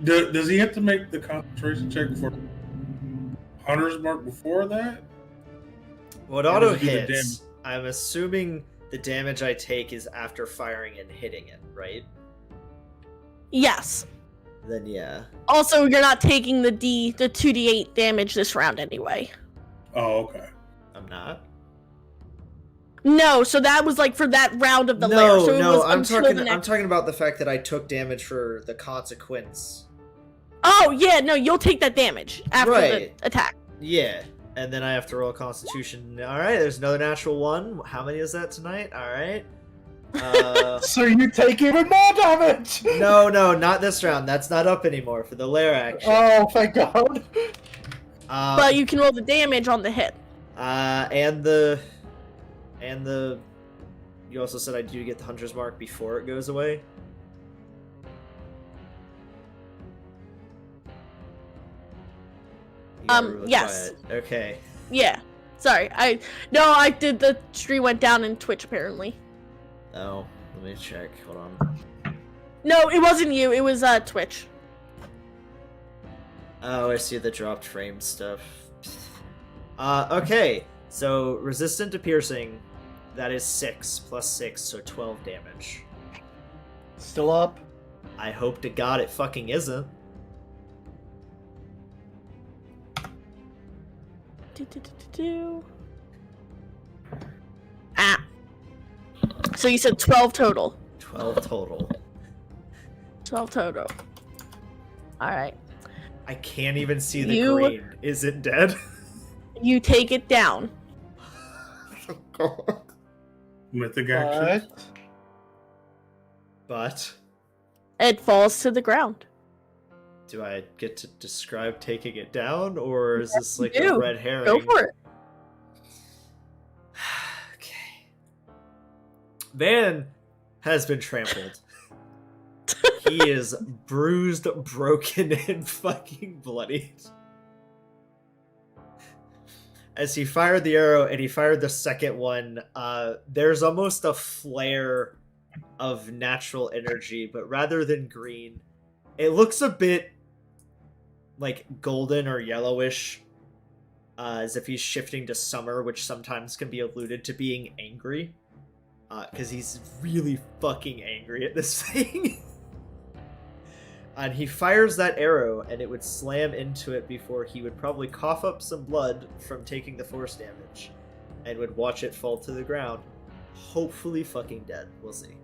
Does he have to make the concentration check for Hunter's Mark before that? What Or auto does it do the hits? I'm assuming the damage I take is after firing and hitting it, right? Yes. Then yeah. Also, you're not taking the 2d8 damage this round anyway. Oh, okay. I'm not? No, so that was for that round of the lair. So it was I'm until talking the next... I'm talking about the fact that I took damage for the consequence. Oh, yeah, no, you'll take that damage after Right. the attack. Yeah. And then I have to roll a constitution. Alright, there's another natural 1. How many is that tonight? Alright. So you take even more damage! No, not this round. That's not up anymore for the lair action. Oh, thank God. But you can roll the damage on the hit. And the you also said I do get the Hunter's Mark before it goes away. You gotta really yes. quiet. Okay. Yeah. Sorry. I did, the stream went down in Twitch apparently. Oh, let me check. Hold on. No, it wasn't you. It was Twitch. Oh, I see the dropped frame stuff. Okay. So resistant to piercing, that is 6 plus 6, so 12 damage. Still up? I hope to God it fucking isn't. Ah. So you said 12 total. 12 total. 12 total. Alright. I can't even see the You- green. Is it dead? You take it down. Mythic action. But It falls to the ground. do I get to describe taking it down, or is this like do. a red herring? Go for it. Okay. Van has been trampled. He is bruised, broken, and fucking bloodied. As he fired the arrow and he fired the second one, there's almost a flare of natural energy, but rather than green, it looks a bit like golden or yellowish, as if he's shifting to summer, which sometimes can be alluded to being angry, because he's really fucking angry at this thing. And he fires that arrow, and it would slam into it before he would probably cough up some blood from taking the force damage, and would watch it fall to the ground. Hopefully fucking dead. We'll see.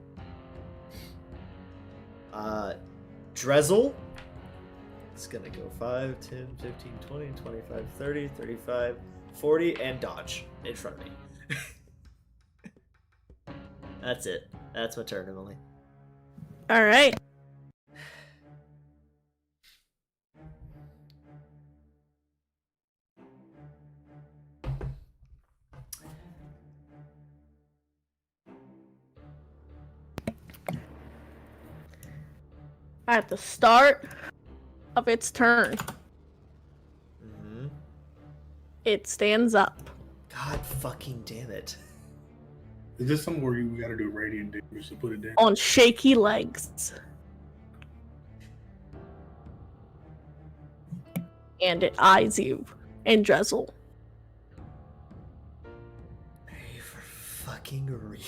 Drezel. It's gonna go 5, 10, 15, 20, 25, 30, 35, 40, and dodge in front of me. That's it. That's my turn, Emily. Alright. At the start of its turn, Mm-hmm. it stands up. God fucking damn it. Is this somewhere we gotta do radiant damage to put it down? On shaky legs. And it eyes you and Drezel. Are you for fucking real?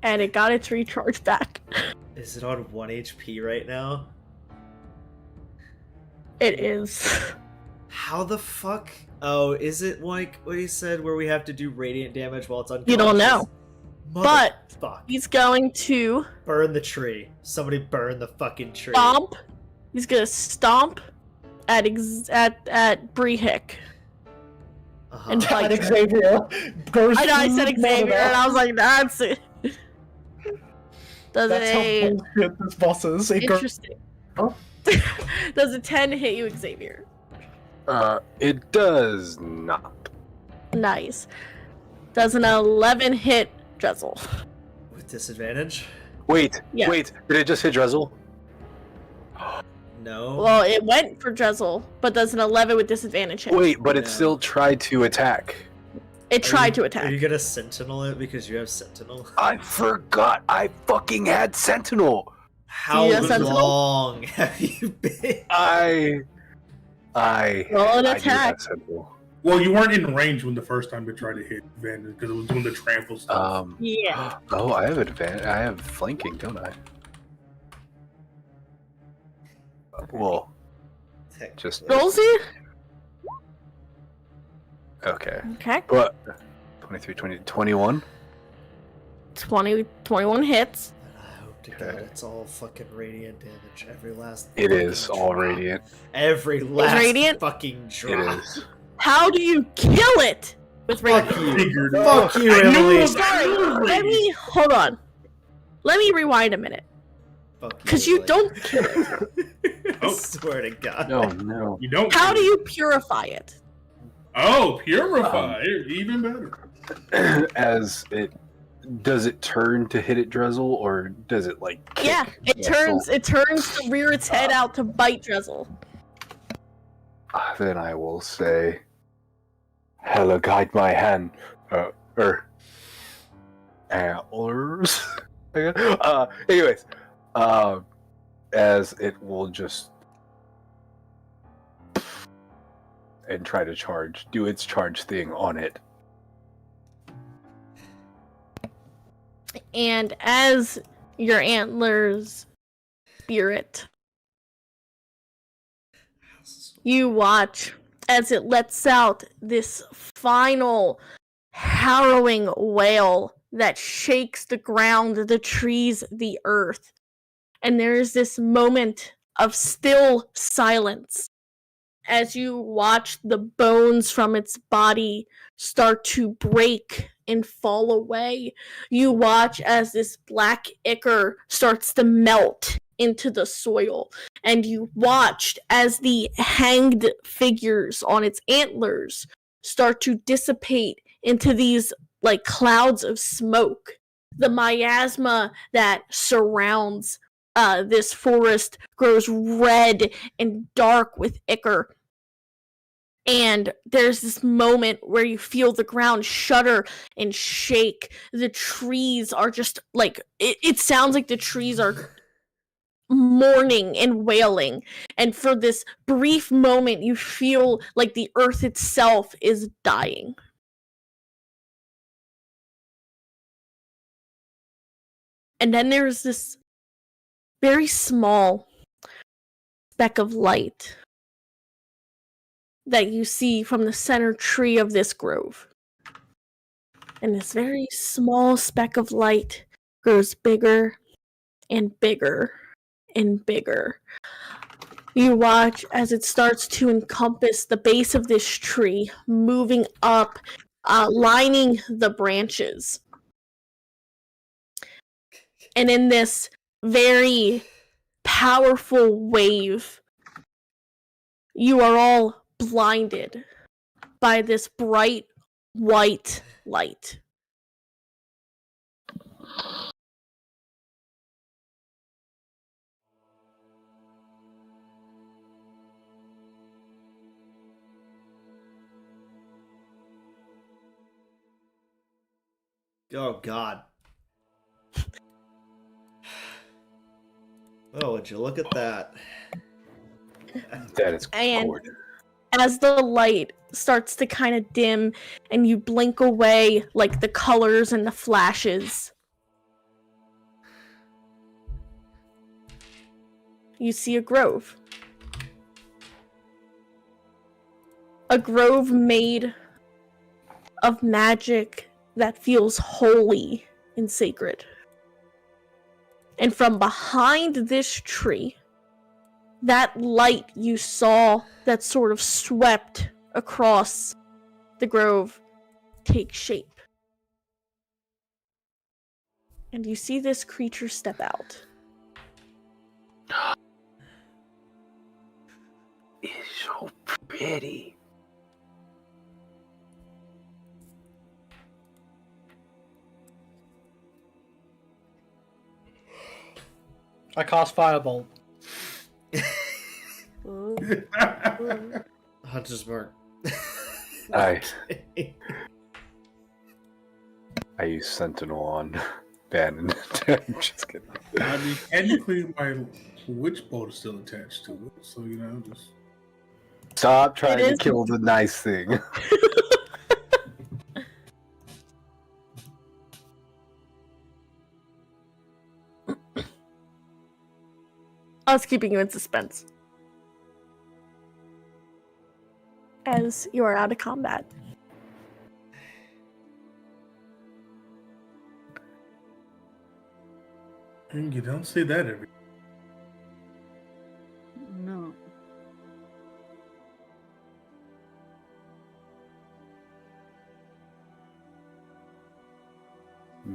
And it got its recharge back. Is it on 1 HP right now? It is. How the fuck? Oh, is it like what he said where we have to do radiant damage while it's unconscious? You don't know. But Fuck. he's going to Burn the tree. Somebody burn the fucking tree. stomp. He's gonna stomp at Brehick. Uh-huh. And bite. And Xavier goes I know I said through Xavier, and I Monodoc. was like, that's it. Does That's a how bullshit this boss is. It goes, interesting? Oh. Does a 10 hit you, Xavier? It does not. Nice. Does an 11 hit Drezel? With disadvantage? Wait, Yeah. wait. Did it just hit Drezel? No. Well, it went for Drezel, but does an 11 with disadvantage hit? Wait, but it No. still tried to attack. It tried to Are attack. you gonna sentinel it because you have sentinel? I forgot I fucking had Sentinel. How you have sentinel? long have you been? Roll an I do attack. have Sentinel. Well, you weren't in range when the first time it tried to hit Van because it was doing the trample stuff. Yeah. Oh, I have advantage. I have flanking, don't I? Well, just Rollsy? okay. Okay. But 23, 20, 21. 21 hits. I hope to God Okay. it's all fucking radiant damage. Every last. It fucking is all drop. radiant. Every last radiant? fucking It drop. is. How do you kill it? with Fuck rapier. you. Figured Fuck you, I knew it Emily. was- Sorry, let me hold on. Let me rewind a minute, Fuck you, because you Emily. don't kill it. I swear to God. No, no. You don't. How do you purify it? Oh, purify. Even better. As it does it turn to hit it Drizzle, or does it like kick Yeah, it Drizzle? turns to rear its head out to bite Drizzle. Then I will say, "Hella guide my hand." Antlers. Anyways, as it will just and try to do its charge thing on it. And as your antlers spirit, you watch as it lets out this final harrowing wail that shakes the ground, the trees, the earth. And there is this moment of still silence as you watch the bones from its body start to break and fall away. You watch as this black ichor starts to melt into the soil, and you watched as the hanged figures on its antlers start to dissipate into these like clouds of smoke. The miasma that surrounds this forest grows red and dark with ichor. And there's this moment where you feel the ground shudder and shake. The trees are just like, it sounds like the trees are mourning and wailing. And for this brief moment, you feel like the earth itself is dying. And then there's this very small speck of light that you see from the center tree of this grove. And this very small speck of light grows bigger and bigger and bigger. You watch as it starts to encompass the base of this tree, moving up, lining the branches. And in this very powerful wave, you are all blinded by this bright white light. Oh, God. Oh, would you look at that? That is And gorgeous. as the light starts to kind of dim and you blink away like the colors and the flashes, you see a grove. A grove made of magic that feels holy and sacred. And from behind this tree, that light you saw that sort of swept across the grove takes shape. And you see this creature step out. It's so pretty. I cast Firebolt. Ooh. Hunter's Mark. I use Sentinel on Bannon. I'm just kidding. I mean, technically, my witch bolt is still attached to it, so just. Stop trying It to is- kill the nice thing. I was keeping you in suspense. As you are out of combat. And you don't say that every. No.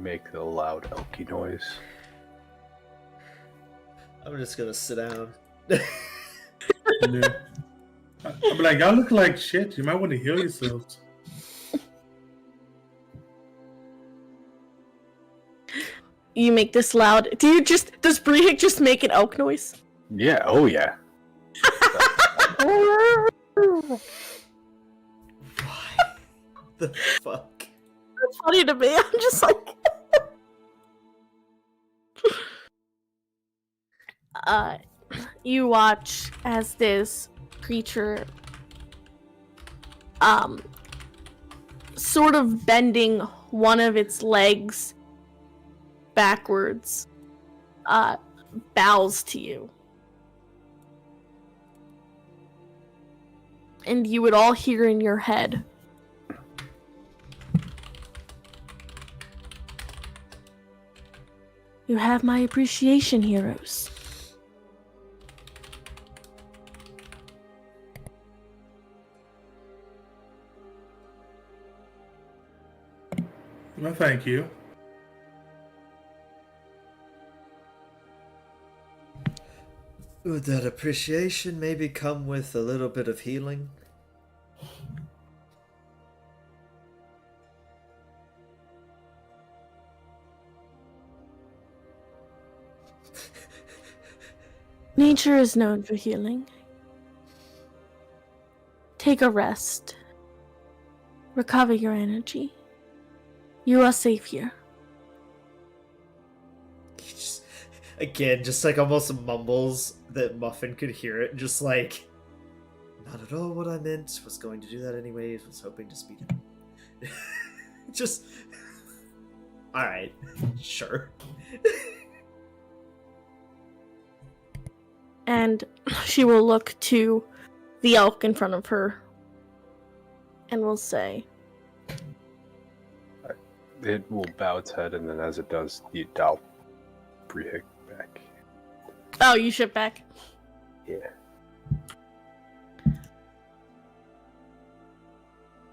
make the loud elky noise. I'm just gonna sit down. Yeah. I'm like, y'all look like shit. You might want to heal yourselves. You make this loud. Does Brehik just make an elk noise? Yeah, oh yeah. The fuck? That's funny to me. I'm just like. You watch as this creature, sort of bending one of its legs backwards, bows to you. And you would all hear in your head, "You have my appreciation, heroes." Well, thank you. Would that appreciation maybe come with a little bit of healing? Nature is known for healing. Take a rest. Recover your energy. You are safe here. Again, just like almost mumbles that Muffin could hear it, just like, not at all what I meant, was going to do that anyways, was hoping to speed it up. Just, alright, sure. And she will look to the elk in front of her and will say, It will bow its head, and then as it does, I'll Brehik back. "Oh, you ship back." Yeah.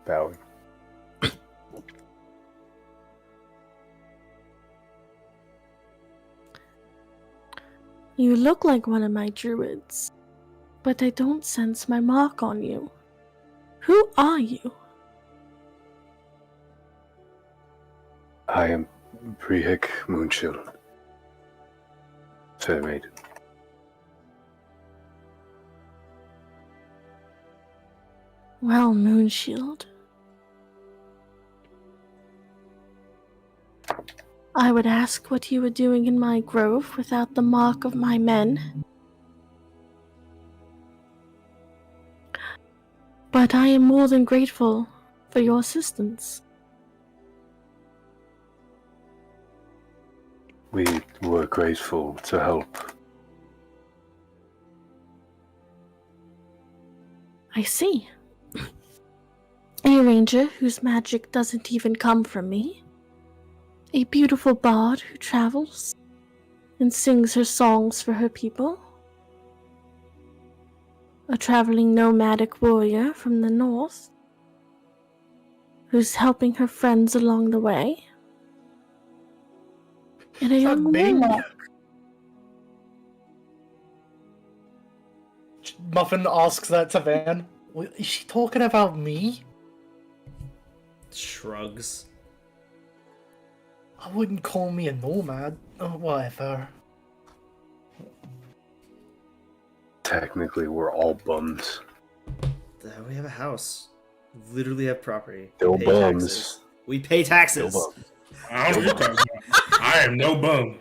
Bowing. "You look like one of my druids, but I don't sense my mark on you. Who are you?" I am Brehik Moonshield. Fair maiden. "Well, Moonshield, I would ask what you were doing in my grove without the mark of my men. But I am more than grateful for your assistance." We were grateful to help. "I see. A ranger whose magic doesn't even come from me. A beautiful bard who travels and sings her songs for her people. A traveling nomadic warrior from the north who's helping her friends along the way. And a young me? warlock." Muffin asks that to Van. Is she talking about me? Shrugs. I wouldn't call me a nomad. Oh, whatever. Technically, we're all bums. We have a house. We literally have property. Still Pay bums. taxes. We pay taxes. Still bums. I don't know what you're talking about. I am no bum.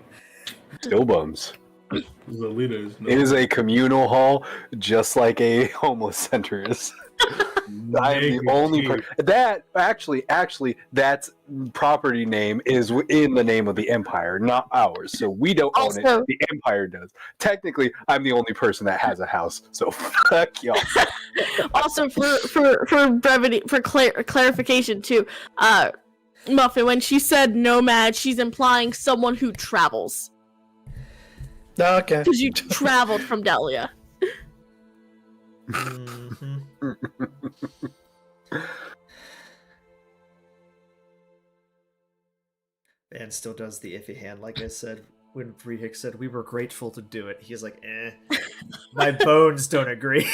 Still bums. The leader is no It is a communal hall, just like a homeless center is. I am the only person that actually that's property name is in the name of the Empire, not ours. So we don't own it. Also- The Empire does. Technically, I'm the only person that has a house. So fuck y'all. Also, for brevity, for clarification too, Muffin, when she said nomad, she's implying someone who travels. Okay. Because you traveled from Delia. Mhm. And still does the iffy hand, like I said. When Brehik said we were grateful to do it, he's like, my bones don't agree.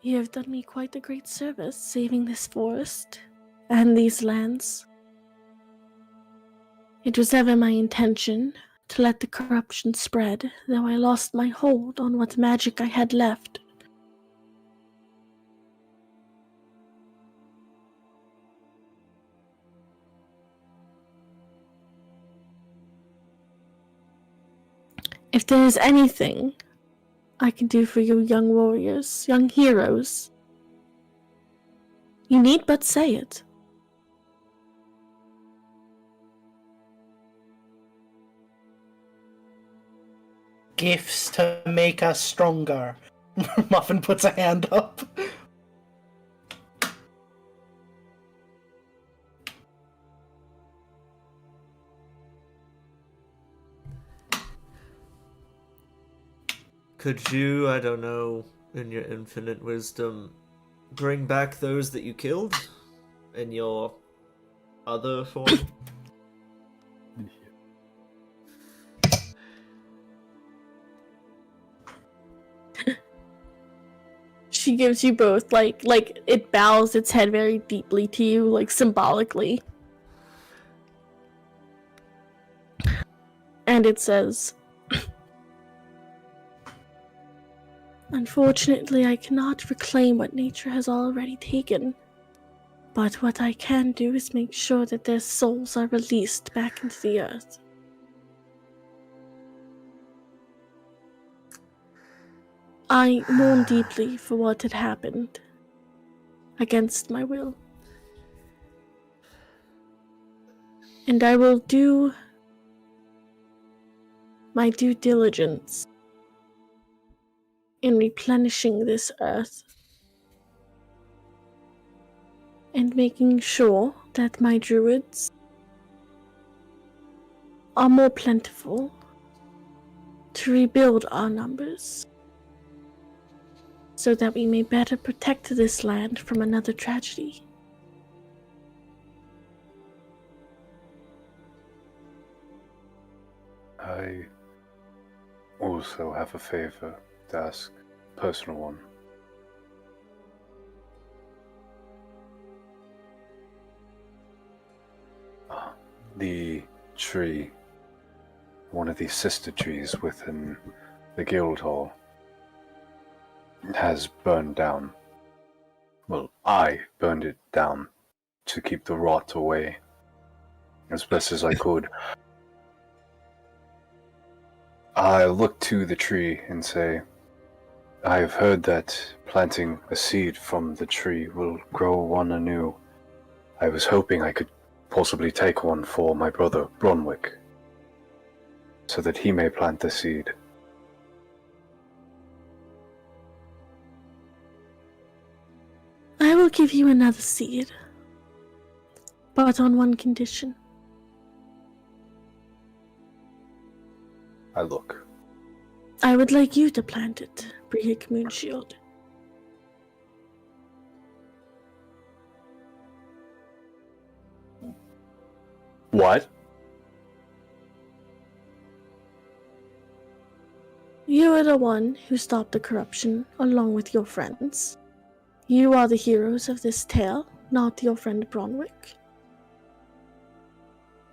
You have done me quite a great service saving this forest and these lands. It was ever my intention to let the corruption spread, though I lost my hold on what magic I had left. If there is anything I can do for you young warriors, young heroes, you need but say it. Gifts to make us stronger. Muffin puts a hand up. Could you, I don't know, in your infinite wisdom, bring back those that you killed in your other form? She gives you both, like it bows its head very deeply to you, like symbolically. And it says, unfortunately, I cannot reclaim what nature has already taken. But what I can do is make sure that their souls are released back into the earth. I mourn deeply for what had happened, against my will. And I will do my due diligence in replenishing this earth and making sure that my druids are more plentiful to rebuild our numbers so that we may better protect this land from another tragedy. I also have a favor to ask, personal one. The tree, one of the sister trees within the guild hall, has burned down. Well, I burned it down to keep the rot away as best as I could. I look to the tree and say, I have heard that planting a seed from the tree will grow one anew. I was hoping I could possibly take one for my brother Bronwick, so that he may plant the seed. I will give you another seed, but on one condition. I look. I would like you to plant it, Brehik Moonshield. What? You are the one who stopped the corruption along with your friends. You are the heroes of this tale, not your friend Bronwick.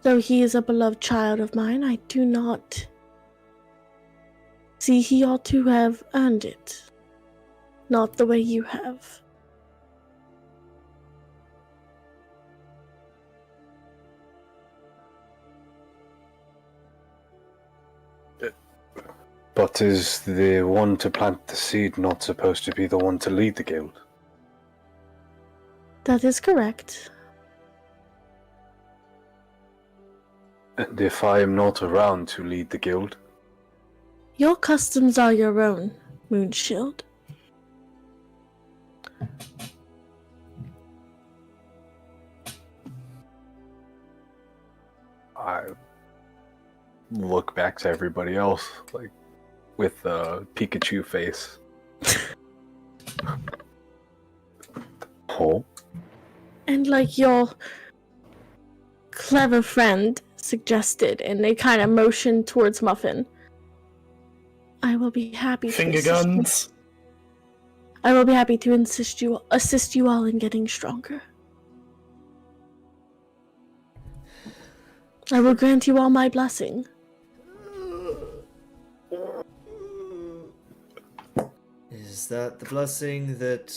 Though he is a beloved child of mine, I do not see he ought to have earned it. Not the way you have. But is the one to plant the seed not supposed to be the one to lead the guild? That is correct. And if I am not around to lead the guild? Your customs are your own, Moonshield. look back to everybody else, like, with the Pikachu face. Oh. And like your clever friend suggested, and they kind of motion towards Muffin. I will be happy Finger to assist guns. I will be happy to assist you all in getting stronger. I will grant you all my blessing. Is that the blessing that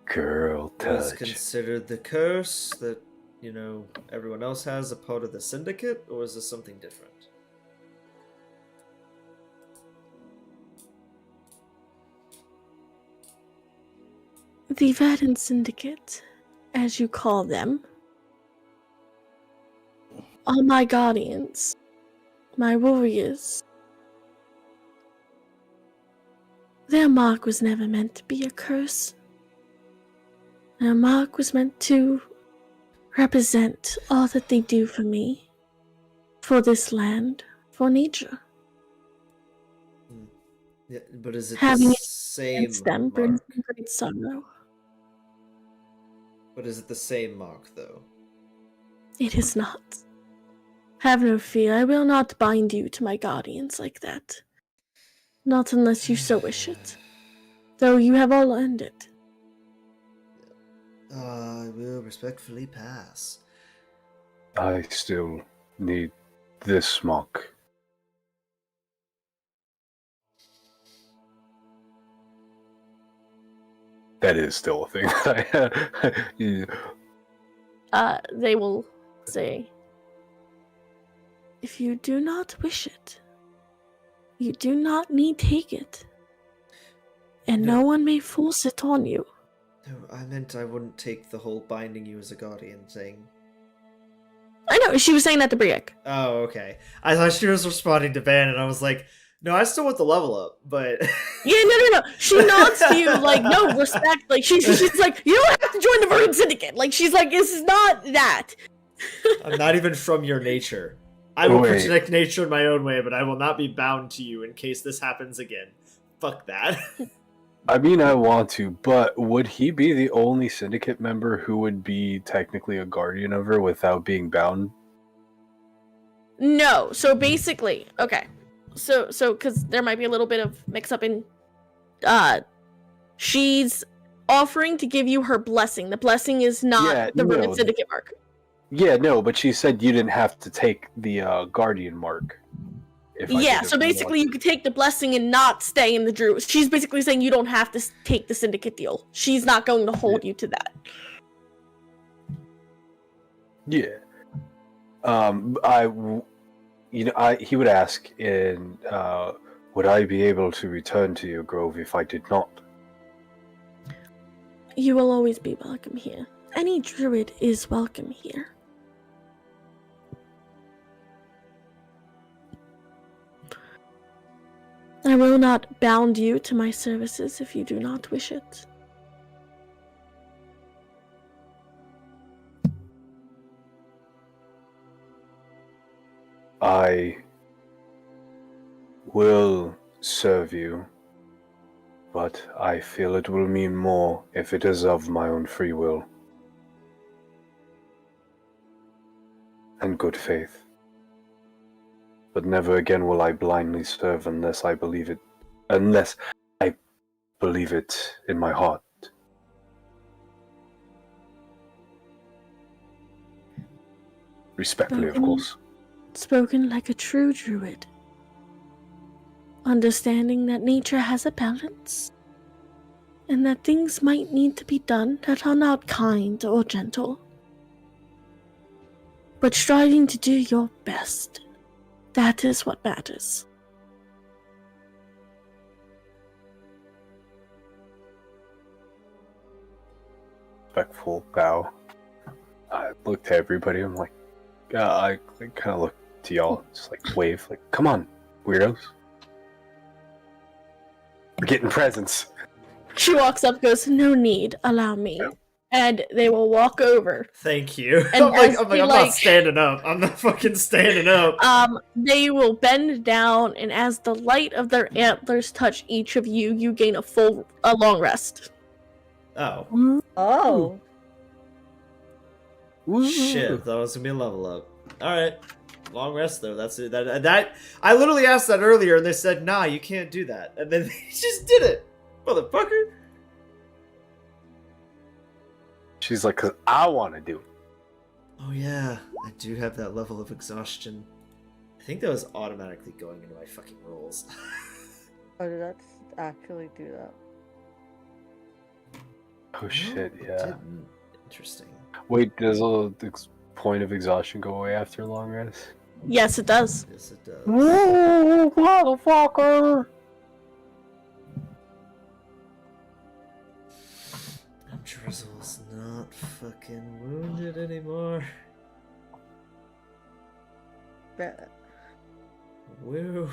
Girl was touch. considered the curse that, everyone else has a part of the syndicate, or is this something different? The Verdant Syndicate, as you call them, are my guardians, my warriors. Their mark was never meant to be a curse. Their mark was meant to represent all that they do for me, for this land, for nature. Yeah, but is it Having the it same against them brings mark? me great sorrow. But is it the same mark, though? It is not. Have no fear, I will not bind you to my guardians like that. Not unless you so wish it. Though you have all earned it. I will respectfully pass. I still need this mark. That is still a thing. Yeah. They will say, if you do not wish it, you do not need take it. And no one may force it on you. No, I meant I wouldn't take the whole binding you as a guardian thing. I know, she was saying that to Briac. Oh, okay. I thought she was responding to Van, and I was like, no, I still want the level up, but... Yeah, no. She nods to you, like, no, respect. Like, she's like, you don't have to join the Verdant Syndicate. Like, she's like, this is not that. I'm not even from your nature. I will Wait. protect nature in my own way, but I will not be bound to you in case this happens again. Fuck that. I mean, I want to, but would he be the only syndicate member who would be technically a guardian of her without being bound? No, so basically, okay. So, because there might be a little bit of mix-up in, she's offering to give you her blessing. The blessing is not the Verdant Syndicate mark. Yeah, no, but she said you didn't have to take the guardian mark. Yeah, so basically you could take the blessing and not stay in the Druids. She's basically saying you don't have to take the syndicate deal. She's not going to hold you to that. Yeah. He would ask, would I be able to return to your grove if I did not? You will always be welcome here. Any druid is welcome here. I will not bound you to my services if you do not wish it. I will serve you, but I feel it will mean more if it is of my own free will and good faith. But never again will I blindly serve unless I believe it in my heart. Respectfully, of course. Spoken like a true druid. Understanding that nature has a balance, and that things might need to be done that are not kind or gentle. But striving to do your best, that is what matters. Respectful bow. I look to everybody, I'm like, I kind of look to y'all, just like wave, like, come on, weirdos. We're getting presents. She walks up, goes, no need, allow me. and they will walk over. Thank you. And I'm not standing up. I'm not fucking standing up. They will bend down, and as the light of their antlers touch each of you, you gain a long rest. Oh. Oh. Shit, thought it was gonna be a level up. Alright. Long rest though, that's it. That I literally asked that earlier and they said, nah, you can't do that. And then they just did it. Motherfucker. She's like, 'cause I want to do it. Oh yeah, I do have that level of exhaustion. I think that was automatically going into my fucking rolls. Oh, did that actually do that? Oh shit, No, it yeah. didn't. Interesting. Wait, does the point of exhaustion go away after a long rest? Yes, it does. Yes, it does. Woo, motherfucker! Drizzle's not fucking wounded anymore. Bet. Woo.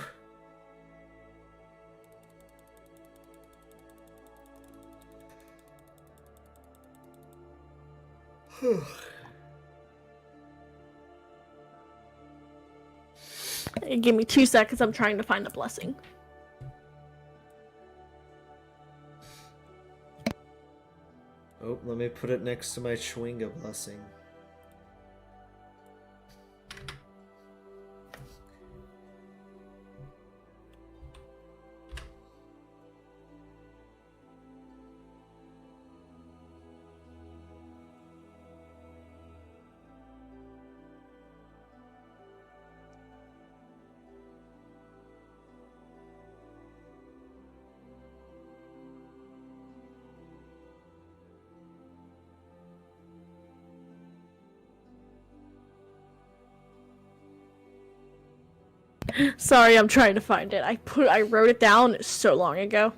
Give me 2 seconds. I'm trying to find a blessing. Oh, let me put it next to my Chwinga blessing. Sorry, I'm trying to find it. I wrote it down so long ago.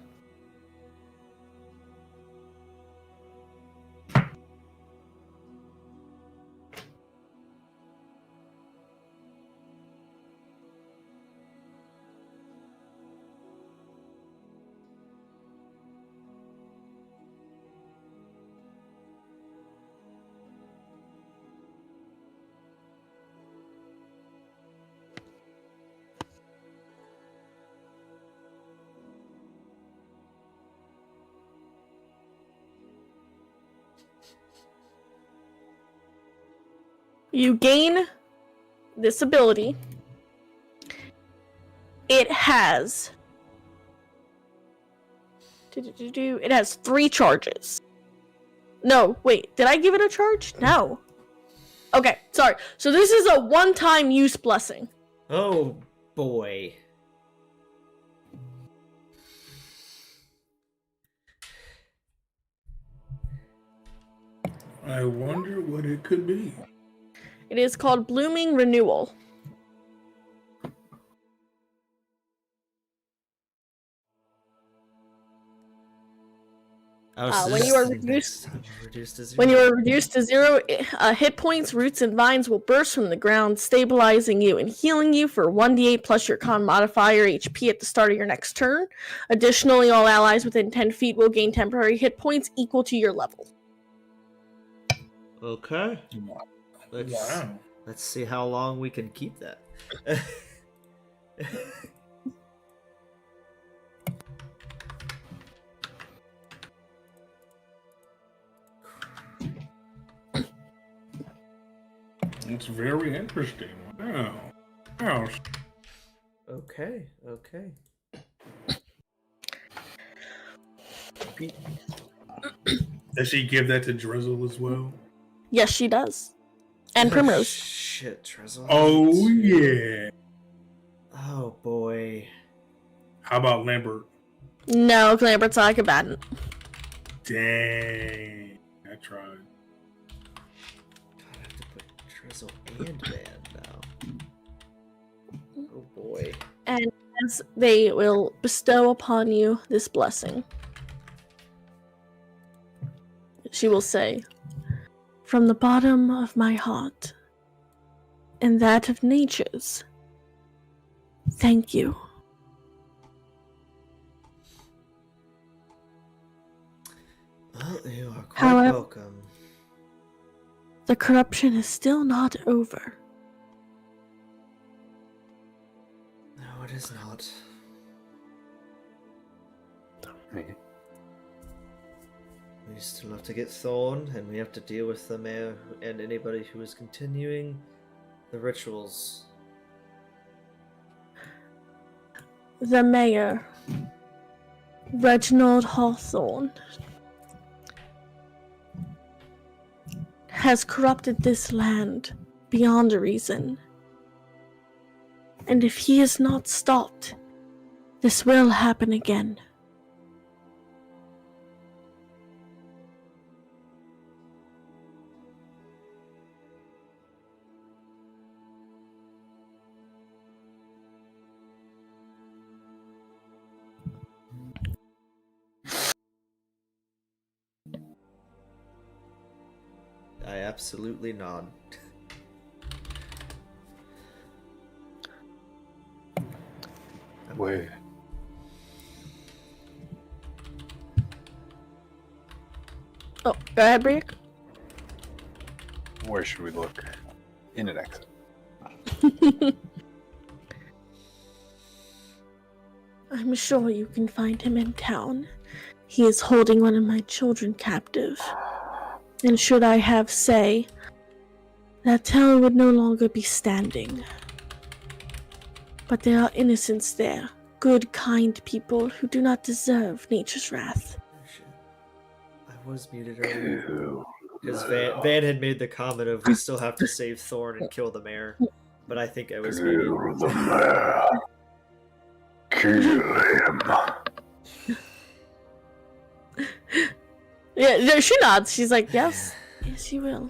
You gain this ability. It has... It has 3 charges. No, wait. Did I give it a charge? No. Okay, sorry. So this is a one-time use blessing. Oh boy. I wonder what it could be. It is called Blooming Renewal. Oh, so When this you are is the reduced- next time we're reduced to 0. When you are reduced to 0, hit points, roots, and vines will burst from the ground, stabilizing you and healing you for 1d8 plus your con modifier HP at the start of your next turn. Additionally, all allies within 10 feet will gain temporary hit points equal to your level. Okay. Let's Wow. let's see how long we can keep that. It's very interesting. Wow. Wow. Okay, okay. Does she give that to Drizzle as well? Yes, she does. And Primrose. Shit, Drizzle. Oh, yeah. Oh boy. How about Lambert? No, Lambert's not a combatant. Dang. I tried. God, I have to put Drizzle and Band now. Oh boy. And as they will bestow upon you this blessing, she will say, "From the bottom of my heart and that of nature's, thank you." Well, you are quite However- welcome. The corruption is still not over. No, it is not. Me. We still have to get Thorn, and we have to deal with the mayor and anybody who is continuing the rituals. The mayor, Reginald Hawthorne, has corrupted this land beyond a reason. And if he is not stopped, this will happen again. I absolutely nod. Wait. Oh, go ahead, Brick. Where should we look? In an exit. I'm sure you can find him in town. He is holding one of my children captive. And should I have say, that town would no longer be standing. But there are innocents there, good, kind people who do not deserve nature's wrath. Oh, shit. I was muted earlier. Because Van had made the comment of we still have to save Thorn and kill the mayor. But I think I was muted. Kill the mayor. Kill him. Yeah, no, she nods. She's like, yes, yes, you will.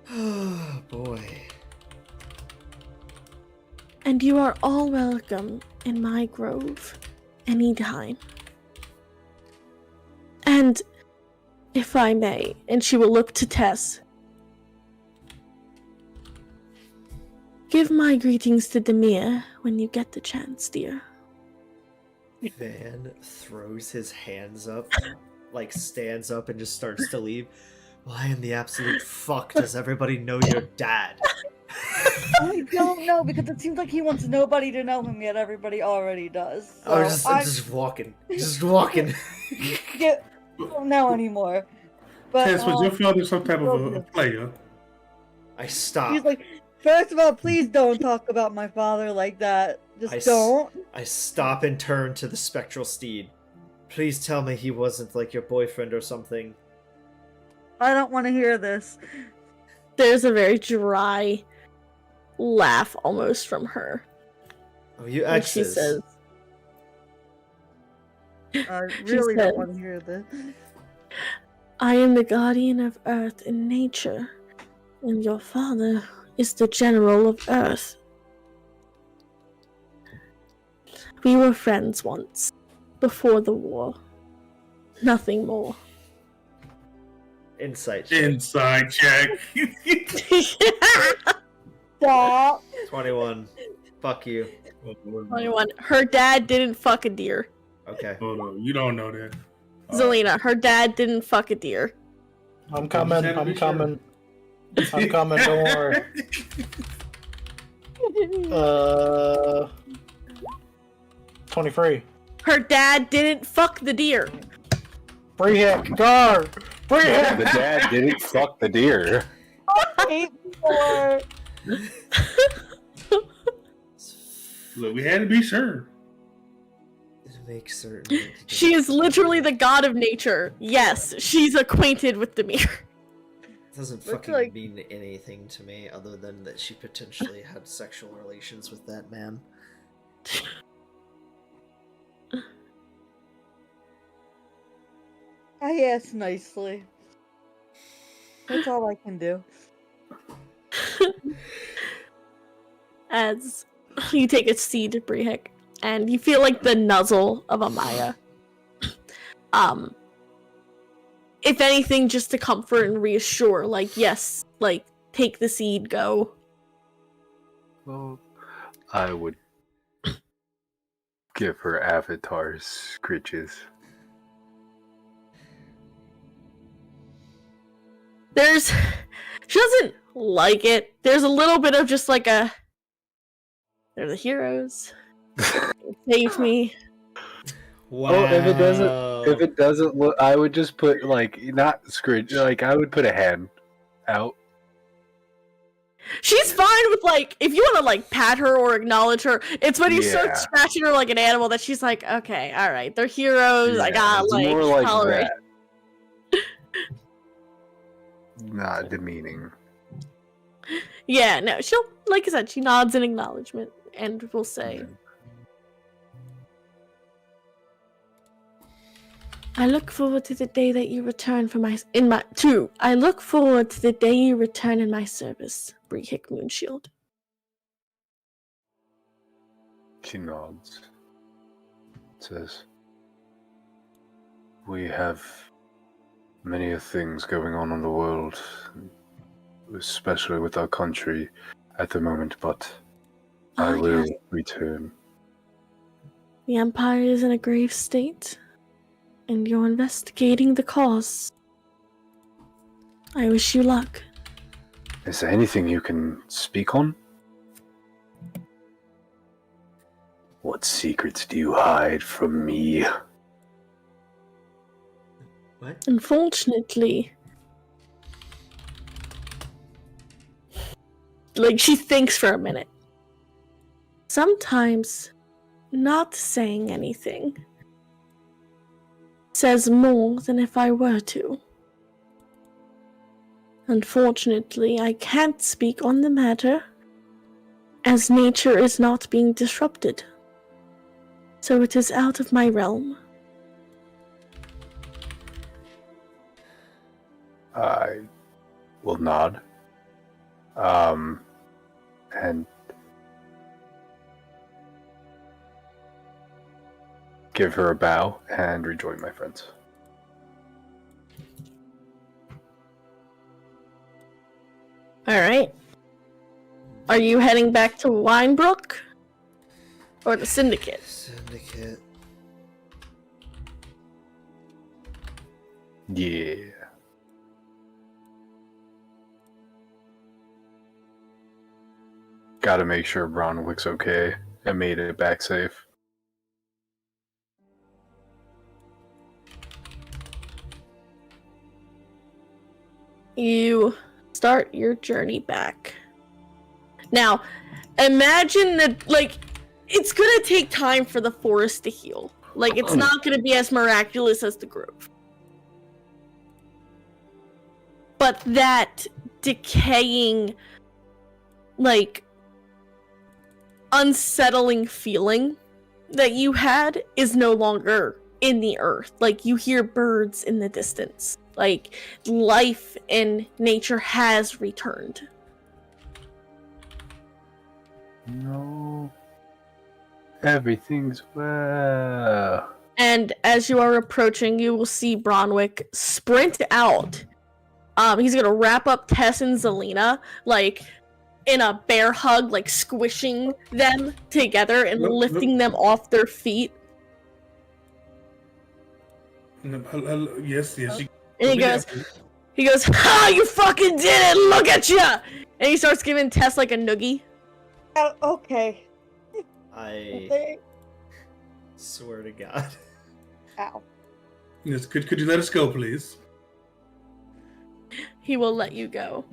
Oh boy. And you are all welcome in my grove anytime. And if I may, and she will look to Tess, give my greetings to Demir when you get the chance, dear. Van throws his hands up, like stands up and just starts to leave. Why in the absolute fuck does everybody know your dad? I don't know, because it seems like he wants nobody to know him, yet everybody already does. So I'm just walking. Just walking. don't know anymore. But Tess, was your father some type of a player? I stop. he's like, first of all, please don't talk about my father like that. Just don't. I stop and turn to the spectral steed. Please tell me he wasn't like your boyfriend or something. I don't want to hear this. There's a very dry laugh almost from her. Oh, you When she exes. says, I really said- don't want to hear this. I am the guardian of Earth and nature, and your father is the general of Earth. We were friends once, before the war. Nothing more. Insight check. Inside check. Stop. 21. Fuck you. 21. Her dad didn't fuck a deer. Okay. Hold on, you don't know that. Zelina, her dad didn't fuck a deer. I'm coming. Just had to I'm be sure. coming. I'm coming. Don't worry. 23. Her dad didn't fuck the deer. Free hit. Guard. Free hit. The dad didn't fuck the deer. 8-4. Look, we had to be sure. Make certain. She is literally the god of nature. Yes, she's acquainted with the mirror. Doesn't Looks fucking like- mean anything to me other than that she potentially had sexual relations with that man. I asked nicely. That's all I can do. As you take a seat, Brehek, and you feel like the nuzzle of Amaya. If anything, just to comfort and reassure, like, yes, like, take the seed, go. Well, I would give her avatar's scritches. She doesn't like it. There's a little bit of just like they're the heroes. Save me. Wow. Oh, if it doesn't look, I would just put like not scrunch, like I would put a hand out. She's fine with like if you want to like pat her or acknowledge her. It's when you start Yeah. scratching her like an animal that she's like, okay, all right, they're heroes. I Yeah, got it's like more like tolerate. that. Not demeaning. Yeah, no, she'll like I said, she nods in acknowledgement and will say, I look forward to the day that you return I look forward to the day you return in my service, Brehik Moonshield. She nods. Says, we have many things going on in the world, especially with our country at the moment, but I will return. The Empire is in a grave state, and you're investigating the cause. I wish you luck. Is there anything you can speak on? What secrets do you hide from me? What? Unfortunately, like she thinks for a minute. Sometimes not saying anything says more than if I were to. Unfortunately, I can't speak on the matter, as nature is not being disrupted. So it is out of my realm. I will nod. And give her a bow and rejoin my friends. Alright. Are you heading back to Winebrook? Or the Syndicate? Syndicate. Yeah. Gotta make sure Bronwick's okay and made it back safe. You start your journey back. Now, imagine that, like, it's gonna take time for the forest to heal. Like, it's not gonna be as miraculous as the grove. But that decaying, like, unsettling feeling that you had is no longer in the earth. Like, you hear birds in the distance. Like, life in nature has returned. No. Everything's well. And as you are approaching, you will see Bronwick sprint out. He's gonna wrap up Tess and Zelina, like, in a bear hug, like, squishing them together and lifting them off their feet. Yes. And he goes, ha! You fucking did it! Look at ya! And he starts giving Tess, like, a noogie. Oh, okay. I Okay. swear to God. Ow. Yes. Could you let us go, please? He will let you go.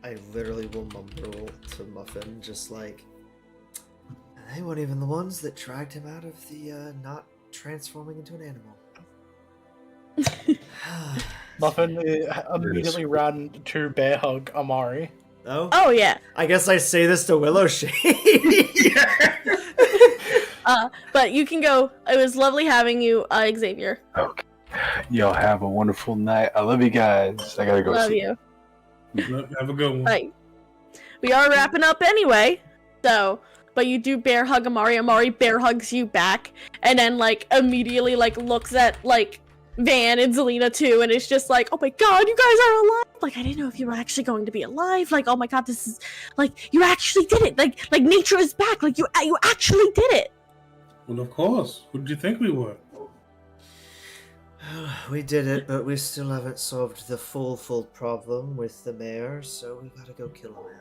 I literally will mumble to Muffin, just like, they weren't even the ones that dragged him out of the not transforming into an animal. Muffin immediately ran to bear hug Amari. Oh? Oh, yeah. I guess I say this to Willow Shade. But you can go. It was lovely having you, Xavier. Okay. Y'all have a wonderful night. I love you guys. I gotta go Love sleep. you. Have a good one. Right. We are wrapping up anyway, so, but you do bear hug Amari. Amari bear hugs you back, and then, like, immediately, like, looks at, like, Van and Zelina too, and it's just like, oh my god, you guys are alive! Like, I didn't know if you were actually going to be alive. Like, oh my god, this is, like, you actually did it! Like nature is back! Like, you actually did it! Well, of course. What did you think we were? We did it, but we still haven't solved the full problem with the mayor, so we gotta go kill him.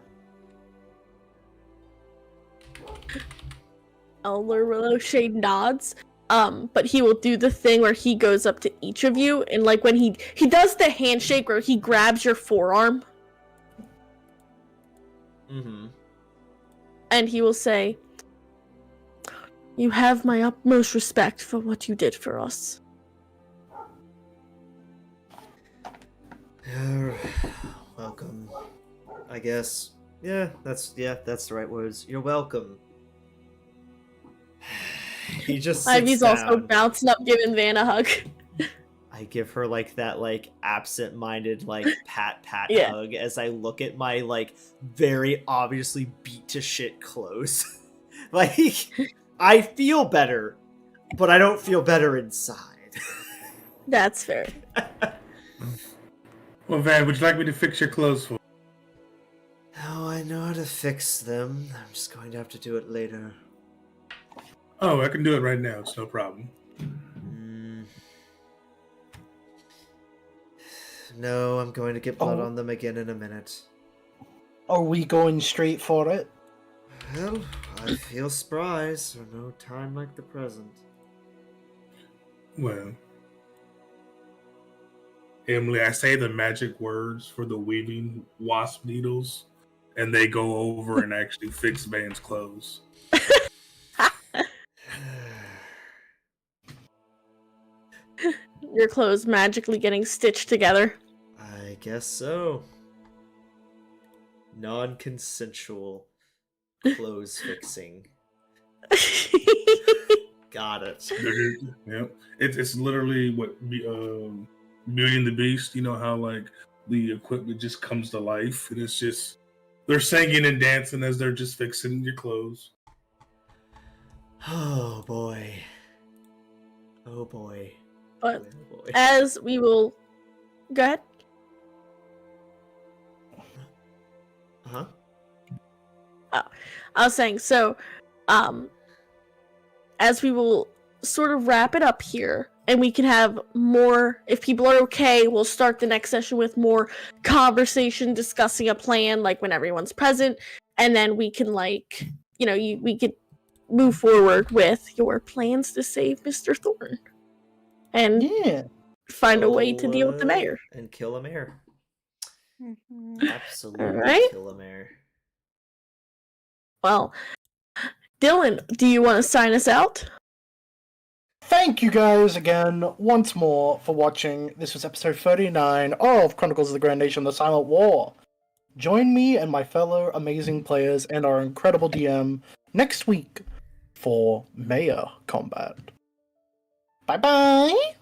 Elder Willowshade nods. But he will do the thing where he goes up to each of you, and like when he does the handshake where he grabs your forearm. Mm-hmm. And he will say, "You have my utmost respect for what you did for us." You're welcome. I guess. Yeah, that's the right words. You're welcome. He just sits Ivy's also down. bouncing up, giving Van a hug. I give her like that absent-minded pat Yeah. hug as I look at my very obviously beat to shit clothes. I feel better, but I don't feel better inside. That's fair. Well, Van, would you like me to fix your clothes for you? Oh, I know how to fix them. I'm just going to have to do it later. Oh, I can do it right now. It's no problem. No, I'm going to get blood on them again in a minute. Are we going straight for it? Well, I feel spry, so no time like the present. Well, Emily, I say the magic words for the weaving wasp needles, and they go over and actually fix Van's clothes. Your clothes magically getting stitched together. I guess so. Non-consensual clothes fixing. Got it. Yeah, it's literally what Beauty and the Beast. You know how the equipment just comes to life, and it's just they're singing and dancing as they're just fixing your clothes. Oh boy. Oh boy. But Oh boy. as we will... Go ahead. Huh? I was saying, so, as we will sort of wrap it up here, and we can have more, if people are okay, we'll start the next session with more conversation, discussing a plan, when everyone's present, and then we can, we could move forward with your plans to save Mr. Thorne. And find a way to deal with the mayor. And kill a mayor. Mhm. Absolutely Alright. kill a mayor. Well, Dylan, do you want to sign us out? Thank you guys again once more for watching. This was episode 39 of Chronicles of the Grand Nation: The Silent War. Join me and my fellow amazing players and our incredible DM next week for Mayor Combat. Bye bye!